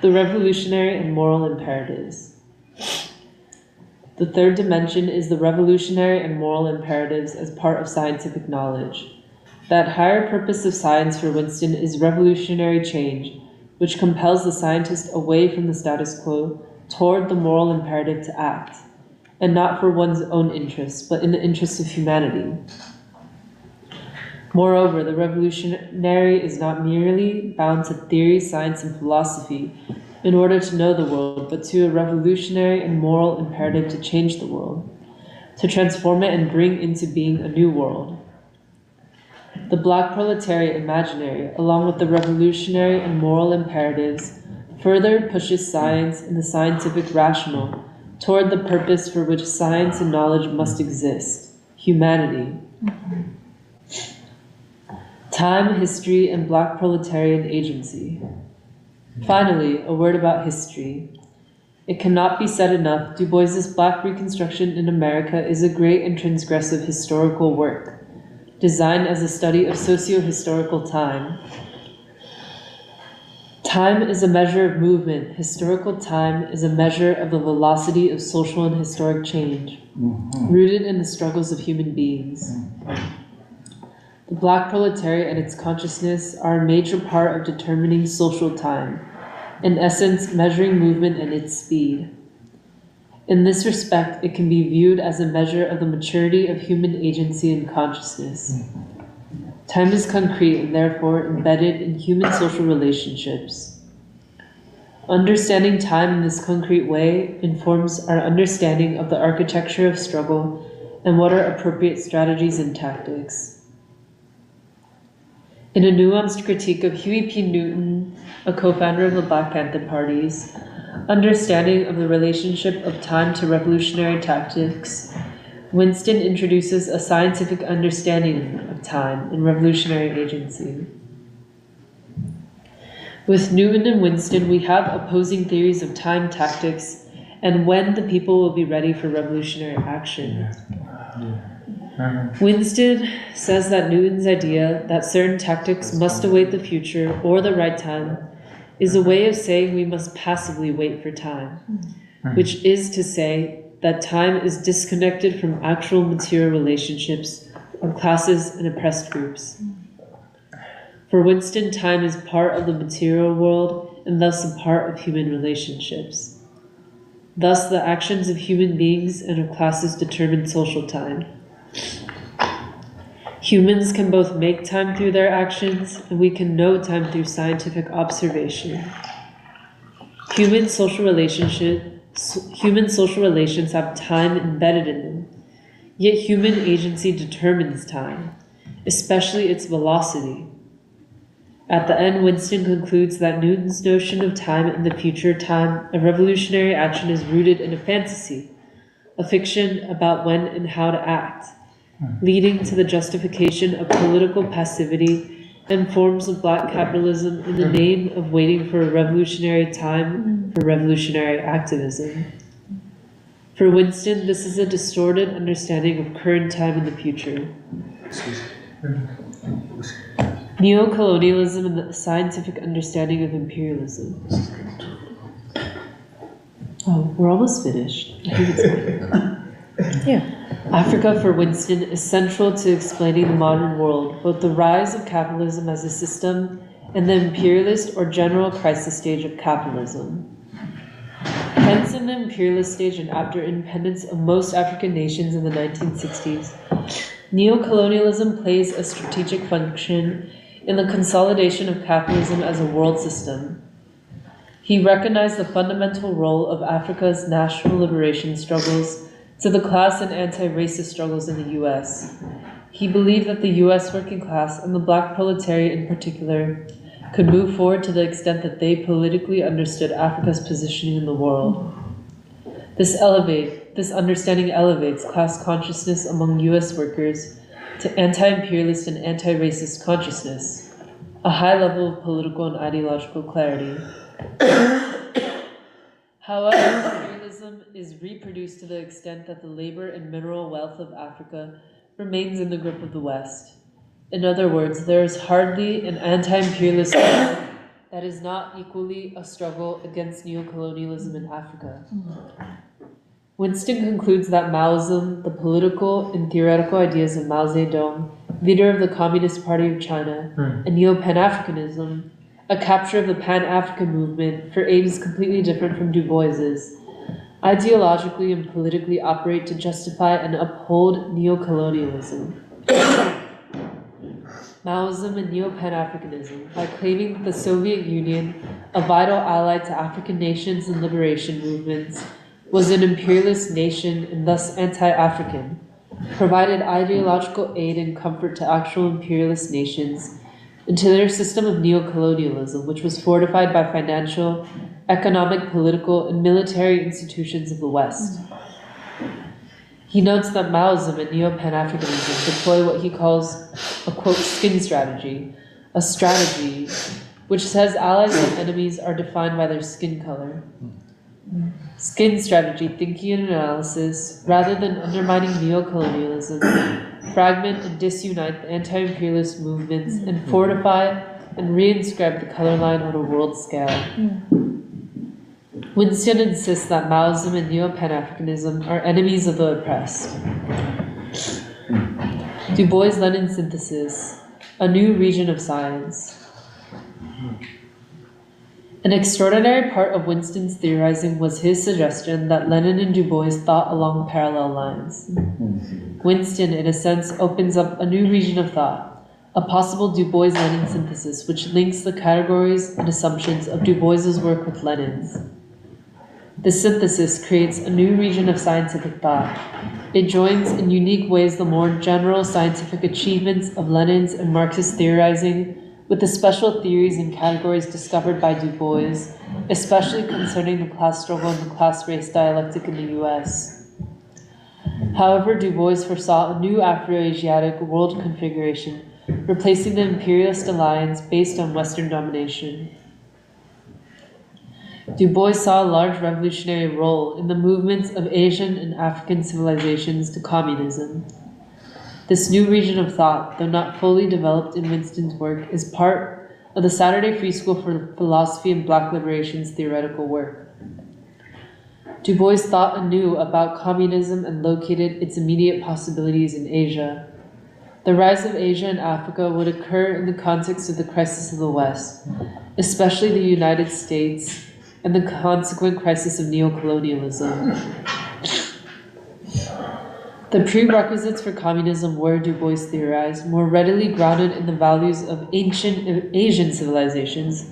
The revolutionary and moral imperatives. The third dimension is the revolutionary and moral imperatives as part of scientific knowledge. That higher purpose of science for Winston is revolutionary change, which compels the scientist away from the status quo toward the moral imperative to act, and not for one's own interests, but in the interests of humanity. Moreover, the revolutionary is not merely bound to theory, science, and philosophy in order to know the world, but to a revolutionary and moral imperative to change the world, to transform it and bring into being a new world. The Black proletariat imaginary, along with the revolutionary and moral imperatives, further pushes science and the scientific rational toward the purpose for which science and knowledge must exist, humanity. Time, history, and Black proletarian agency. Finally, a word about history. It cannot be said enough, Du Bois's Black Reconstruction in America is a great and transgressive historical work, designed as a study of socio-historical time. Time is a measure of movement. Historical time is a measure of the velocity of social and historic change, rooted in the struggles of human beings. The Black proletariat and its consciousness are a major part of determining social time, in essence, measuring movement and its speed. In this respect, it can be viewed as a measure of the maturity of human agency and consciousness. Time is concrete and therefore embedded in human social relationships. Understanding time in this concrete way informs our understanding of the architecture of struggle and what are appropriate strategies and tactics. In a nuanced critique of Huey P. Newton, a co-founder of the Black Panther Party's understanding of the relationship of time to revolutionary tactics, Winston introduces a scientific understanding of time and revolutionary agency. With Newton and Winston, we have opposing theories of time tactics and when the people will be ready for revolutionary action. Winston says that Newton's idea that certain tactics must await the future or the right time is a way of saying we must passively wait for time, which is to say that time is disconnected from actual material relationships of classes and oppressed groups. For Winston, time is part of the material world and thus a part of human relationships. Thus, the actions of human beings and of classes determine social time. Humans can both make time through their actions, and we can know time through scientific observation. Human social relations have time embedded in them, yet human agency determines time, especially its velocity. At the end, Winston concludes that Newton's notion of time and the future time of revolutionary action is rooted in a fantasy, a fiction about when and how to act, leading to the justification of political passivity and forms of Black capitalism in the name of waiting for a revolutionary time for revolutionary activism. For Winston, this is a distorted understanding of current time and the future. Neo-colonialism and the scientific understanding of imperialism. Oh, we're almost finished. I think it's yeah. Africa for Winston is central to explaining the modern world, both the rise of capitalism as a system and the imperialist or general crisis stage of capitalism. Hence, in the imperialist stage and after independence of most African nations in the 1960s, neo-colonialism plays a strategic function in the consolidation of capitalism as a world system. He recognized the fundamental role of Africa's national liberation struggles to the class and anti-racist struggles in the U.S. He believed that the U.S. working class, and the Black proletariat in particular, could move forward to the extent that they politically understood Africa's positioning in the world. This understanding elevates class consciousness among U.S. workers to anti-imperialist and anti-racist consciousness. a high level of political and ideological clarity. However, imperialism is reproduced to the extent that the labor and mineral wealth of Africa remains in the grip of the West. In other words, there is hardly an anti-imperialist struggle that is not equally a struggle against neocolonialism in Africa. Winston concludes that Maoism, the political and theoretical ideas of Mao Zedong, leader of the Communist Party of China, and Neo-Pan-Africanism, a capture of the Pan-African movement for aims completely different from Du Bois's, ideologically and politically operate to justify and uphold neocolonialism. Maoism and Neo-Pan-Africanism, by claiming that the Soviet Union, a vital ally to African nations and liberation movements, was an imperialist nation and thus anti-African, provided ideological aid and comfort to actual imperialist nations and to their system of neocolonialism, which was fortified by financial, economic, political, and military institutions of the West. He notes that Maoism and Neo-Pan-Africanism deploy what he calls a, quote, skin strategy, a strategy which says allies and enemies are defined by their skin color. Skin strategy, thinking and analysis, rather than undermining neocolonialism, fragment and disunite the anti-imperialist movements and fortify and reinscribe the color line on a world scale. Winston insists that Maoism and Neo-Pan-Africanism are enemies of the oppressed. Du Bois-Lenin synthesis, a new region of science. An extraordinary part of Winston's theorizing was his suggestion that Lenin and Du Bois thought along parallel lines. Winston, in a sense, opens up a new region of thought, a possible Du Bois-Lenin synthesis which links the categories and assumptions of Du Bois's work with Lenin's. This synthesis creates a new region of scientific thought. It joins in unique ways the more general scientific achievements of Lenin's and Marxist theorizing with the special theories and categories discovered by Du Bois, especially concerning the class struggle and the class-race dialectic in the US. However, Du Bois foresaw a new Afro-Asiatic world configuration, replacing the imperialist alliance based on Western domination. Du Bois saw a large revolutionary role in the movements of Asian and African civilizations to communism. This new region of thought, though not fully developed in Winston's work, is part of the Saturday Free School for Philosophy and Black Liberation's theoretical work. Du Bois thought anew about communism and located its immediate possibilities in Asia. The rise of Asia and Africa would occur in the context of the crisis of the West, especially the United States, and the consequent crisis of neocolonialism. The prerequisites for communism were, Du Bois theorized, more readily grounded in the values of ancient Asian civilizations,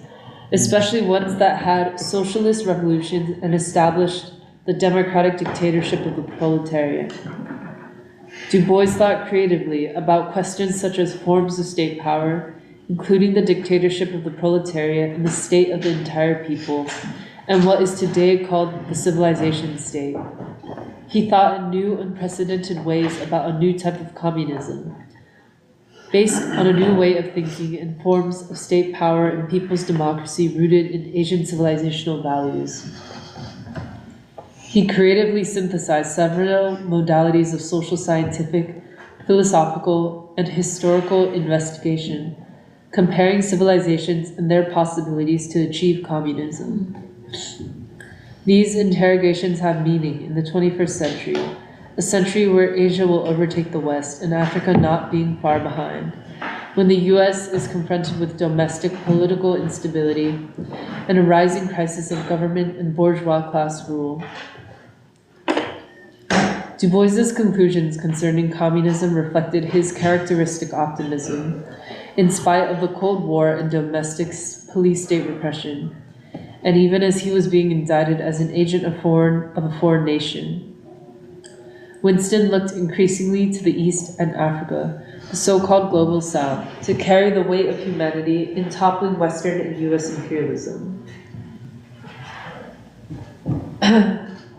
especially ones that had socialist revolutions and established the democratic dictatorship of the proletariat. Du Bois thought creatively about questions such as forms of state power, including the dictatorship of the proletariat and the state of the entire people, and what is today called the civilization state. He thought in new, unprecedented ways about a new type of communism, based on a new way of thinking and forms of state power and people's democracy rooted in Asian civilizational values. He creatively synthesized several modalities of social scientific, philosophical, and historical investigation, comparing civilizations and their possibilities to achieve communism. These interrogations have meaning in the 21st century, a century where Asia will overtake the West and Africa not being far behind, when the US is confronted with domestic political instability and a rising crisis of government and bourgeois class rule. Du Bois's conclusions concerning communism reflected his characteristic optimism, in spite of the Cold War and domestic police state repression, and even as he was being indicted as an agent of a foreign nation. Winston looked increasingly to the East and Africa, the so-called Global South, to carry the weight of humanity in toppling Western and US imperialism.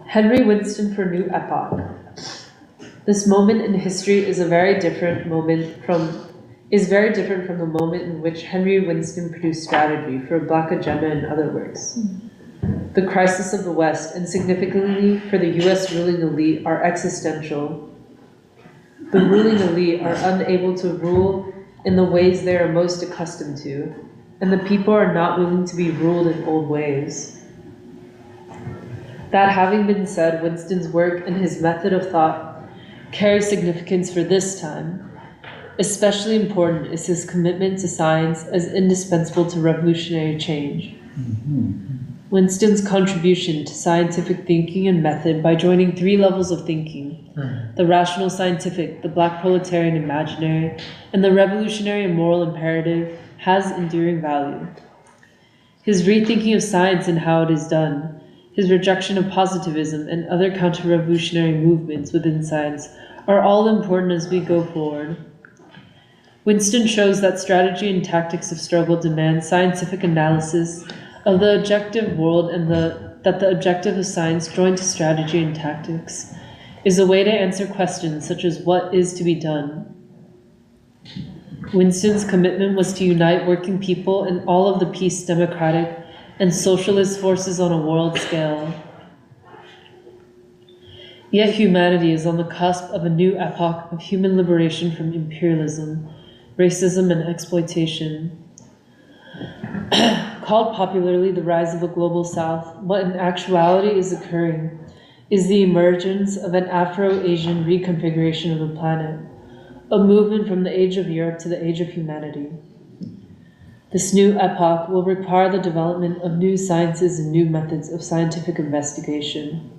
Henry Winston for New Epoch. This moment in history is a very different moment from is very different from the moment in which Henry Winston produced Strategy for a Black Agenda and other works. The crisis of the West, and significantly for the US ruling elite, are existential. The ruling elite are unable to rule in the ways they are most accustomed to, and the people are not willing to be ruled in old ways. That having been said, Winston's work and his method of thought carry significance for this time. Especially important is his commitment to science as indispensable to revolutionary change. Winston's contribution to scientific thinking and method by joining 3 levels of thinking: the rational scientific, the black proletarian imaginary, and the revolutionary and moral imperative, has enduring value. His rethinking of science and how it is done, his rejection of positivism and other counter-revolutionary movements within science are all important as we go forward. Winston shows that strategy and tactics of struggle demand scientific analysis of the objective world, and that the objective of science joined to strategy and tactics is a way to answer questions such as what is to be done. Winston's commitment was to unite working people and all of the peace, democratic, and socialist forces on a world scale. Yet humanity is on the cusp of a new epoch of human liberation from imperialism, racism, and exploitation. Called popularly the rise of a global South, what in actuality is occurring is the emergence of an Afro-Asian reconfiguration of the planet, a movement from the age of Europe to the age of humanity. This new epoch will require the development of new sciences and new methods of scientific investigation.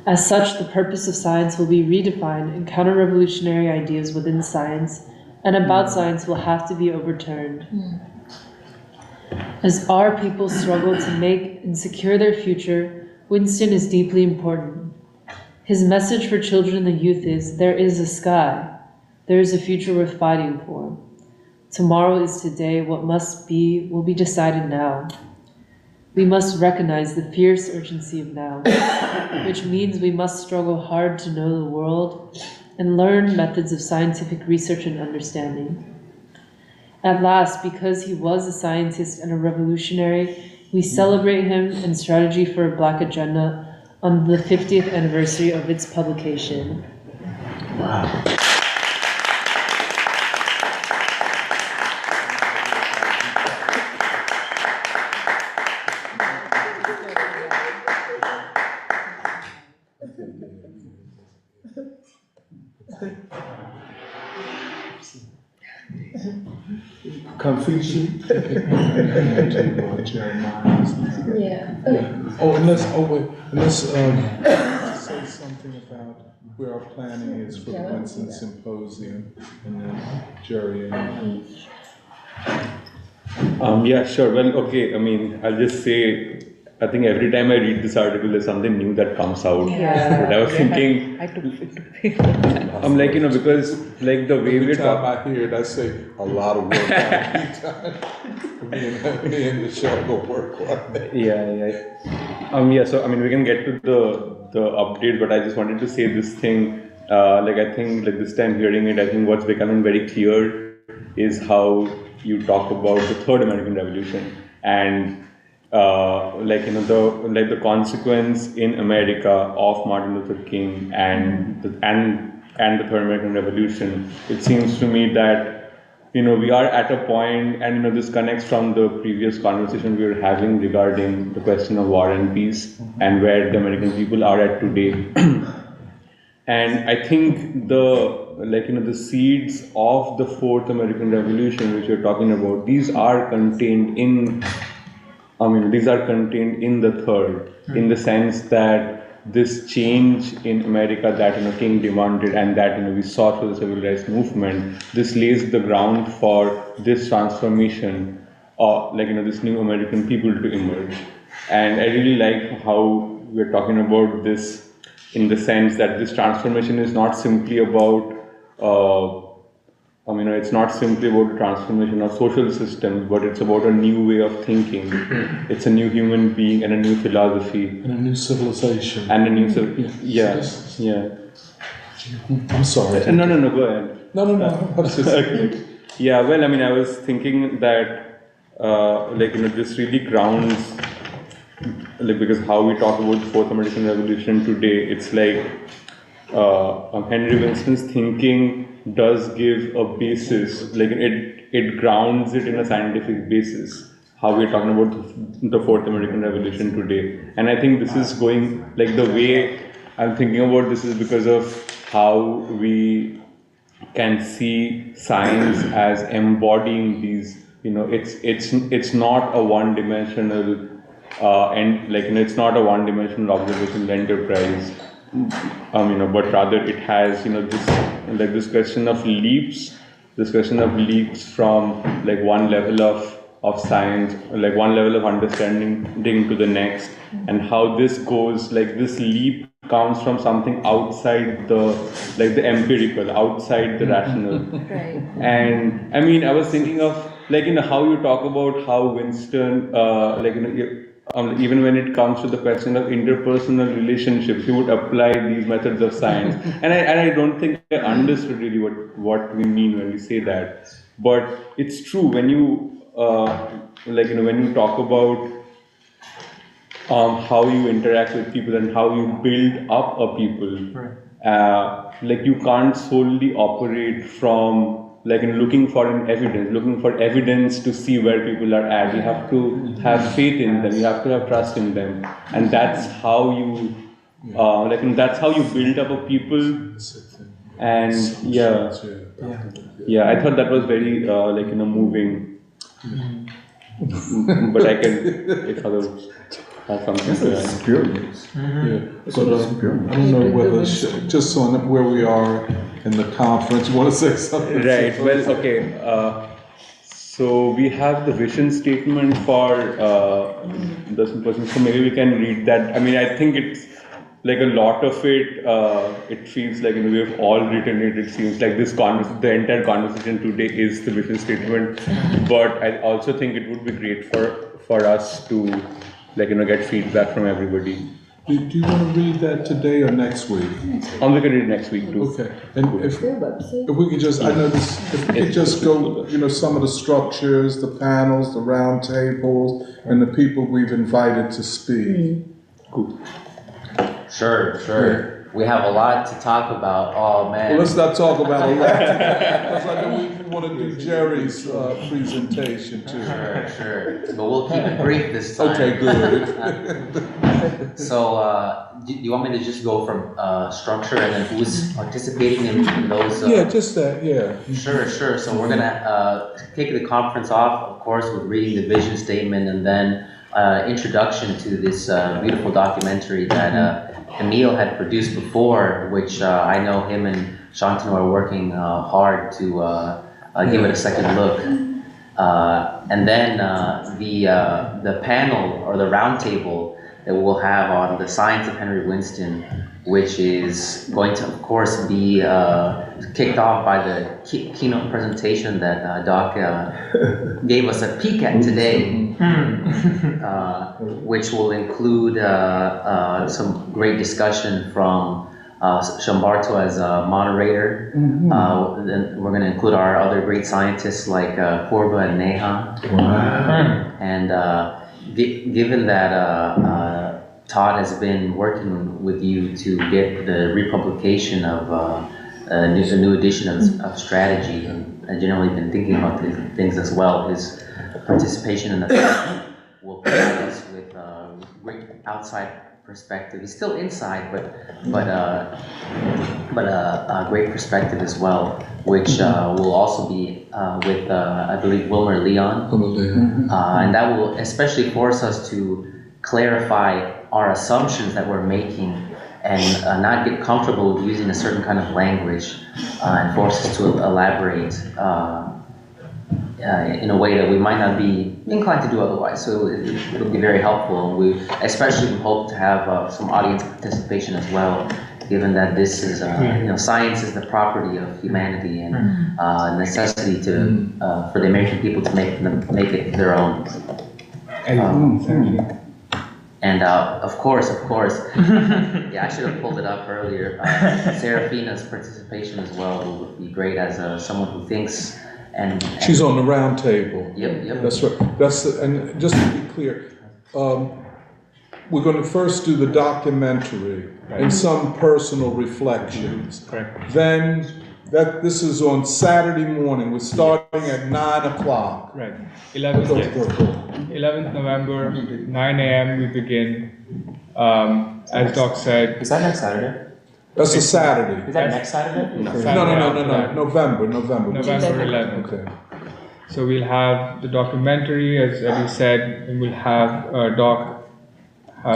As such, the purpose of science will be redefined, and counter-revolutionary ideas within science and about science will have to be overturned. As our people struggle to make and secure their future, Winston is deeply important. His message for children and the youth is, there is a sky. There is a future worth fighting for. Tomorrow is today. What must be will be decided now. We must recognize the fierce urgency of now, which means we must struggle hard to know the world and learn methods of scientific research and understanding. At last, because he was a scientist and a revolutionary, we celebrate him and Strategy for a Black Agenda on the 50th anniversary of its publication. Wow. Confucius. Yeah. Oh, and let's say something about where our planning is for the Winston Symposium, and then Jerry and Yeah, sure. Well, okay. I mean, I'll just say, I think every time I read this article, there's something new that comes out. Yeah. But I was thinking, I'm like, because like the way every we're time talking. I hear it, I say a lot of work got to be done. Me and Michelle go work on it. Yeah. So I mean, we can get to the update, but I just wanted to say this thing. I think like this time hearing it, I think what's becoming very clear is how you talk about the Third American Revolution and the consequence in America of Martin Luther King and the Third American Revolution. It seems to me that we are at a point, and this connects from the previous conversation we were having regarding the question of war and peace and where the American people are at today. And I think the seeds of the Fourth American Revolution, which we're talking about, these are contained in the third, in the sense that this change in America that King demanded and that we saw through the civil rights movement, this lays the ground for this transformation, this new American people to emerge. And I really like how we're talking about this in the sense that this transformation is not simply about it's not simply about the transformation of social systems, but it's about a new way of thinking. It's a new human being and a new philosophy. And a new civilization. And a new I'm sorry. No, go ahead. No. Yeah, well, I mean, I was thinking that, this really grounds, because how we talk about the Fourth American Revolution today, it's like Henry Winston's thinking does give a basis, it grounds it in a scientific basis, how we're talking about the Fourth American Revolution today. And I think this is going, the way I'm thinking about this is because of how we can see science as embodying these, it's not a one-dimensional it's not a one-dimensional observational enterprise, but rather it has, this question of leaps from one level of science, one level of understanding to the next, and how this goes, this leap comes from something outside the empirical, outside the rational. Right. And I mean, I was thinking of how you talk about how Winston, even when it comes to the question of interpersonal relationships, he would apply these methods of science. And I don't think I understood really what we mean when we say that. But it's true when you when you talk about how you interact with people and how you build up a people, you can't solely operate from looking for evidence to see where people are at. You have to have faith in them, you have to have trust in them, and that's how you that's how you build up a people. And I thought that was very moving. But I can, if others have something to add. Experience. Yeah. But I don't know whether, just on where we are in the conference, you want to say something? Right, well, okay. So we have the vision statement for the symposium, so maybe we can read that. I mean, I think it's a lot of it, it feels like we have all written it. It seems like the entire conversation today is the vision statement. But I also think it would be great for us to get feedback from everybody. Do you want to read that today or next week? We can read it next week too. Okay. And if we could just, I know this, if we could just go, some of the structures, the panels, the round tables, and the people we've invited to speak. Cool. Sure. Yeah. We have a lot to talk about. Oh man. Well, let's not talk about a lot. Because I know we want to do Jerry's presentation too. Sure. But we'll keep it brief this time. Okay, good. So, do you want me to just go from structure and then who's participating in those? Yeah, just that. Yeah. Sure. So we're gonna kick the conference off, of course, with reading the vision statement and then introduction to this beautiful documentary that. Emil had produced before, which I know him and Shantanu are working hard to give it a second look. And then the panel or the round table that we'll have on the science of Henry Winston, which is going to, of course, be kicked off by the keynote presentation that Doc gave us a peek at today, which will include some great discussion from Shambarto as a moderator. Then we're going to include our other great scientists like Purva and Neha. And given that Todd has been working with you to get the republication of a new edition of Strategy, and generally been thinking about these things as well. His participation in the panel will provide us with a great outside perspective. He's still inside, but a great perspective as well, which will also be with I believe Wilmer Leon, and that will especially force us to clarify our assumptions that we're making and not get comfortable with using a certain kind of language and force us to elaborate in a way that we might not be inclined to do otherwise. So it'll be very helpful. We especially hope to have some audience participation as well, given that this is, science is the property of humanity and necessity to for the American people to make it their own. And of course, yeah, I should have pulled it up earlier. Serafina's participation as well would be great as someone who thinks She's on the round table. Yep. That's right. And just to be clear, we're going to first do the documentary and some personal reflections. Correct. Then this is on Saturday morning. We're starting at 9 o'clock. Right. 11th November, 9 a.m. we begin. As Doc said. Is that next Saturday? That's a Saturday. Is that next Saturday? No. November. November 11th. Okay. So we'll have the documentary, as Eddie said, and we'll have Doc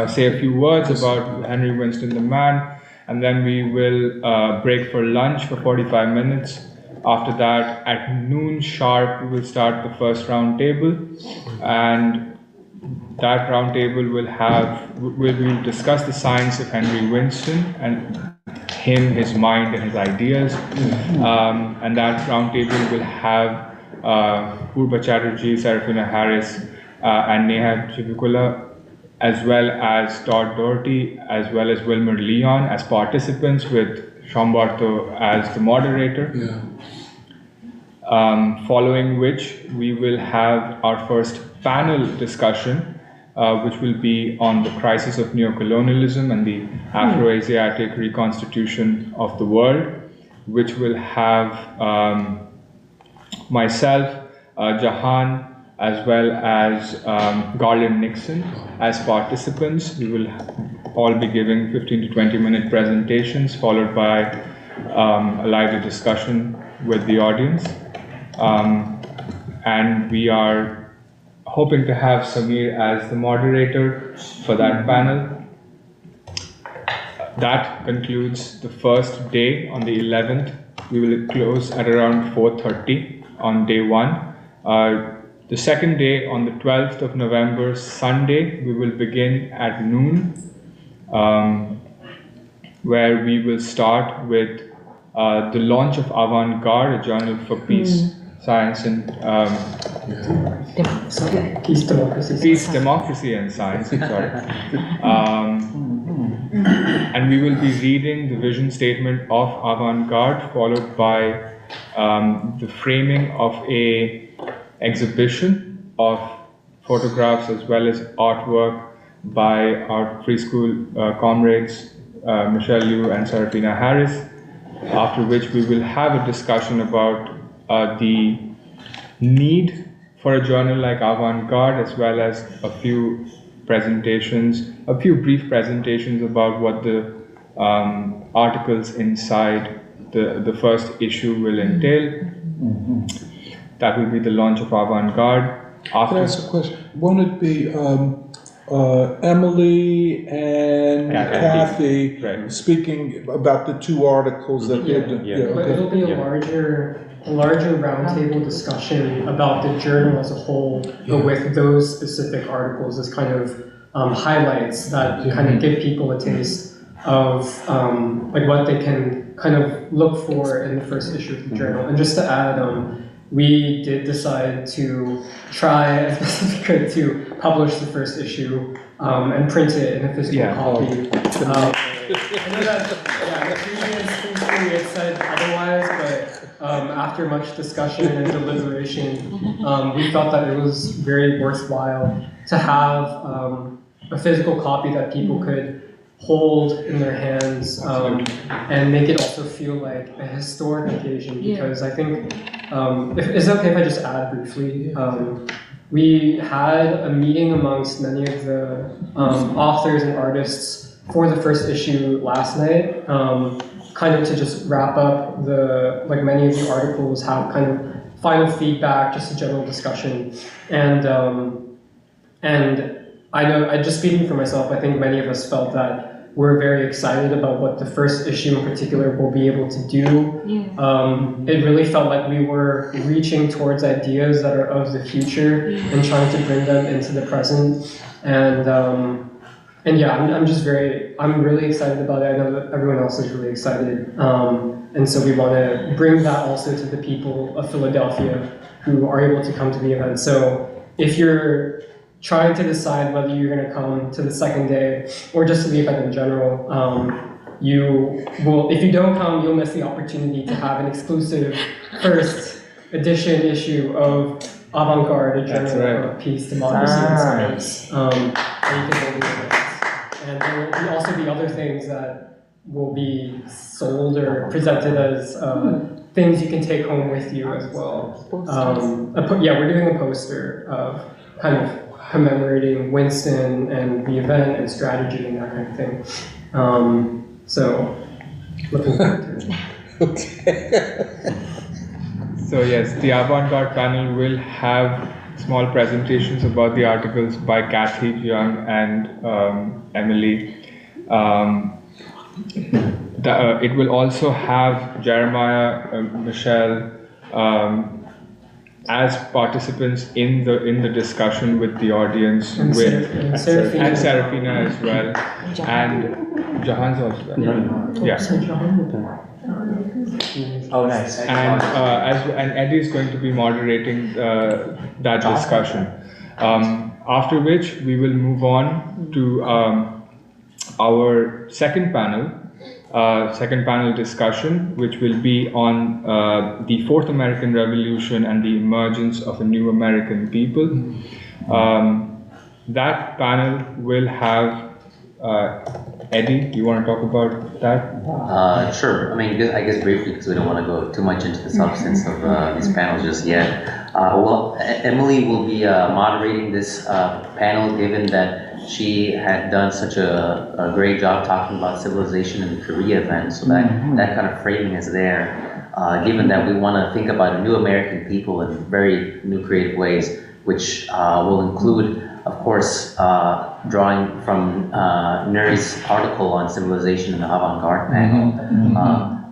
say a few words about Henry Winston the man, and then we will break for lunch for 45 minutes. After that, at noon sharp, we will start the first round table, and that round table will discuss the science of Henry Winston and him, his mind, and his ideas. And that round table will have Purba Chatterjee, Serafina Harris, and Neha Chivikula, as well as Todd Doherty, as well as Wilmer Leon as participants, with Shambarto as the moderator. Following which, we will have our first panel discussion, which will be on the crisis of neocolonialism and the Afro-Asiatic reconstitution of the world, which will have myself, Jahan, as well as Garland Nixon as participants. We will all be giving 15 to 20 minute presentations, followed by a lively discussion with the audience. And we are hoping to have Samir as the moderator for that panel. That concludes the first day on the 11th. We will close at around 4:30 on day one. The second day, on the 12th of November, Sunday, we will begin at noon, where we will start with the launch of Avant-Garde, a journal for peace, science, and peace, democracy, and science. Sorry. And we will be reading the vision statement of Avant-Garde, followed by the framing of a exhibition of photographs as well as artwork by our preschool comrades Michelle Liu and Serafina Harris, after which we will have a discussion about the need for a journal like Avant-Garde, as well as a few brief presentations about what the articles inside the first issue will entail. That will be the launch of Avant-Garde. Can I ask a question? Won't it be Emily and Kathy speaking about the two articles that they're doing? But it'll be a larger roundtable discussion about the journal as a whole, but with those specific articles as kind of highlights that kind of give people a taste of like what they can kind of look for in the first issue of the journal. And just to add, we did decide to try as best as we could to publish the first issue and print it in a physical copy. I know that the previous thing we had said otherwise, but after much discussion and deliberation, we felt that it was very worthwhile to have a physical copy that people could hold in their hands and make it also feel like a historic occasion, because I think, is it okay if I just add briefly? We had a meeting amongst many of the authors and artists for the first issue last night, kind of to just wrap up like many of the articles, have kind of final feedback, just a general discussion. And I know, just speaking for myself, I think many of us felt that we're very excited about what the first issue in particular will be able to do. It really felt like we were reaching towards ideas that are of the future and trying to bring them into the present. And yeah, I'm really excited about it. I know that everyone else is really excited. And so we want to bring that also to the people of Philadelphia who are able to come to the event. So if you're trying to decide whether you're going to come to the second day or just to the event in general, if you don't come, you'll miss the opportunity to have an exclusive first issue of Avant-Garde, a journal of peace, democracy, and science. And you can hold these events. And there will also be other things that will be sold or presented as things you can take home with you as well. We're doing a poster of kind of commemorating Winston and the event and strategy and that kind of thing. So, looking forward to it. So yes, the Avant-Garde panel will have small presentations about the articles by Kathy, Young, and Emily. It will also have Jeremiah, Michelle, as participants in the discussion with the audience, and Serafina as well, and Jahan's also there. Yeah. Oh, nice. And Eddie is going to be moderating that discussion. After which we will move on to our second panel discussion, which will be on the Fourth American Revolution and the emergence of a new American people. That panel will have Eddie, do you want to talk about that? Sure. I mean, I guess briefly, because we don't want to go too much into the substance of these panels just yet. Emily will be moderating this panel, given that she had done such a great job talking about civilization in the Korea event. So that kind of framing is there. Given that we want to think about a new American people in very new creative ways, which will include, of course, drawing from Nuri's article on civilization in the avant-garde panel,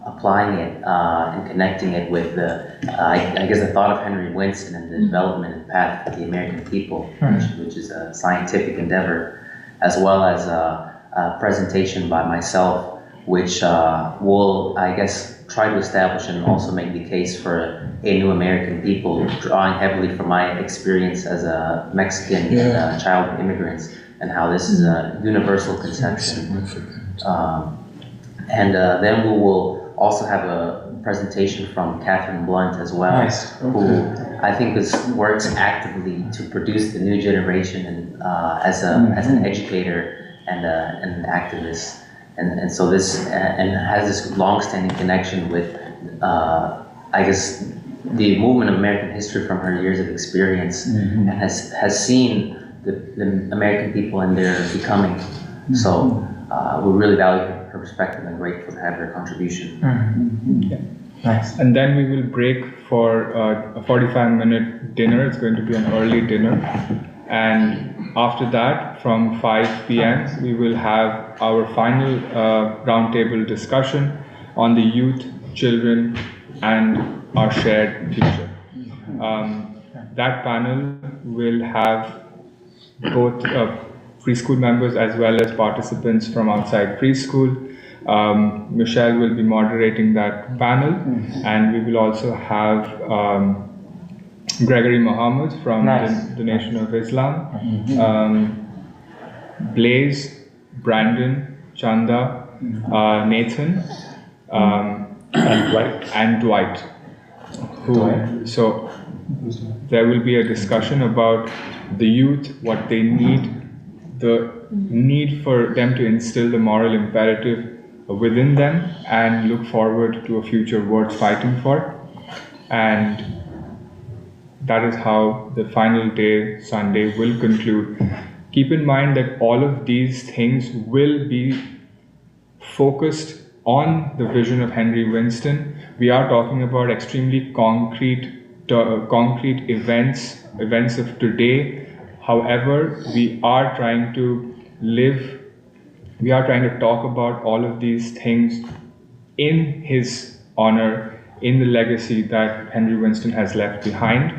applying it and connecting it with I guess the thought of Henry Winston and the development and path of the American people, which is a scientific endeavor, as well as a presentation by myself, which will, I guess, try to establish and also make the case for a new American people, drawing heavily from my experience as a Mexican child of immigrants, and how this is a universal conception. And then we will also have a presentation from Catherine Blunt as well, who I think works actively to produce the new generation and as an educator and an activist. And so this and has this long-standing connection with, I guess, the movement of American history from her years of experience, and has seen the American people in their becoming. So we really value her perspective and grateful to have her contribution. Nice. And then we will break for a 45-minute dinner. It's going to be an early dinner. And after that, from 5 p.m., we will have our final roundtable discussion on the youth, children, and our shared future. That panel will have both preschool members as well as participants from outside preschool. Michelle will be moderating that panel, and we will also have Gregory Muhammad from the Nation of Islam, Blaze, Brandon, Chanda, Nathan, and Dwight. So there will be a discussion about the youth, what they need, the need for them to instill the moral imperative within them and look forward to a future worth fighting for. And that is how the final day, Sunday, will conclude. Keep in mind that all of these things will be focused on the vision of Henry Winston. We are talking about extremely concrete events of today. However, we are trying to talk about all of these things in his honor, in the legacy that Henry Winston has left behind.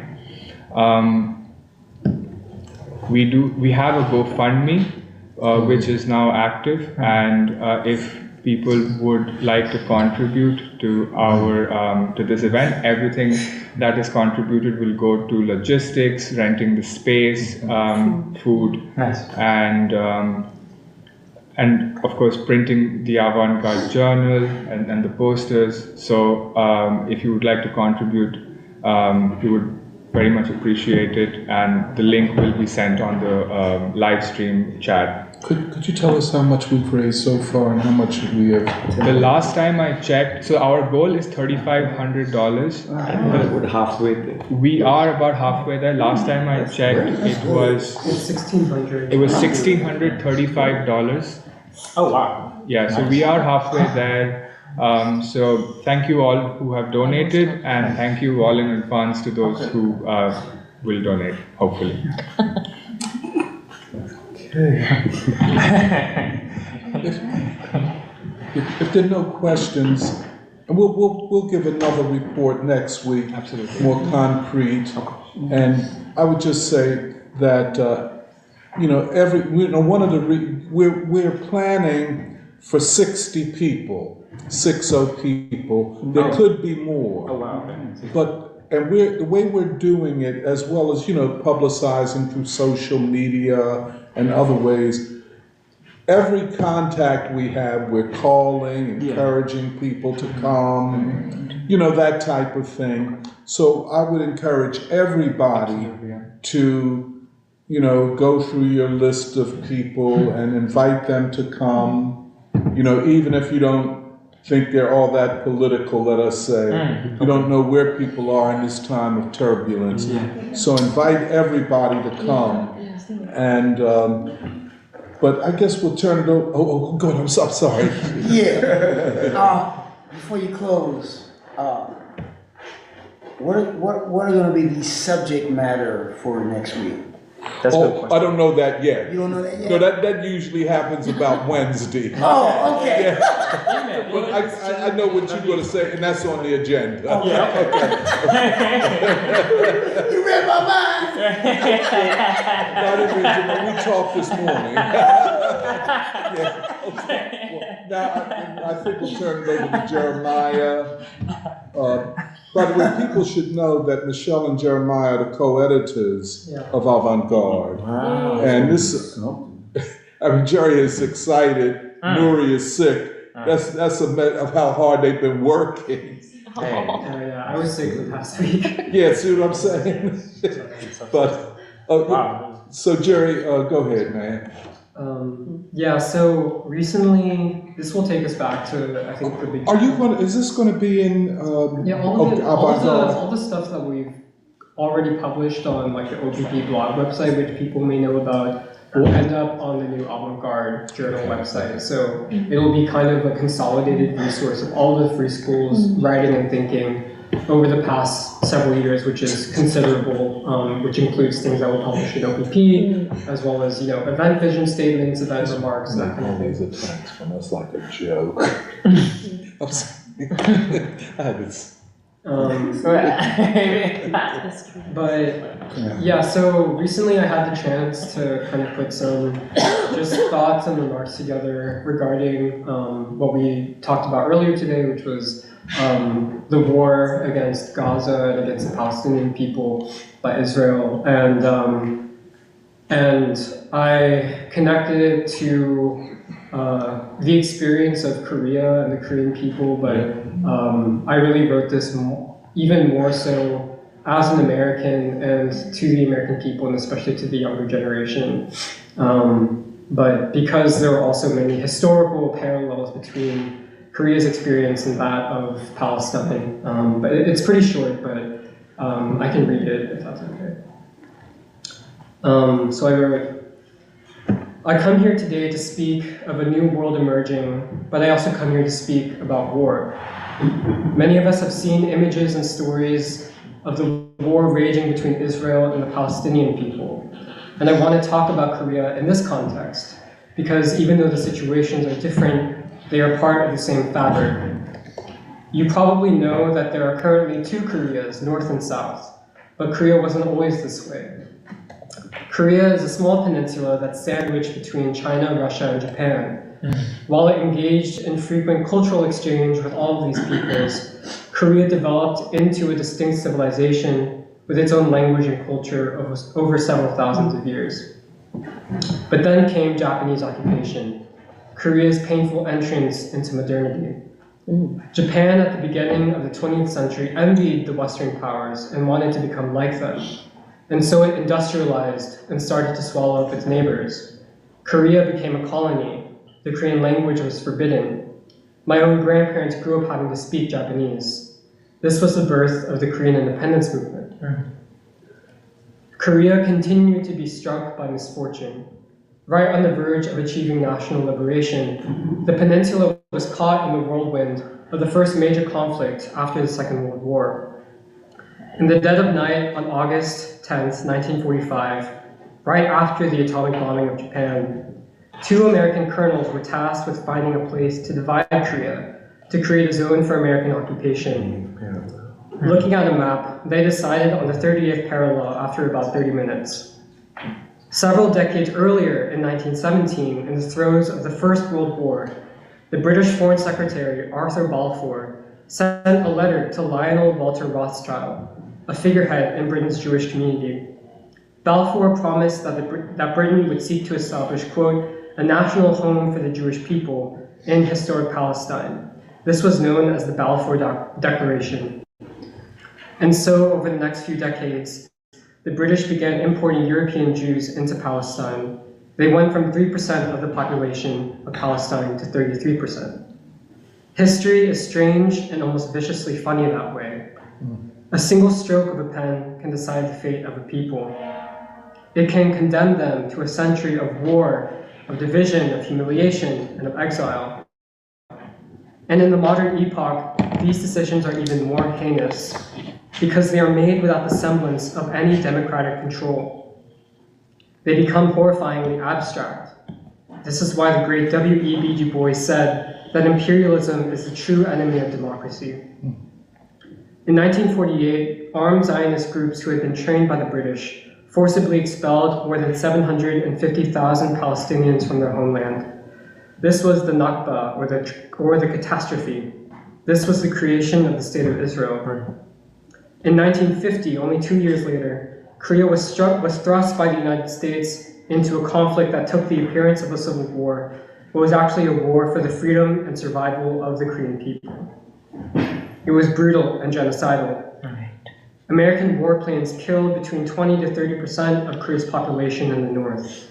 We have a GoFundMe, which is now active, and if people would like to contribute to our to this event, everything that is contributed will go to logistics, renting the space, food, and of course printing the Avant-Garde journal and the posters. So if you would like to contribute, we would very much appreciate it, and the link will be sent on the live stream chat. Could you tell us how much we've raised so far and how much we have? The last time I checked, so our goal is $3,500. We're halfway there. We are about halfway there. Last time I checked, it was $1,600. It was $1,635. Oh wow! Yeah, so we are halfway there. So thank you all who have donated, and thank you all in advance to those who will donate, hopefully. Okay. if there are no questions, we'll give another report next week. Absolutely. More concrete. And I would just say that one of the we're planning for 60 people, 60 people. There could be more. Oh wow! And the way we're doing it, as well as publicizing through social media and other ways, every contact we have, we're calling, encouraging people to come, that type of thing. So I would encourage everybody to, go through your list of people and invite them to come, even if you don't think they're all that political, let us say. You don't know where people are in this time of turbulence. So invite everybody to come. And, but I guess we'll turn it over. Oh, good, I'm sorry. Before you close, what are going to be the subject matter for next week? That's I don't know that yet. You don't know that yet? No, that usually happens about Wednesday. Oh, okay. Yeah. Well, I know what you're going to say, and that's on the agenda. Okay. You read my mind. We talked this morning. Okay. Well, now I think we'll turn it over to Jeremiah. By the way, people should know that Michelle and Jeremiah are the co-editors of Avant-Garde. Wow. And this, Jerry is excited, Nuri is sick. That's a matter of how hard they've been working. Yeah, I was sick the past week. Yeah, see what I'm saying? But, so Jerry, go ahead, man. So recently, this will take us back to, I think, the beginning. Is this going to be in, all the stuff that we've already published on like the OPP blog website, which people may know about, will end up on the new Avant-Garde Journal website. So it'll be kind of a consolidated resource of all the free schools writing and thinking over the past several years, which is considerable, which includes things that were published in OPP, as well as event vision statements, event remarks, that kind of thing. Attacks from us like a joke. I'm sorry. I had this. So recently I had the chance to kind of put some just thoughts and remarks together regarding what we talked about earlier today, which was the war against Gaza and against the Palestinian people by Israel, and I connected it to the experience of Korea and the Korean people, but I really wrote this even more so as an American and to the American people, and especially to the younger generation. But because there are also many historical parallels between Korea's experience and that of Palestine. But it's pretty short, but I can read it if that's okay. So I wrote, I come here today to speak of a new world emerging, but I also come here to speak about war. Many of us have seen images and stories of the war raging between Israel and the Palestinian people. And I want to talk about Korea in this context, because even though the situations are different, they are part of the same fabric. You probably know that there are currently two Koreas, North and South, but Korea wasn't always this way. Korea is a small peninsula that's sandwiched between China, Russia, and Japan. While it engaged in frequent cultural exchange with all of these peoples, Korea developed into a distinct civilization with its own language and culture over several thousands of years. But then came Japanese occupation, Korea's painful entrance into modernity. Japan at the beginning of the 20th century envied the Western powers and wanted to become like them. And so it industrialized and started to swallow up its neighbors. Korea became a colony. The Korean language was forbidden. My own grandparents grew up having to speak Japanese. This was the birth of the Korean independence movement. Korea continued to be struck by misfortune. Right on the verge of achieving national liberation, the peninsula was caught in the whirlwind of the first major conflict after the Second World War. In the dead of night on August 10th, 1945, right after the atomic bombing of Japan, 2 American colonels were tasked with finding a place to divide Korea to create a zone for American occupation. Looking at a map, they decided on the 38th parallel after about 30 minutes. Several decades earlier, in 1917, in the throes of the First World War, the British Foreign Secretary, Arthur Balfour, sent a letter to Lionel Walter Rothschild, a figurehead in Britain's Jewish community. Balfour promised that Britain would seek to establish, quote, a national home for the Jewish people in historic Palestine. This was known as the Balfour Declaration. And so, over the next few decades, the British began importing European Jews into Palestine. They went from 3% of the population of Palestine to 33%. History is strange and almost viciously funny that way. A single stroke of a pen can decide the fate of a people. It can condemn them to a century of war, of division, of humiliation, and of exile. And in the modern epoch, these decisions are even more heinous, because they are made without the semblance of any democratic control. They become horrifyingly abstract. This is why the great W.E.B. Du Bois said that imperialism is the true enemy of democracy. In 1948, armed Zionist groups who had been trained by the British forcibly expelled more than 750,000 Palestinians from their homeland. This was the Nakba, or the catastrophe. This was the creation of the State of Israel. In 1950, only 2 years later, Korea was thrust by the United States into a conflict that took the appearance of a civil war, but was actually a war for the freedom and survival of the Korean people. It was brutal and genocidal. American warplanes killed between 20 to 30% of Korea's population in the north.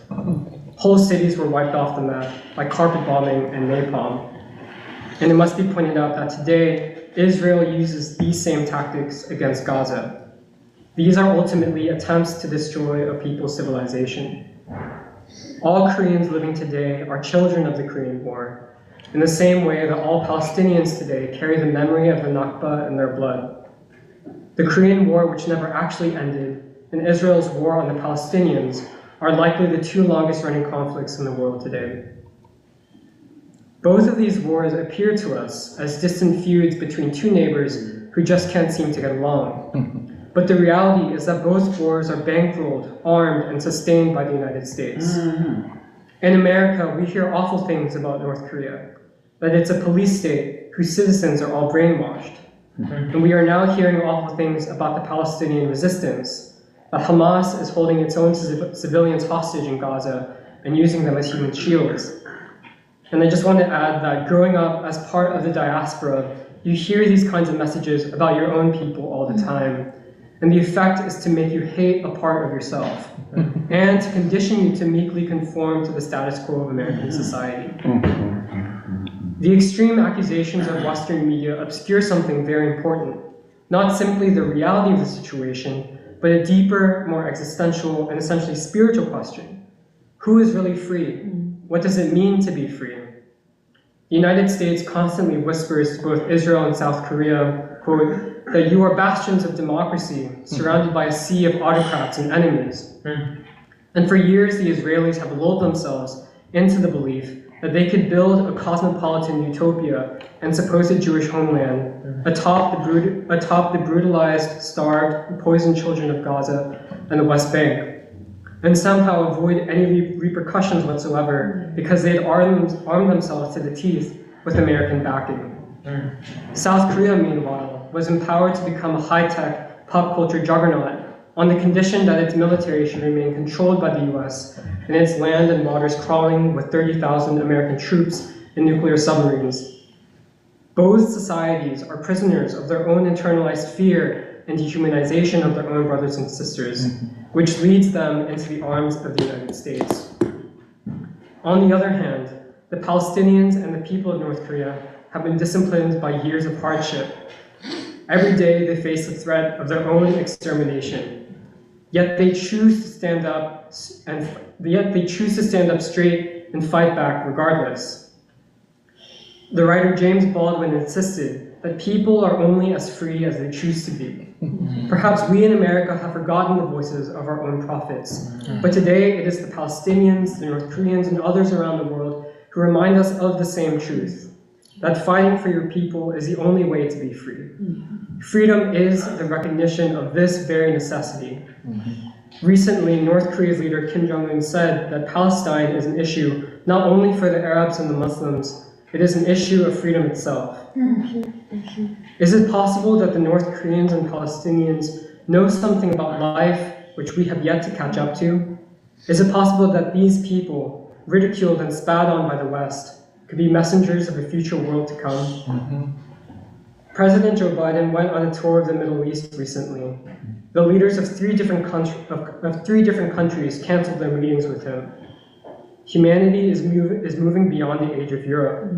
Whole cities were wiped off the map by carpet bombing and napalm. And it must be pointed out that today, Israel uses these same tactics against Gaza. These are ultimately attempts to destroy a people's civilization. All Koreans living today are children of the Korean War, in the same way that all Palestinians today carry the memory of the Nakba in their blood. The Korean War, which never actually ended, and Israel's war on the Palestinians are likely the 2 longest-running conflicts in the world today. Both of these wars appear to us as distant feuds between 2 neighbors who just can't seem to get along. But the reality is that both wars are bankrolled, armed, and sustained by the United States. In America, we hear awful things about North Korea, that it's a police state whose citizens are all brainwashed. And we are now hearing awful things about the Palestinian resistance, that Hamas is holding its own civilians hostage in Gaza and using them as human shields. And I just want to add that growing up as part of the diaspora, you hear these kinds of messages about your own people all the time. And the effect is to make you hate a part of yourself and to condition you to meekly conform to the status quo of American society. The extreme accusations of Western media obscure something very important, not simply the reality of the situation, but a deeper, more existential, and essentially spiritual question. Who is really free? What does it mean to be free? The United States constantly whispers to both Israel and South Korea, quote, that you are bastions of democracy, surrounded by a sea of autocrats and enemies. And for years, the Israelis have lulled themselves into the belief that they could build a cosmopolitan utopia and supposed Jewish homeland atop the brutalized, starved, poisoned children of Gaza and the West Bank, and somehow avoid any repercussions whatsoever because they had armed themselves to the teeth with American backing. South Korea, meanwhile, was empowered to become a high-tech pop culture juggernaut on the condition that its military should remain controlled by the US and its land and waters crawling with 30,000 American troops and nuclear submarines. Both societies are prisoners of their own internalized fear and dehumanization of their own brothers and sisters, which leads them into the arms of the United States. On the other hand, the Palestinians and the people of North Korea have been disciplined by years of hardship. Every day they face the threat of their own extermination. Yet they choose to stand up straight and fight back regardless. The writer James Baldwin insisted that people are only as free as they choose to be. Perhaps we in America have forgotten the voices of our own prophets, but today it is the Palestinians, the North Koreans, and others around the world who remind us of the same truth, that fighting for your people is the only way to be free. Freedom is the recognition of this very necessity. Recently, North Korea's leader Kim Jong-un said that Palestine is an issue not only for the Arabs and the Muslims, it is an issue of freedom itself. Is it possible that the North Koreans and Palestinians know something about life which we have yet to catch up to? Is it possible that these people, ridiculed and spat on by the West, could be messengers of a future world to come? President Joe Biden went on a tour of the Middle East recently. The leaders of three different countries canceled their meetings with him. Humanity is moving beyond the age of Europe.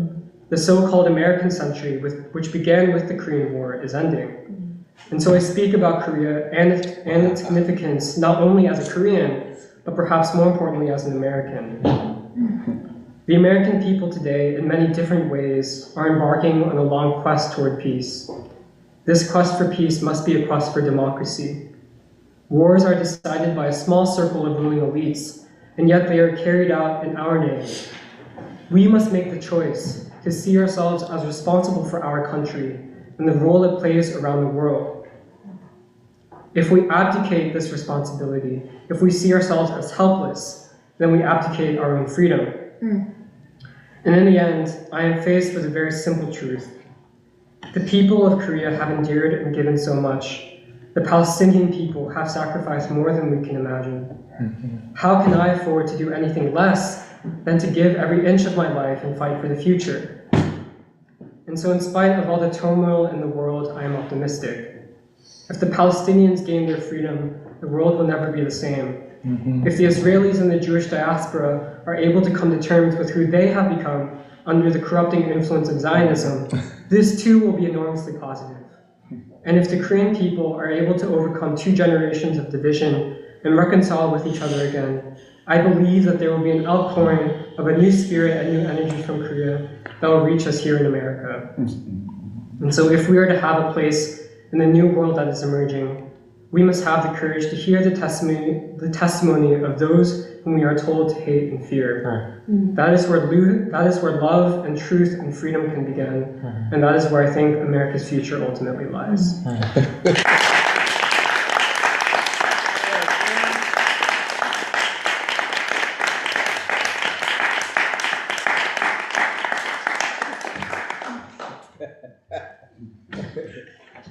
The so-called American century, which began with the Korean War, is ending. And so I speak about Korea and its significance not only as a Korean, but perhaps more importantly as an American. The American people today, in many different ways, are embarking on a long quest toward peace. This quest for peace must be a quest for democracy. Wars are decided by a small circle of ruling elites, and yet they are carried out in our name. We must make the choice to see ourselves as responsible for our country and the role it plays around the world. If we abdicate this responsibility, if we see ourselves as helpless, then we abdicate our own freedom. And in the end, I am faced with a very simple truth. The people of Korea have endured and given so much. The Palestinian people have sacrificed more than we can imagine. How can I afford to do anything less than to give every inch of my life and fight for the future? And so in spite of all the turmoil in the world, I am optimistic. If the Palestinians gain their freedom, the world will never be the same. If the Israelis and the Jewish diaspora are able to come to terms with who they have become under the corrupting influence of Zionism, this too will be enormously positive. And if the Korean people are able to overcome 2 generations of division and reconcile with each other again, I believe that there will be an outpouring of a new spirit and new energy from Korea that will reach us here in America. And so if we are to have a place in the new world that is emerging, we must have the courage to hear the testimony of those whom we are told to hate and fear. That is where love and truth and freedom can begin, and that is where I think America's future ultimately lies.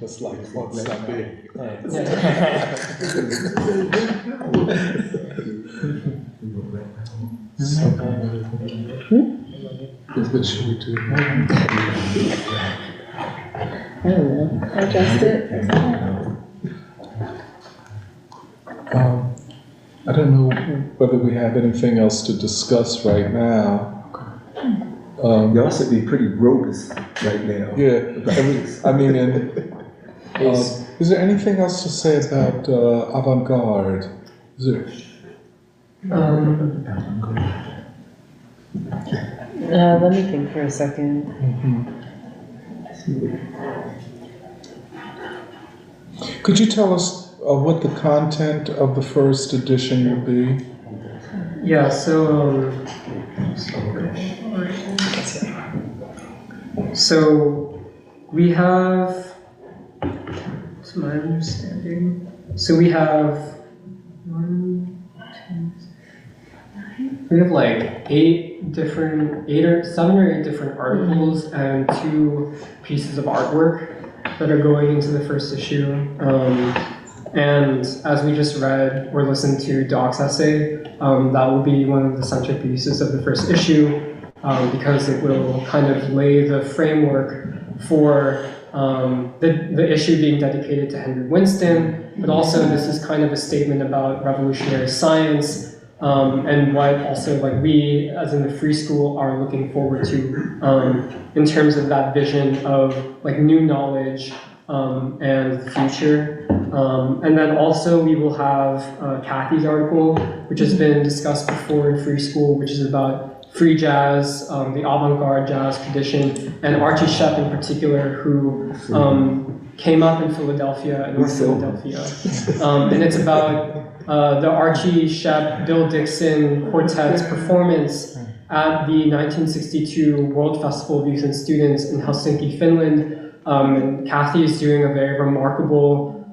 Just like what's up here. What should we do? I don't know. Adjust it. I don't know whether we have anything else to discuss right now. Y'all should be pretty robust right now. Yeah, I mean, is there anything else to say about avant-garde? Is there? Let me think for a second. Could you tell us what the content of the first edition will be? Yeah, so we have, to my understanding, so we have like 7 or 8 different articles and 2 pieces of artwork that are going into the first issue. And as we just read or listened to Doc's essay, that will be one of the centerpieces of the first issue, because it will kind of lay the framework for the issue being dedicated to Henry Winston, but also this is kind of a statement about revolutionary science and what also like we as in the Free School are looking forward to in terms of that vision of like new knowledge and the future. And then also we will have Kathy's article, which has been discussed before in Free School, which is about free jazz, the avant-garde jazz tradition, and Archie Shepp in particular, who came up in Philadelphia, North Philadelphia. And it's about the Archie Shepp, Bill Dixon Quartet's performance at the 1962 World Festival of Youth and Students in Helsinki, Finland. And Kathy is doing a very remarkable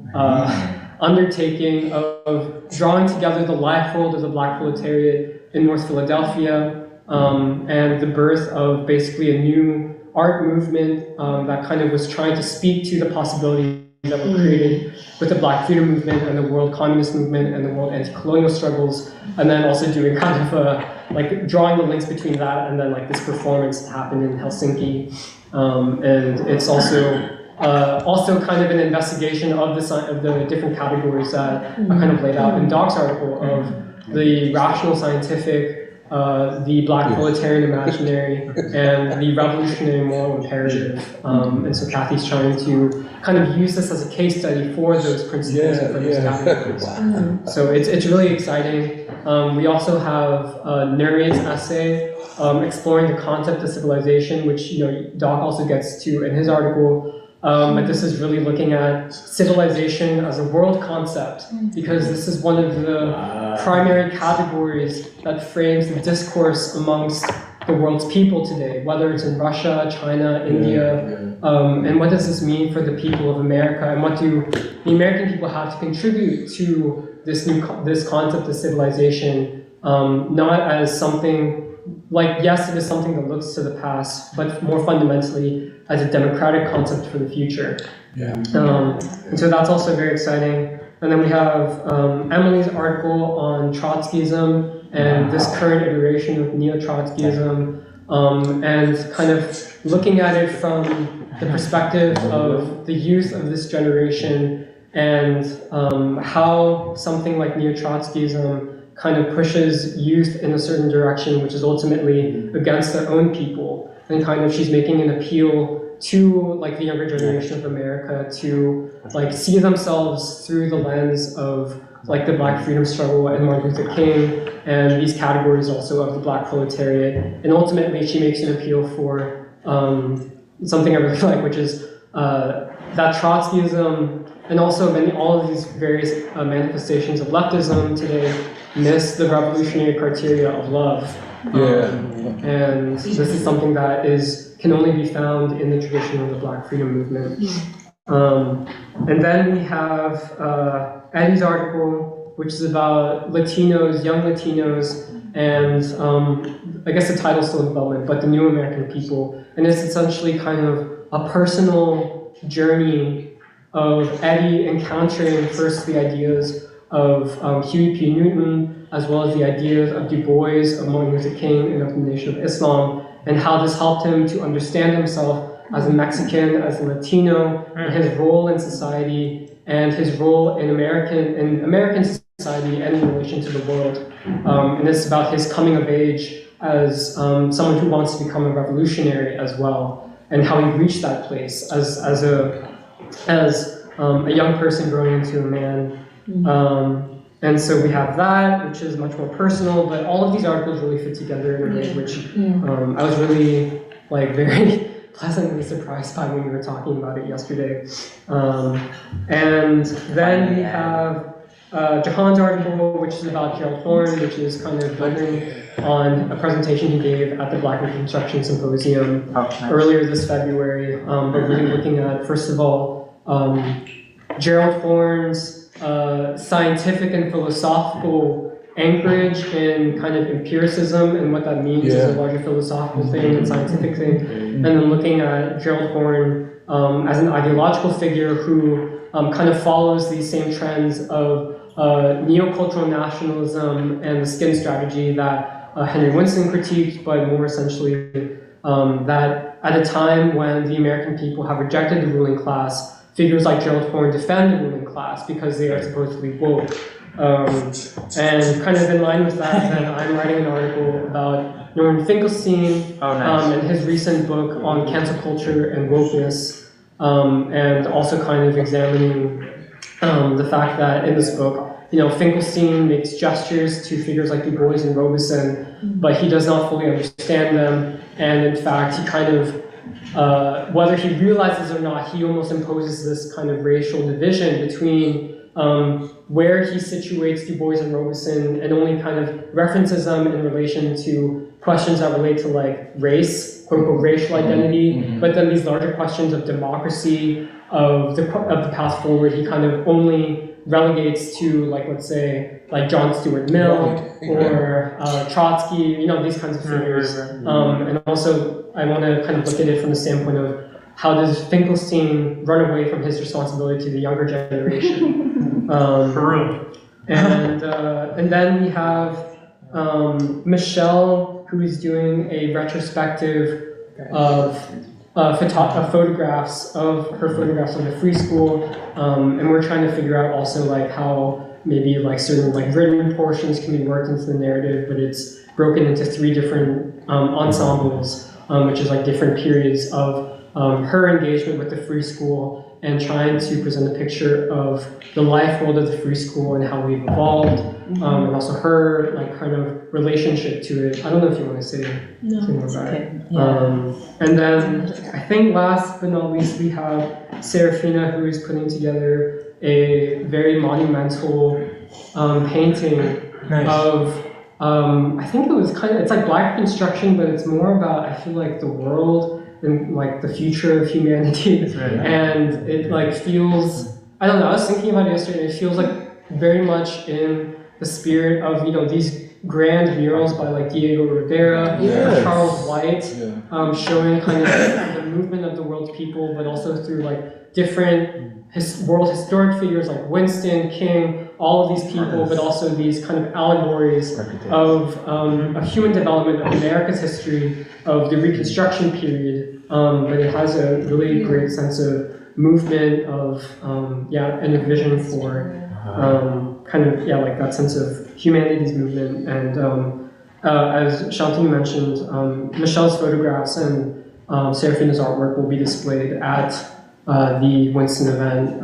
undertaking of drawing together the life world of the Black proletariat in North Philadelphia, and the birth of basically a new art movement that kind of was trying to speak to the possibilities that were created with the Black freedom movement and the world communist movement and the world anti-colonial struggles, and then also doing kind of like drawing the links between that and then like this performance that happened in Helsinki. And it's also kind of an investigation of the different categories that are kind of laid out in Doc's article of the rational scientific, the Black proletarian imaginary, and the revolutionary moral imperative. And so Kathy's trying to kind of use this as a case study for those principles and for those categories. So it's really exciting. We also have Nuri's essay exploring the concept of civilization, which Doc also gets to in his article. But this is really looking at civilization as a world concept, because this is one of the primary categories that frames the discourse amongst the world's people today, whether it's in Russia, China, India, and what does this mean for the people of America, and what do the American people have to contribute to this concept of civilization, not as something like, yes, it is something that looks to the past, but more fundamentally as a democratic concept for the future. And so that's also very exciting. And then we have Emily's article on Trotskyism and this current iteration of neo-Trotskyism, and kind of looking at it from the perspective of the youth of this generation, and how something like neo-Trotskyism kind of pushes youth in a certain direction, which is ultimately against their own people. And kind of she's making an appeal to like the younger generation of America to like see themselves through the lens of like the Black freedom struggle and Martin Luther King, and these categories also of the Black proletariat. And ultimately she makes an appeal for something I really like, which is that Trotskyism and also all of these various manifestations of leftism today miss the revolutionary criteria of love. And this is something that can only be found in the tradition of the Black freedom movement. And then we have Eddie's article, which is about Latinos, young Latinos, and I guess the title's still in development, but the new American people. And it's essentially kind of a personal journey of Eddie encountering first the ideas of Huey P. Newton, as well as the ideas of Du Bois, of Martin Luther King, and of the Nation of Islam, and how this helped him to understand himself as a Mexican, as a Latino, and his role in society, and his role in American society and in relation to the world. And it's about his coming of age as someone who wants to become a revolutionary as well, and how he reached that place as a young person growing into a man. And so we have that, which is much more personal, but all of these articles really fit together in a way which I was really very pleasantly surprised by when we were talking about it yesterday. And then we have Jahan's article, which is about Gerald Horne, which is kind of building on a presentation he gave at the Black Reconstruction Symposium earlier this February, but really looking at, first of all, Gerald Horne's scientific and philosophical anchorage in kind of empiricism and what that means as a larger philosophical thing and scientific thing, and then looking at Gerald Horne as an ideological figure who kind of follows these same trends of neocultural nationalism and the skin strategy that Henry Winston critiqued, but more essentially that at a time when the American people have rejected the ruling class, figures like Gerald Ford defend the ruling class because they are supposedly woke. And kind of in line with that, then I'm writing an article about Norman Finkelstein and his recent book on cancel culture and wokeness, and also kind of examining the fact that in this book, Finkelstein makes gestures to figures like Du Bois and Robeson, but he does not fully understand them, and in fact, he kind of whether he realizes or not, he almost imposes this kind of racial division between where he situates Du Bois and Robeson and only kind of references them in relation to questions that relate to like race, quote unquote racial identity, but then these larger questions of democracy, of the path forward, he kind of only relegates to like, let's say, like John Stuart Mill or Trotsky, these kinds of figures. And also, I want to kind of look at it from the standpoint of how does Finkelstein run away from his responsibility to the younger generation? For real. And then we have Michelle, who is doing a retrospective of photographs of the free school, and we're trying to figure out also like how maybe like certain like written portions can be worked into the narrative, but it's broken into 3 different ensembles, which is like different periods of her engagement with the free school and trying to present a picture of the life world of the free school and how we've evolved, and also her like kind of relationship to it. I don't know if you want to say more about it. And then I think last but not least we have Serafina, who is putting together a very monumental painting of I think it's like Black construction, but it's more about, I feel like, the world and like the future of humanity. And it like feels, I don't know, I was thinking about it yesterday, and it feels like very much in the spirit of these grand murals by like Diego Rivera, Charles White, showing kind of the movement of the world's people, but also through like different world historic figures like Winston, King, all of these people, but also these kind of allegories of human development, of America's history, of the Reconstruction period. But it has a really great sense of movement of, and a vision for like that sense of humanity's movement. And as Shantini mentioned, Michelle's photographs and Serafina's artwork will be displayed at the Winston event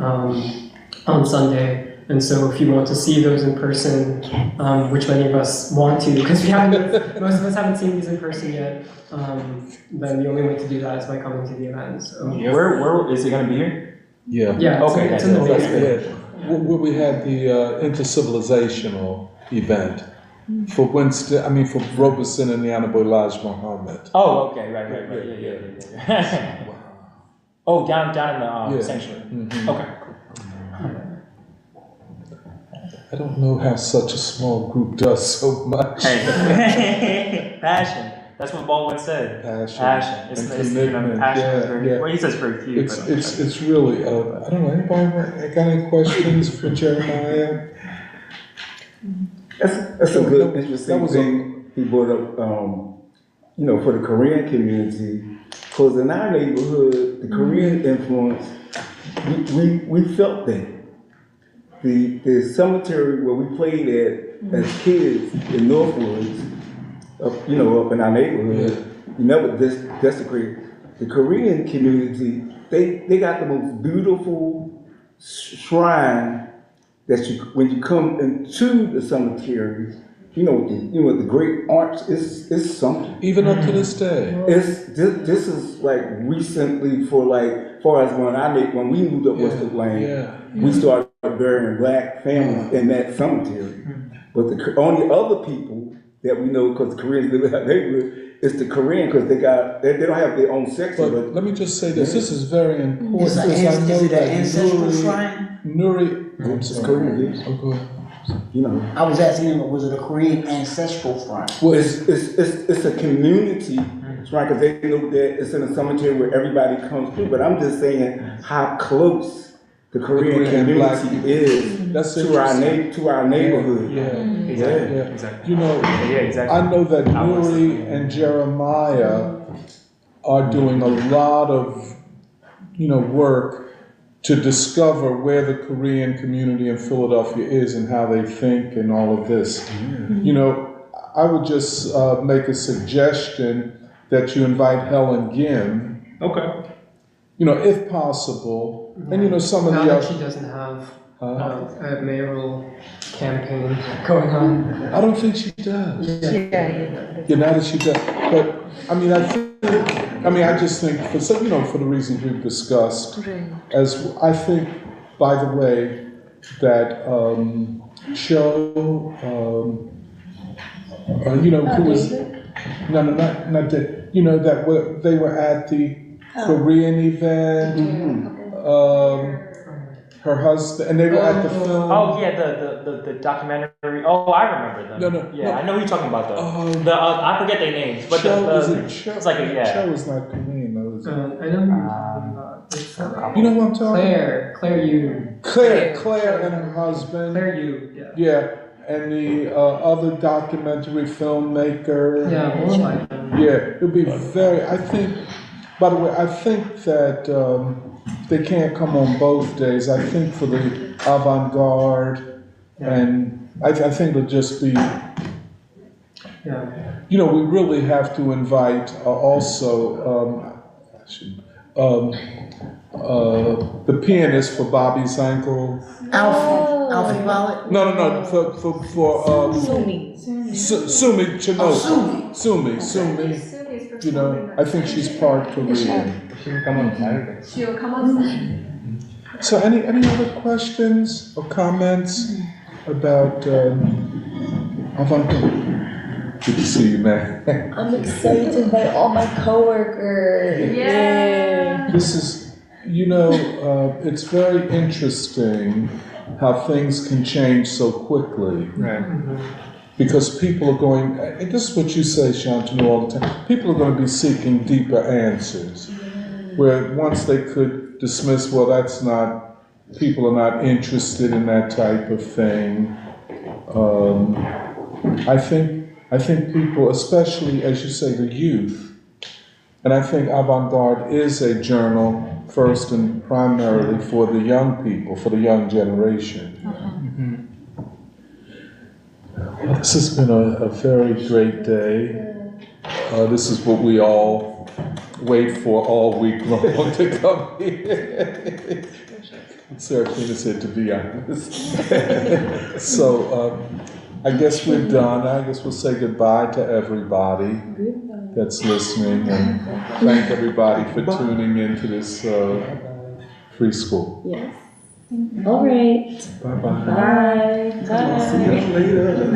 on Sunday. And so if you want to see those in person, which many of us want to, because most of us haven't seen these in person yet, then the only way to do that is by coming to the event. So. Where is it going to be here? Yeah, okay, it's in the basement. Where we had the intercivilizational event for for Robeson and the Honorable Elijah Muhammad. Oh, okay, right, yeah. Oh, down in the sanctuary. Okay. I don't know how such a small group does so much. Passion. That's what Baldwin said. Passion. It's commitment. Passion is very. Well, he says very few. It's really. I don't know. Anybody got any questions for Jeremiah? That's a good, interesting thing he brought up. For the Korean community, because in our neighborhood, the Korean influence, we felt that. The cemetery where we played at as kids in Northwoods, up in our neighborhood, you never desecrate. The Korean community, they got the most beautiful shrine that when you come into the cemetery, the great arch is something. Even up to this day. This is like recently far as when we moved up West Lane, we started burying Black families in that cemetery. But the only other people that we know, because the Koreans live in that neighborhood, is the Korean, because they don't have their own section. But let me just say this. This is very important. Is it an ancestral shrine? It's Korean. Go ahead. I was asking him, was it a Korean ancestral shrine? Well, it's a community shrine, because they know that it's in a cemetery where everybody comes through. But I'm just saying how close the Korean community is to our neighborhood. Exactly. I know that Nuri and Jeremiah are doing a lot of, work to discover where the Korean community in Philadelphia is and how they think and all of this. I would just make a suggestion that you invite Helen Gim. Okay. If possible. And some of the Now other. that she doesn't have a mayoral campaign going on. I don't think she does. Yeah. Now that she does. But I just think for the reasons we've discussed, as I think, by the way, that Cho, who was not that that they were at the Korean event. Her husband, and they were at the film. Oh yeah, the documentary. Oh, I remember them. No. I know who you're talking about though. I forget their names, but it's like Cho is not Korean though. Is it? I know who you're talking about. You know what I'm talking about? Claire and her husband. Claire Yu. Yeah, and the other documentary filmmaker. Yeah, it'd be very. I think. By the way, I think that they can't come on both days. I think for the avant-garde, and I think it'll just be. We really have to invite also the pianist for Bobby's Uncle. Alfie Wallet? No, for Sumi Chinook. Sumi. I think she's part Korean. She can come on Saturday. She'll come on Saturday. So any other questions or comments about avant-garde? Good to see you, man. I'm excited to invite all my coworkers. Yeah. This is, it's very interesting how things can change so quickly. Right. Because people are going, and this is what you say, Shantanu, all the time, people are going to be seeking deeper answers. Where once they could dismiss, well, that's not, people are not interested in that type of thing. I think people, especially, as you say, the youth, and I think Avant-Garde is a journal first and primarily for the young people, for the young generation. Well, this has been a very great day. This is what we all wait for all week long to come here. Serafina said, to be honest. So I guess we're done. I guess we'll say goodbye to everybody that's listening, and thank everybody for tuning into this free school. Yes. All right. Bye-bye. Bye. See you later.